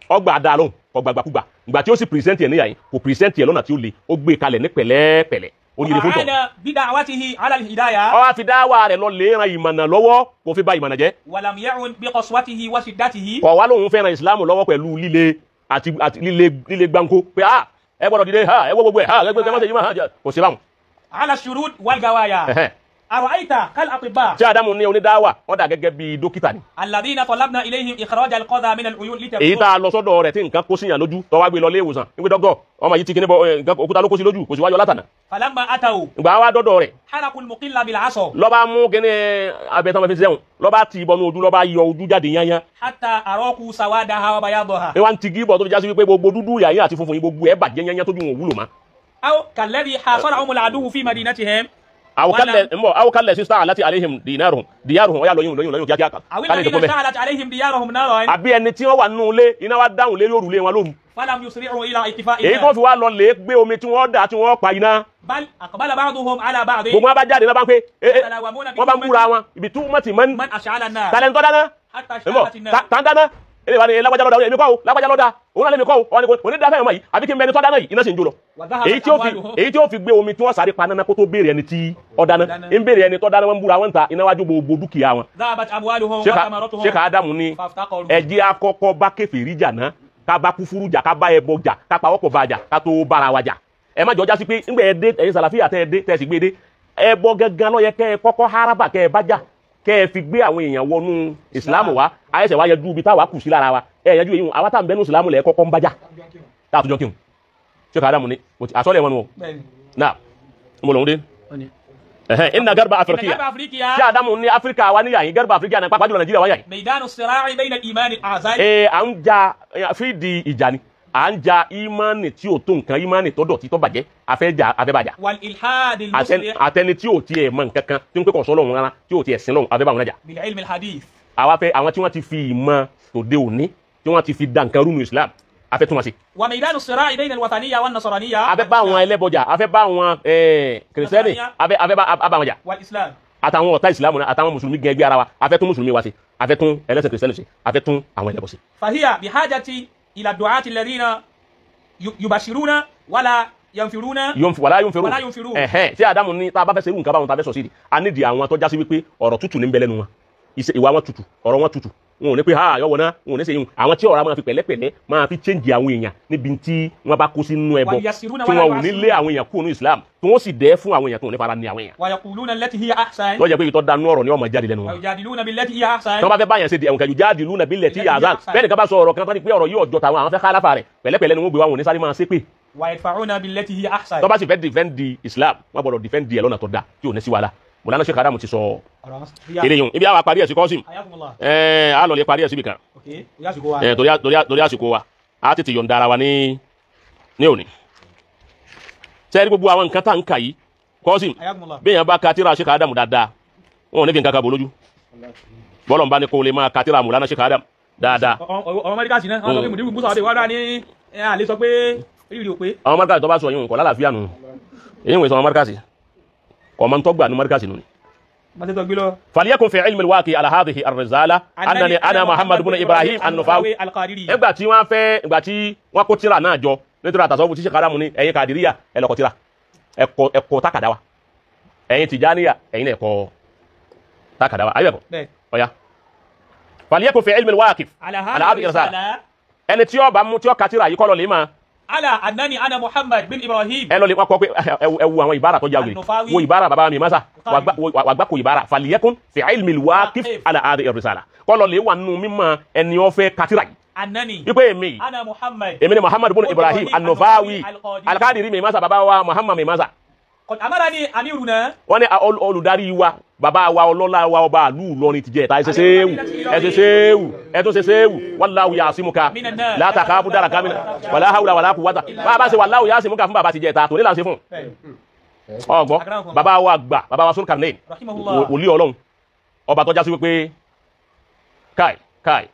ọgbà dáa lóhùn ọgbàgbàkúgbà ìgbà tí ó sì pìrìsẹ́ntì ẹ̀ níyà yìí kò pìrìsẹ́ntì ẹ̀ lọ́nà tí ó le ó gbé kalẹ̀ ní pẹ̀lẹ́pẹ̀lẹ́ oríire fún tọ̀. bida'watihi ala al-hidayah. ó wá fi dáwà rẹ̀ lọ lè ran ìmọ̀nà lọ́wọ́ kò fi ba ìmọ̀nà jẹ́. walam ya'un bi qaswatihi wa shiddatihi. kọ̀ wá lóhun fẹ́ràn ìsìlámù lọ́wọ́ pẹ̀lú líle àti líle gbáǹkó pé ẹ gbọ́dọ̀ dìde ẹ wọ́ gbogbo ẹ ẹgbẹ́ kò sí báwọn. ala shurud wal gawaya. ara'ayta kal atibba. ṣé Adamu ní onídáwà wọ́n dà gẹ́gẹ́ bí dókítà ni. alladhina talabna ilayhim ikhraj al-qadha min al-uyun litabur. èyí tá a lọ sọ́dọ̀ rẹ̀ tí nǹkan kó síyàn lójú tó wá gbé lọ ilé ìwòsàn nígbà dọ́gọ̀ ọmọ yìí ti kíní bọ nǹkan òkúta ló kó sí lójú kò sí wáyọ látànà. falamma ataw. ìgbà wa dọ́dọ̀ rẹ̀. harakul muqilla bil asa. lọ́ba mú kíní abẹ́tàn fi sẹ́wọ̀n lọ́ba ti bọnú ojú lọ́ba yọ ojú jáde yányán. hatta araku sawadaha wa bayadaha. ìwà ń tigi bọ̀ tó fi jásí wípé gbogbo dúdú yàyín àti funfun yìí gbogbo ẹ̀ bàjẹ́ yányán tójú wọn wúlò má. aw kalladhi hasarahum al-aduwwu fi madinatihim. aw kallẹ̀ sísá àláti àléhìm diyaruhum ọ̀yà lọ́yìn kíákíá. àwílẹ̀ ilẹ̀ sáà láti àléhìm diyaruhum náà. àbí ẹni tí wọ́n wà nínú ilé iná wa dáhùn lé lóru lé wọn lóru. falam yusri'u ila ittifa'iha. èyí tó fi wá lọ lè gbé omi tí wọ́n dà tí wọ́n pa iná. bal aqbala ba'duhum ala ba'd. gbogbo wọn bá jáde náà bá ń pé wọ́n bá ń búra wọn ibi tí wọ́n ti man ash'ala an-nar. talentọ́ dáná tán dáná ilé wa ni lágbájá lọ́dà èmi kọ́ o lágbájá lọ́dà òun náà lè mi kọ́ o wọn ni kò ní dáfẹ́ ọmọ yìí àbí kí n bẹ ẹni tọ́ dáná yìí iná sì ń jó lọ. èyí tí ó fi gbé omi tí wọ́n sáré pa náná kó tó béèrè ẹni tí ọ dáná ń béèrè ẹni tọ́ dáná wọn ń búra wọn ta iná wájú gbogbo dúkìá wọn. Sheikh Adamu ní ẹjẹ́ akọ́kọ́ bá kèfèrí jà náà ká bá kúfúrú jà ká bá ẹbọ jà ká pa wọ́pọ̀ bá jà ká tó bára wa jà ẹ má jọjá sí pé ńgbẹ ẹ dé ẹ̀yin Sàlàfíà tẹ́ ẹ dé tẹ́ ẹ sì gbé dé ẹbọ gangan ló yẹ kẹ́ ẹ kọ́kọ́ haraba kẹ́ ẹ bá jà kẹ́ ẹ fi gbé àwọn èèyàn wọnú ìsìlámù wa ayẹsẹ̀ wa yẹjú ibi táwa kù sí lára wa ẹ yẹjú èyí àwa tá à ń bẹnu ìsìlámù lẹ̀ kọ́kọ́ ń bájà táàtújọ́ kírun Sheikh Adamu ní àsọ́lẹ̀ wọn o náà mo lòun dé inna garba إن afrikiya غرب أفريقيا tí Adamu ní Áfíríkà wa níyà yín garba afrikiya náà pàápàá jùlọ Nàìjíríà wa yà yín. ميدان الصراع بين الإيمان الأعزال à ń ja fídì ìjà ni à ń ja ìmánì tí ò tó nǹkan ìmánì tó dọ̀tí tó bàjẹ́ afẹ́bàjá والإلحاد المصلح àtẹni tí ò tiẹ̀ mọ̀ nǹkan kan tí ń pẹ́ kọ̀ sọ́lọ́run rárá tí ò tiẹ̀ sin lọ́run afẹ́bà wọn nájà. بالعلم الحديث àwa fẹ́ àwọn tí wọ́n ti fi ìmọ̀ tòde òní tí wọ́n ti fi da nǹkan rúnu Islam afẹ́ tún wọn sí. وميدان الصراع بين الوثنية والنصرانية afẹ́ bá àwọn ẹlẹ́bọjà afẹ́ bá àwọn kìrìsìtẹ́nì afẹ́ bá wọn jà والإسلام àtàwọn ọ̀tá ìsìlámù náà àtàwọn mùsùlùmí gẹ́gẹ́ ara wa afẹ́ tún mùsùlùmí wa sí afẹ́ tún ẹlẹ́sìn kìrìsìtẹ́nì sí afẹ́ tún àwọn ẹlẹ́bọ sí. فهي بحاجة إلى الدعاة الذين يبشرون ولا ينفرون wàlá yóò ولا fẹ́rù ينفرون tí Adamu ní tá a bá fẹ́ ṣerú nǹkan báwọn tá a fẹ́ sọ sí i a nídìí àwọn tó já sí wípé ọ̀rọ̀ tútù ní ń bẹ lẹ́nu wọn ìwà wọn tútù ọ̀rọ̀ wọn tútù wọn ò ní pé ha àyọ̀wọ̀ náà wọn ò ní sẹ́yìn àwọn tí ọ̀rọ̀ máa fi pẹ̀lẹ́pẹ̀lẹ́ máa fi change àwọn èèyàn níbi tí wọ́n bá kó sínú ẹbọ ويسرون tí ولا wọn ò ní lé يعصون àwọn èèyàn kúrò ní Islam tí wọ́n sì dẹ́ fún àwọn èèyàn tó ò ní fara ní àwọn èèyàn ويقولون التي هي أحسن lọ́jọ́ pé ìtọ́ danú ọ̀rọ̀ ni wọ́n máa jáde lẹ́nu wọn. ويجادلون بالتي هي tí أحسن wọ́n bá fẹ́ báyàn ṣe di ẹ̀wọ̀n kẹjù jáde lúnà bílẹ̀ tí yàrá bẹ́ẹ̀ nìkan bá sọ ọ̀rọ̀ kan tó ní pé ọ̀rọ̀ yóò jọ tàwọn àwọn fẹ́ kálàfà rẹ̀ pẹ̀lẹ́pẹ̀lẹ́ ni wọ́n gbé wa wọn ní sáré máa ṣépè ويدفعون بالتي هي أحسن tó bá sì fẹ́ defend di Islam wọ́n gbọ́dọ̀ defend di ẹ̀ lọ́nà tó dáa tí ò ní sí wàhálà Mọ̀lánà Sheikh Adamu ti sọ eléyìí ibi àwọn parí ẹ̀ sí kọ́sìm حياكم الله a lọ lè parí ẹ̀ síbi kan أوكي ياسكو واحد torí àsìkò wa a tètè yọ̀ǹda ara wa ní òní. sẹ́ẹ̀rí gbogbo àwọn nǹkan tá ń kà yìí kọ́sìm حياكم الله bí èèyàn bá ka tírà Sheikh Adamu dáadáa wọn ò ní fi nǹkan kan bò lójú bọ́lọ̀ ń bá ní kó lè máa ka tírà Mọ̀lánà Sheikh Adamu dáadáa. ọmọ mẹ́ríkà sí náà wọ́n sọ pé mùdíwù gbúsọ̀ àdé wọ́n ní àlè sọ pé rírì ò pé àwọn mọ́ríkàsì tó bá sọ yìí kò lálàáfíà nù èyí ń wé sọ àwọn mọ́ríkàsì ọmọ ń tọ́gbà ní mọ́ríkàsì nù ni. má ṣe tọ́ gbé lọ. فليكن في علم الواقع على هذه الرسالة أنني أنا محمد بن إبراهيم النفاوي القادري ìgbà tí wọ́n kó tírà náà jọ nítorí àtàsọ́wọ́ tí Sheikh Adamu ní ẹ̀yin Kàdíríyà ẹ lọ kọ tírà ẹ̀kọ́ tákàdá wa ẹ̀yin Tìjàníyà ẹ̀yin ẹ̀kọ́ tákàdá wa ayébẹ̀kọ́ bẹ́ẹ̀ ọ̀ya. فليكن في علم الواقع على على هذه هذه الرسالة الرسالة ẹni tí ó bá mú tí ó ka tírà yìí kọ́ lọ lè máa على أنني أنا محمد بن إبراهيم ẹ lọ lè kọ́ pé ẹ wo àwọn ìbára tó jáwé An-Nufawi. wo ìbára bàbá mi masa wà gbà kó ìbára فليكن في علم الواقع على هذه الرسالة kọ́ lọ lè wà nínú mímọ̀ ẹni ó fẹ́ ka tírà yìí أنني wípé èmi أنا محمد èmi ni Muhammad bin Ibrahim An-Nufawi Al-Qadiri mi masa bàbá wa Muhammad mi masa قد أمرني أميرنا wọ́n ní olùdarí wa bàbá wa ọlọ́lá wa ọba àlú Ìlọrin ti jẹ́ ẹ̀ta ẹsẹ̀ séwù ẹsẹ̀ séwù ẹtún ṣe séwù wallahu ya'simuka la takhafu daraka min wala hawla wala quwwata bàbá ṣe wallahu ya'simuka fún bàbá ti jẹ́ ẹ̀ta tó ní là ń ṣe fún ọgbọ́ bàbá wa gbà bàbá wa Sulkarnain rahimahullah wòlíì Ọlọ́run ọba tó já sí wípé káì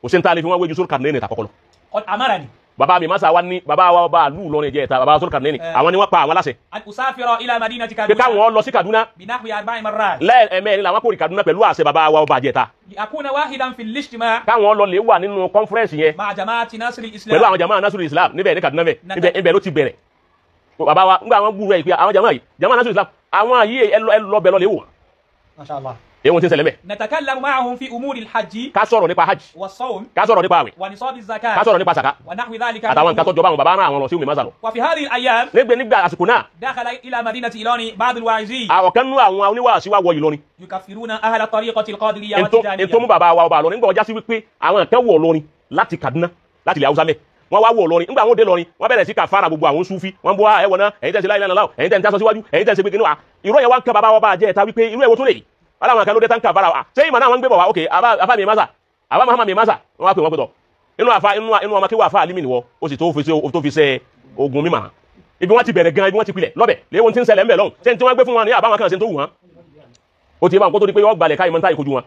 kò sí ń tàlẹ́ fi wọ́n wéjú Sulkarnain ta kọ́kọ́ lọ قد أمرني bàbá mi masa wa ní bàbá wa ọba àlú Ìlọrin jẹ́ ẹ̀ta bàbá wa Sulkarnain àwọn ni wọ́n pa àwọn aláṣẹ أن أسافر إلى مدينة pé كادونا káwọn lọ sí Kaduna بنحو 4 مرات lẹ́ẹ̀mẹ́rin làwọn kò rí Kaduna pẹ̀lú àṣẹ bàbá wa ọba àjẹta لأكون واحدا في الاجتماع káwọn lọ lè wà nínú kọ́nfúrẹ́nsì yẹn مع جماعة ناصر pẹ̀lú الإسلام àwọn jama Nasrul Islam níbẹ̀ ní Kaduna ibẹ̀ ló ti bẹ̀rẹ̀ bàbá wa ńgbà àwọn gbúrú ẹ̀ pé àwọn jama Nasrul Islam àwọn yìí ẹ lọ bẹ̀ lọ lè wò ما شاء الله èwọn tí ń ṣẹlẹ̀ mẹ́ نتكلم معهم في أمور الحج ká sọ̀rọ̀ nípa hajj والصوم ká sọ̀rọ̀ nípa àwẹ̀ ونصاب ká الزكاة sọ̀rọ̀ nípa sàká ونحو ذلك àtàwọn nǹkan tó jọba àwọn bàbá náà àwọn lọ sí omi mọ́sálọ وفي هذه الأيام nígbà àsìkò náà دخل إلى مدينة إيلون بعض الواعظين àwọn kan nú àwọn oníwàásí wa wọ Ìlọrin يكفرون أهل الطريقة القادرية ètò والتجانية mú bàbá wa ọba Ìlọrin nígbà ọjà sí wípé àwọn kan wọ Ìlọrin láti Kaduna láti ilẹ̀ Haúsá mẹ́ wọ́n wá wọ Ìlọrin nígbà wọn dé Ìlọrin wọ́n bẹ̀rẹ̀ sí kàfàrà gbogbo àwọn Sufi wọ́n bọ́ ẹwọ̀n náà ẹ̀yin tẹ̀sí láìláìlá ẹ̀yin tẹ̀sí tásọ síwájú ẹ̀yin tẹ̀sí pé kí ni wà irú yẹn wá ń kẹ́ bàbá wa bá jẹ́ ẹ̀ta wípé irú ẹ̀wọ̀ tó lè yìí wọ́n làwọn kan ló dé tán kàfàrà wa ṣé ìmọ̀ náà wọ́n ń gbé bọ̀ wá ok àbá mi masa àbá Muhammad mi masa wọ́n wá pè wọ́n pẹ̀tọ̀ inú ọmọ kéwà àfa alimi nìwọ ó sì tó fi ṣe ogun mímọ̀ ibi wọ́n ti bẹ̀rẹ̀ gan ibi wọ́n ti pilẹ̀ lọ́bẹ̀ léwọ́n ti ń ṣẹlẹ̀ ń bẹ̀ lọ́hùn ṣé tí wọ́n gbé fún wọn ní àbáwọn kan ṣe tó wù wọ́n ó ti bá wọn kó tó di pé yọ gbalẹ̀ káyìí mọ́ta ìkojú wọn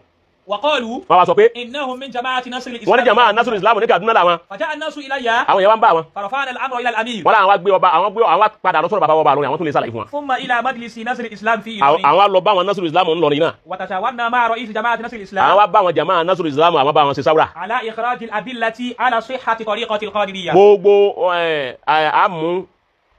وقالوا wọ́n wá sọ pé إنهم من جماعة نصر الإسلام wọ́n ní jama Nasrul Islam ní Kaduna làwọn فجاء الناس إلي àwọn yẹn wá ń bá wọn فرفعنا الأمر إلى الأمير wọ́n láwọn gbé ọba àwọn padà lọ sọ́dọ̀ bàbá ọba lórí àwọn tó lè sàlàyé fún wọn ثم إلى مجلس نصر الإسلام في إيلون àwọn lọ bá wọn Nasrul Islam ńlọrin náà وتشاورنا مع رئيس جماعة نصر àwọn الإسلام wá bá wọn jama Nasrul Islam àwọn bá wọn ṣe sáwúrà على إخراج الأدلة على صحة طريقة القادرية gbogbo àmú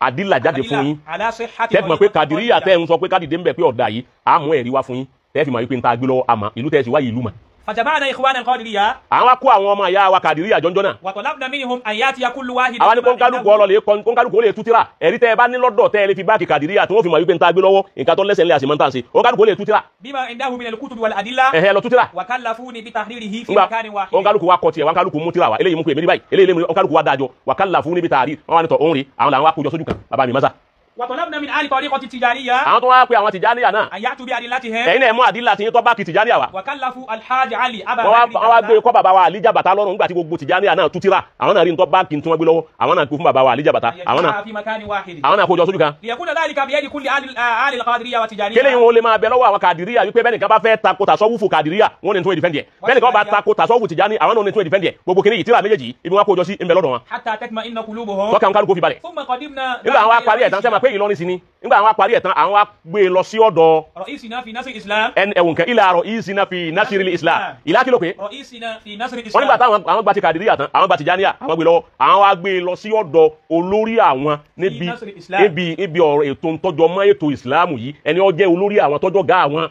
àdìlà jáde fún yín على صحة tẹ́ fi mọ̀ pé Kàdíríyà tẹ́ ń sọ pé kádìdé ń bẹ̀ pé ọ̀dà yìí àmú ẹ̀rí wá fún yín tẹ́ fi mọ̀ wípé ń ta gbé lọ́wọ́ àmọ́ ìlú tẹ́ sì wáyé ìlú mọ̀ فجمعنا إخوانا القادرية àwọn wá kó àwọn ọmọ ìyá wa Kàdíríyà jọjọ náà وطلبنا منهم أن يأتي كل واحد àwọn ní kọ́ńkálùkù ọlọ́lẹ̀ kọ́ńkálùkù ó lè tútìrà ẹ̀rí tẹ́ ẹ bá ní lọ́dọ̀ tẹ́ ẹ lè fi báàkì Kàdíríyà tí wọ́n fi mọ̀ wípé ń ta gbé lọ́wọ́ nǹkan tó lẹ́sẹ̀ ńlẹ̀ àṣìmọ́ ń tàn sí kọ́ńkálùkù ó lè tútìrà بما عنده من الكتب والأدلة ẹ̀hẹ́ lọ tútìrà وكلفوني بتحريره في ngba مكان واحد kọ́ńkálùkù wa kọ tiẹ̀ kọ́ńkálùkù mú tìrà wa eléyìí mú kú èmi ní báyìí eléyìí kọ́ńkálùkù wa dájọ́ wàkàlà fún níbi tààrí wọn wà ní tọ̀ òun rí àwọn làwọn akójọ sójú kan bàbá mi masa وطلبنا من أهل طريقة التجارية àwọn tó wá pé àwọn Tìjàníyà náà أن يأتوا بأدلتهم ẹ̀yin náà mú àdílà tí yín tó bá kí Tìjàníyà wá وكلفوا الحاج علي أبا wọ́n بكر wá gbé kọ́ bàbá wa Ali Jabata lọ́rùn nígbà tí gbogbo Tìjàníyà náà tútìrà àwọn náà rí nítorí báńkì tí wọ́n gbé lọ́wọ́ àwọn náà kó fún bàbá wa Ali Jabata يجمعها في مكان واحد àwọn náà kó jọ sójú kan ليكون ذلك بيد كل أهل القادرية والتجارية kéléyìn wọn lè máa bẹ lọ́wọ́ àwọn Kàdìríyà wípé bẹ́ẹ̀ nìkan bá fẹ́ tako tasọ́wùfù Kàdìríyà wọn ní tún ìdífẹ́ndì ẹ̀ bẹ́ẹ̀ nìkan bá tako tasọ́wùfù Tìjàní àwọn náà ní tún ìdífẹ́ndì ẹ̀ gbogbo kìnìyàn tíra méjèèjì ibi wọn kó jọ sí ìbẹ̀ lọ́dọ̀ wọn حتى تطمئن قلوبهم tọ́ka ń kálukú fi balẹ̀ ثم قدمنا nígbà àwọn apárí ẹ̀tàn sẹ́ma pé Ìlọrin sí ni nígbà àwọn apárí ẹ̀tàn àwọn wá gbé lọ sí ọ̀dọ̀ رئيسنا في نصر الإسلام ẹ̀wùn kan ilà àrọ̀ ìsìnà fi nasiril Islam ìlà kí ló pé رئيسنا في نصر wọ́n nígbà الإسلام táwọn àwọn gba ti Kàdìríyà tán àwọn gba Tìjàníyà àwọn gbé lọ́wọ́ àwọn wá gbé lọ sí ọ̀dọ̀ olórí àwọn níbi Nasrul Islam. ibi ọ̀rọ̀ ètò ntọ́jọ́ mọ́ ètò ìsìláàmù yìí ẹni ó jẹ́ olórí àwọn tọ́jọ́ ga àwọn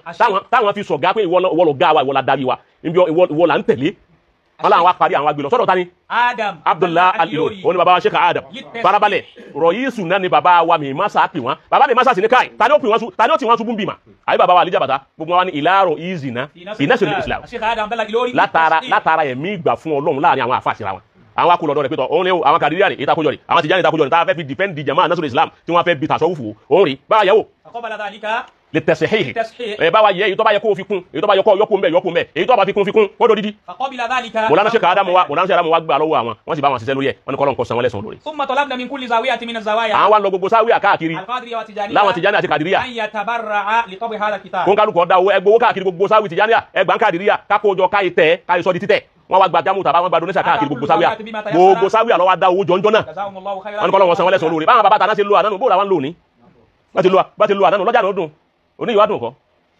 táwọn fi sọ̀gá pé ìwọ lọ ga wa ìwọ la darí wa ìwọ là ń tẹ̀lé wọn làwọn wá parí àwọn agbè lọ sọ́dọ̀ ta ni آدم Abdullah Al-Ilori òun ni baba wa Sheikh Adam farabalẹ̀ rọ̀yísù náà ni baba wa mi masa pè wọ́n baba mi masa sì ní káì tani ó tì wọ́n ṣubú bímà àbí baba wa Ali Jabata gbogbo wa ni ìlàrọ̀ ìzìnà ìnẹ́sìrì Islam الشيخ آدم بلغ الإلوري látara ẹ̀mí ìgbà fún Ọlọ́run láàrin àwọn àfa àṣírà wọn àwọn akólọ́dọ̀ rẹ̀ pé tọ́ òun ni àwọn Kàdìríyà rẹ̀ ìtakójọ rẹ̀ àwọn Tìjàní ìtakójọ rẹ̀ tá a fẹ́ fi defend jama nasrul Islam tí wọ́n fẹ́ bi tasawufu òun rí báwa yẹ̀wò فقبل ذلك lè tẹ̀sẹ̀ hìhì للتصحيح ẹ̀ báwa yẹ èyí tó bá yẹ kó fi kún èyí tó bá yẹ kó yọkùn bẹ́ẹ̀ yọkùn bẹ́ẹ̀ èyí tó bá fi kún ó dò dídí فقبل ذلك Mọ̀lánà Sheikh Adamu wa gbà lọ́wọ́ àwọn wọ́n sì bá wọn ṣiṣẹ́ lórí ẹ̀ wọ́n ní kọ́lọ́ nǹkan san wọ́n lẹ́sàn lórí. ثم طلبنا من كل زاوية من الزوايا àwọn wa lọ gbogbo sáwíà káàkiri القادرية والتجارية láwọn Tìjàní àti Kàdìríyà أن يتبرع لطبع هذا الكتاب kó ń kálukọ̀ da owó ẹgbẹ́ owó káàkiri gbogbo sáwí Tìjàní ẹgbàá Kàdìríyà kákójọ káyì tẹ̀ káyì sọ́ di títẹ̀ wọ́n wá gba jámù tàbá wọn gba donation káàkiri gbogbo sáwíà lọ́wọ́ da owó jọ̀njọ́ náà جزاهم الله خيرا wọ́n ní kọ́lọ́ wọn san wọ́n lẹ́sàn lórí báwọn bàbá tàná ti lo àdánù bóòlà wọn lò ní bá ti lo àdánù lọ́jà ló dùn oníyìí wá dùn kọ́.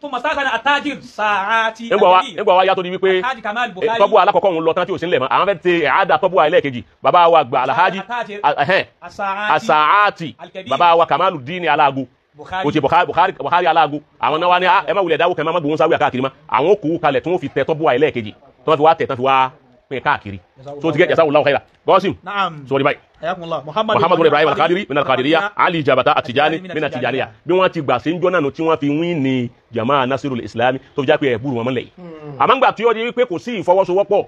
ثم استأذن التاجر ساعات nígbà wa yàtọ̀ di wípé الحاج كمال البخاري tọ́bù alákọ̀ọ́kọ́ òun lọ tán tí ò sí nílẹ̀ mọ́ àwọn fẹ́ ti ẹ̀ádà tọ́bù ẹlẹ́ẹ̀kejì bàbá wa gba Alhaji Asaati bàbá wa Kamaluddin Aláago o ti Bukhari Aláago àwọn náà wá ní ẹ má wulẹ̀ dáwó kẹ́ má gbóhùn sáwìà káàkiri mọ́ àwọn kò kalẹ̀ tí wọ́n fi tẹ tọ́bù ẹlẹ́ẹ̀kejì tí wọ́n fi wá tẹ̀ tán fi wá pín káàkiri tó ti gẹ́ jazakumullahu khaira gọ́sìm نعم sórí báyìí حياكم الله Muhammadu Ibrahim Al-Qadiri min Al-Qadiriyya Ali Jabata At-Tijani min At-Tijaniyya bí wọ́n ti gbà sí njọ́ náà tí wọ́n fi wín ní Jama'a Nasirul Islami tó fi já pé ẹ̀bùrù wọn mọ́lẹ̀ yìí àmọ́ ńgbà tí ó di wípé kò sí ìfọwọ́sowọ́pọ̀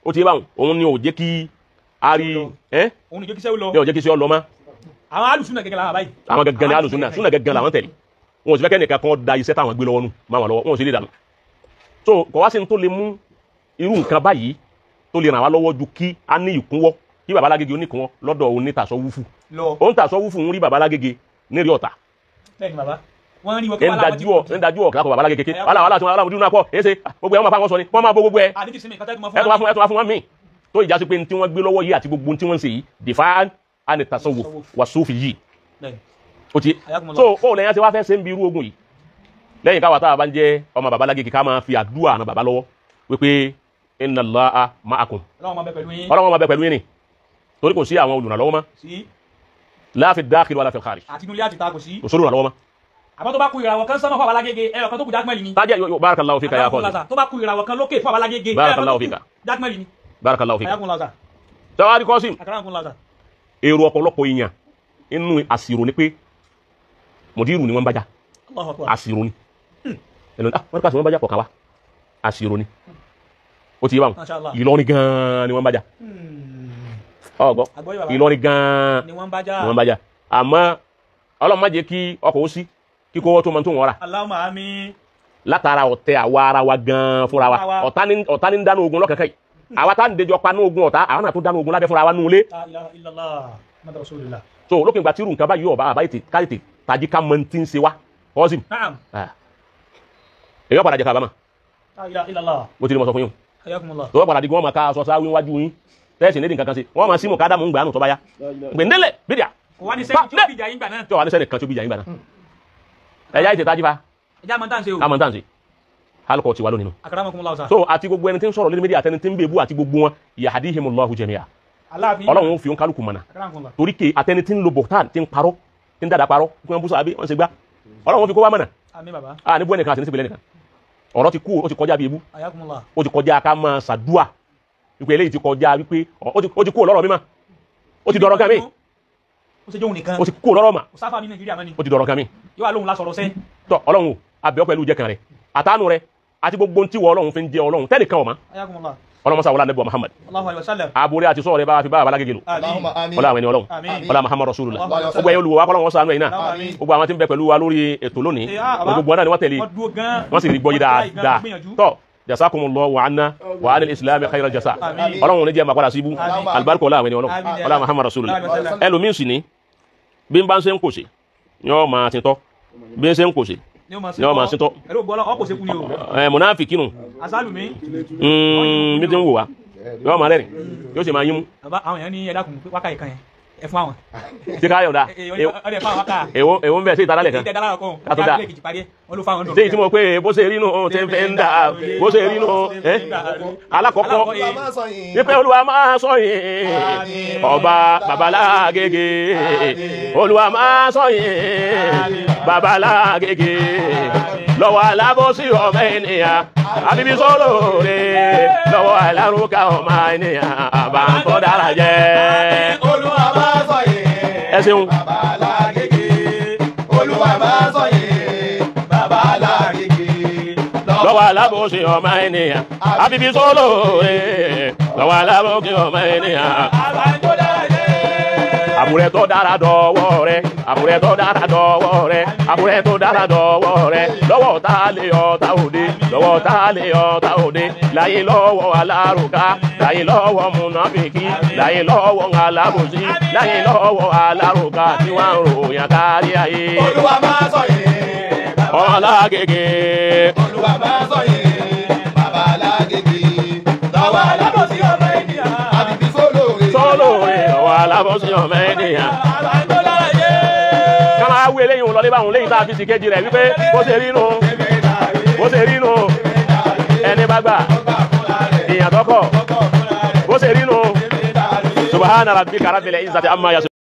ó ti báwọn òun ni ò jẹ́ kí a rí òun ni jókísẹ́ lọ ní ò jẹ́ kí sí ọ lọ mọ́ àwọn alùsùnà gẹ́gẹ́ làwọn báyìí àwọn gẹ́gẹ́ ní alùsùnà súnà gẹ́gẹ́ làwọn tẹ̀lé wọn ò sì fẹ́ kẹ́nìkan kan da iṣẹ́ táwọn gbé lọ́wọ́ nù máa wà lọ́wọ́ wọn ò sì lè dànù so kò wá sí ní tó lè mú irú nǹkan báyìí tó lè ràn wá lọ́wọ́ ju kí a ní ìkúnwọ́ kí Baba Lágége oníkúnwọ́ lọ́dọ̀ onítàsọ́wúfù òun tàsọ́wúfù ń rí Baba Lágége ní rí ọ̀tà bẹ́ẹ̀ni bàbá wọ́n rí ń dájú ọ̀kẹ́ lákọ̀ Baba Lágége wàhálà tí wọ́n aláwọ̀ dúnú apọ̀ èsè gbogbo ẹ̀wọ̀n fáwọn sọ ni wọ́n máa bó gbogbo ẹ̀ ẹ̀tọ́ wá fún wọn míì tó ìjà sí pé tí wọ́n gbé lọ́wọ́ yìí àti gbogbo tí wọ́n ń ṣe yìí dìfáàn àni tasawuf wà sófì yìí ó ti so ó lẹ́yìn tí wọ́n fẹ́ ṣe ń bi irú ogun yìí lẹ́yìn káwa táwa bá ń jẹ́ ọmọ Baba Lágége ká máa fi àdúrà ran bàbá lọ́wọ́ wípé inna Allaha ma'akum Ọlọ́run máa bẹ pẹ̀lú yín ni torí kò sí àwọn olùrànlọ́wọ́ mọ́ la fi dákìlì wala fi kharij àti inú ilé àti ìta kò sí kò sólù ìrànlọ́wọ́ mọ́ àmọ́ tó bá kú ìràwọ̀ kan sánmọ́ fún Baba Lágége ẹyọ kan tó kù Jákmẹ́lì ni tájẹ́ yóò barakallahu fika ya kọ́ọ̀lù tó bá kú ìràwọ̀ kan lókè fún Baba Lágége barakallahu fika Jákmẹ́lì ni barakallahu fika ayakun laza tawari Qasim akarakun laza èrò ọ̀pọ̀lọpọ̀ èèyàn inú àsìrò ni pé mùdírù ni wọ́n bájá Allahu Akbar àsìrò ni ẹnu wọ́n kà sí wọ́n bájá kọ̀ọ̀kan wá àsìrò ni ó ti yé báwọn Ìlọrin gan-an ni wọ́n bájá ọgọ́ Ìlọrin gan-an ni wọ́n bájá àmọ́ Ọlọ́run má jẹ́ kí ọkọ̀ ó sí kí kó tó mọ́ tó wọ́n rà Allahumma àmín látara ọ̀tẹ̀ àwa ara wa gan-an fúnra wa ọ̀tá ní dánú ogun lọ́kẹ̀kẹ́ yìí àwa tá ń dejọ́ pa ní ogun ọ̀tá àwọn náà tó dánú ogun lábẹ́ fúnra wa nú ilé la ilaha illallah Muhammadu Rasulullah so olókè ìgbà tí irú nǹkan báyìí ọba àbáyé káyìtì tají ká mọ tí ń ṣe wá Qasim èyí padà jẹ kábàámà la ilaha illallah mo ti ní mo sọ fún yín ayakumullah tó padà di wọn máa ká aṣọ sáwí wájú yín tẹ́ẹ̀sì nídìí nǹkan kan sí wọ́n máa símù kádàmù ń gbà nù tó bá yá gbèndélẹ̀ bídíà kò wá ní sẹ́ni tí ó bìjà yín gbà náà tí wà ní sẹ́ni kan tí ó bìjà yín gbà náà ẹ̀yà ìtẹ̀ tají fa ẹjá mọ̀ tán ṣe o ká mọ̀ tán sí alukọ̀ ti wà lónìí nù akramakumullah sa so àti gbogbo ẹni tí ń sọ̀rọ̀ lórí mídíà àtẹni tí ń bèbú àti gbogbo wọn yahdihimullahu jami'a Ọlọ́run fi ń kálukú mọ̀nà torí ke àtẹni tí ń lo bọ̀tán tí ń parọ́ tí ń dàdà parọ́ kí wọ́n bú sàbí wọ́n ṣe gbá Ọlọ́run fi kó wá mọ̀nà ní bú ẹnìkan àti ní síbi lẹ́nìkan ọ̀rọ̀ ti kú ó ti kọjá bí ebú ó ti kọjá ká máa ṣàdúà wípé eléyìí ti kọjá wípé ó ti kú lọ́rọ̀ mímọ́ ó ti dọ̀rọ̀ kan mi ó ti kú lọ́rọ̀ mà ó ti dọ̀rọ̀ kan mi tọ́ Ọlọ́run abẹ́ ọ pẹ̀lú jẹ́ kan rẹ̀ àtànù rẹ̀ àti gbogbo tí wọ́n Ọlọ́run fi ń jẹ Ọlọ́run tẹ́nìkan ọ̀ma ọlọ́mọsá wọlá nẹ́bọ̀ Muhammad Allahu alaihi wasallam. àbúrẹ́ àti sọ́ọ̀rẹ́ bá fi bá abalágége lò Allahumma amin. ọlá àwọn ẹni ọlọ́run Àmín. ọlá Muhammad Rasulullah Allahu gbogbo ẹ̀yin olùwọ́ akọ́lọ́wọ́ sànú ẹ̀yin náà Àmín. gbogbo àwọn tí ń bẹ pẹ̀lú wa lórí ètò lónìí Àbá. gbogbo náà ni wọ́n tẹ̀lé Wọ́n dúró gan. wọ́n sì rí gbọ́yí dáadáa tọ́ jazakumullahu wa anna wa anil islam khairal jasa Àmín. ọlọ́run ní jẹ́ máa padà síbú Àmín. alibarika ọlá àwọn ẹni ọlọ́run Àmín. ọlá Muhammad Rasulullah Àmín. ẹlòmíín sì ní bí n bá ń ṣe ń kòsè yóò máa ti tọ́ bí ń ṣe ń kòsè Ni ó máa yóò máa ṣe tọ́ ẹ̀rọ gbọ́lọ́ ọkọ̀ ṣekú ni o. mùnáfìkì nù Asálùmí. bí ti ń wò wá yóò máa rẹ́rìn yóò sì máa yín mú Bàbá àwọn èèyàn ní ẹ̀dá kùn wákà ìkan yẹn. Ẹ fún àwọn. tí ká yọ̀dá Ọdẹ fún àwọn wákà. èwo ń bẹ̀ sí ìtàlálẹ̀ kan Ìtẹ̀ dára kan. Ká tó dá. Ìyá kejì parí ẹ̀. Wọ́n ló fáwọn dùn. tí mo pé bó ṣe rí nù tí ń fẹ́ ń dà bó ṣe rí nù alákọ̀ọ́kọ́ wípé olúwa máa sọ yìí ọba babalágége olúwa máa sọ yìí babalágége lọ́wọ́ alábòsí ọmọ ènìyàn àbíbí sọ́lọ́ rẹ̀ lọ́wọ́ alárùkà ọmọ ènìyàn àbá ń tọ́ dára jẹ́. Olúwa máa sọ yìí. ẹ ṣeun Babalágége. Olúwa máa sọ yìí. Babalágége. lọ́wọ́ alábòsí ọmọ ènìyàn àbíbí sọ́lọ́ rẹ̀ lọ́wọ́ alábòsí ọmọ ènìyàn. àbúrẹ́ tó dára dọ́wọ́ rẹ̀ àbúrẹ́ tó dára dọ́wọ́ rẹ̀ àbúrẹ́ tó dára dọ́wọ́ rẹ̀ lọ́wọ́ tá a lè ọ̀tá òde lọ́wọ́ tá a lè ọ̀tá òde láyé lọ́wọ́ alárùká láyé lọ́wọ́ múnáfìkì láyé lọ́wọ́ alábòsí láyé lọ́wọ́ alárùká tí wọ́n ń ròyìn kárí ayé. Olúwa máa sọ yìí. Ọlágége. Olúwa máa sọ yìí. Babalágége. Lọ́wọ́ alábòsí ọmọ ènìyàn. Àbíbí sólóore. sọ́lọ́ọ̀rẹ́ lọ́wọ́ alábòsí ọmọ ènìyàn. ká máa wí eléyìí ń lọ lébàá òun léyìn tá a fi sì kejì rẹ̀ wípé bó ṣe rí nù bó ṣe rí nù ẹni bá gbà ìyàn tọkọ bó ṣe rí nù subhana rabbika rabbil izzati amma yasifun.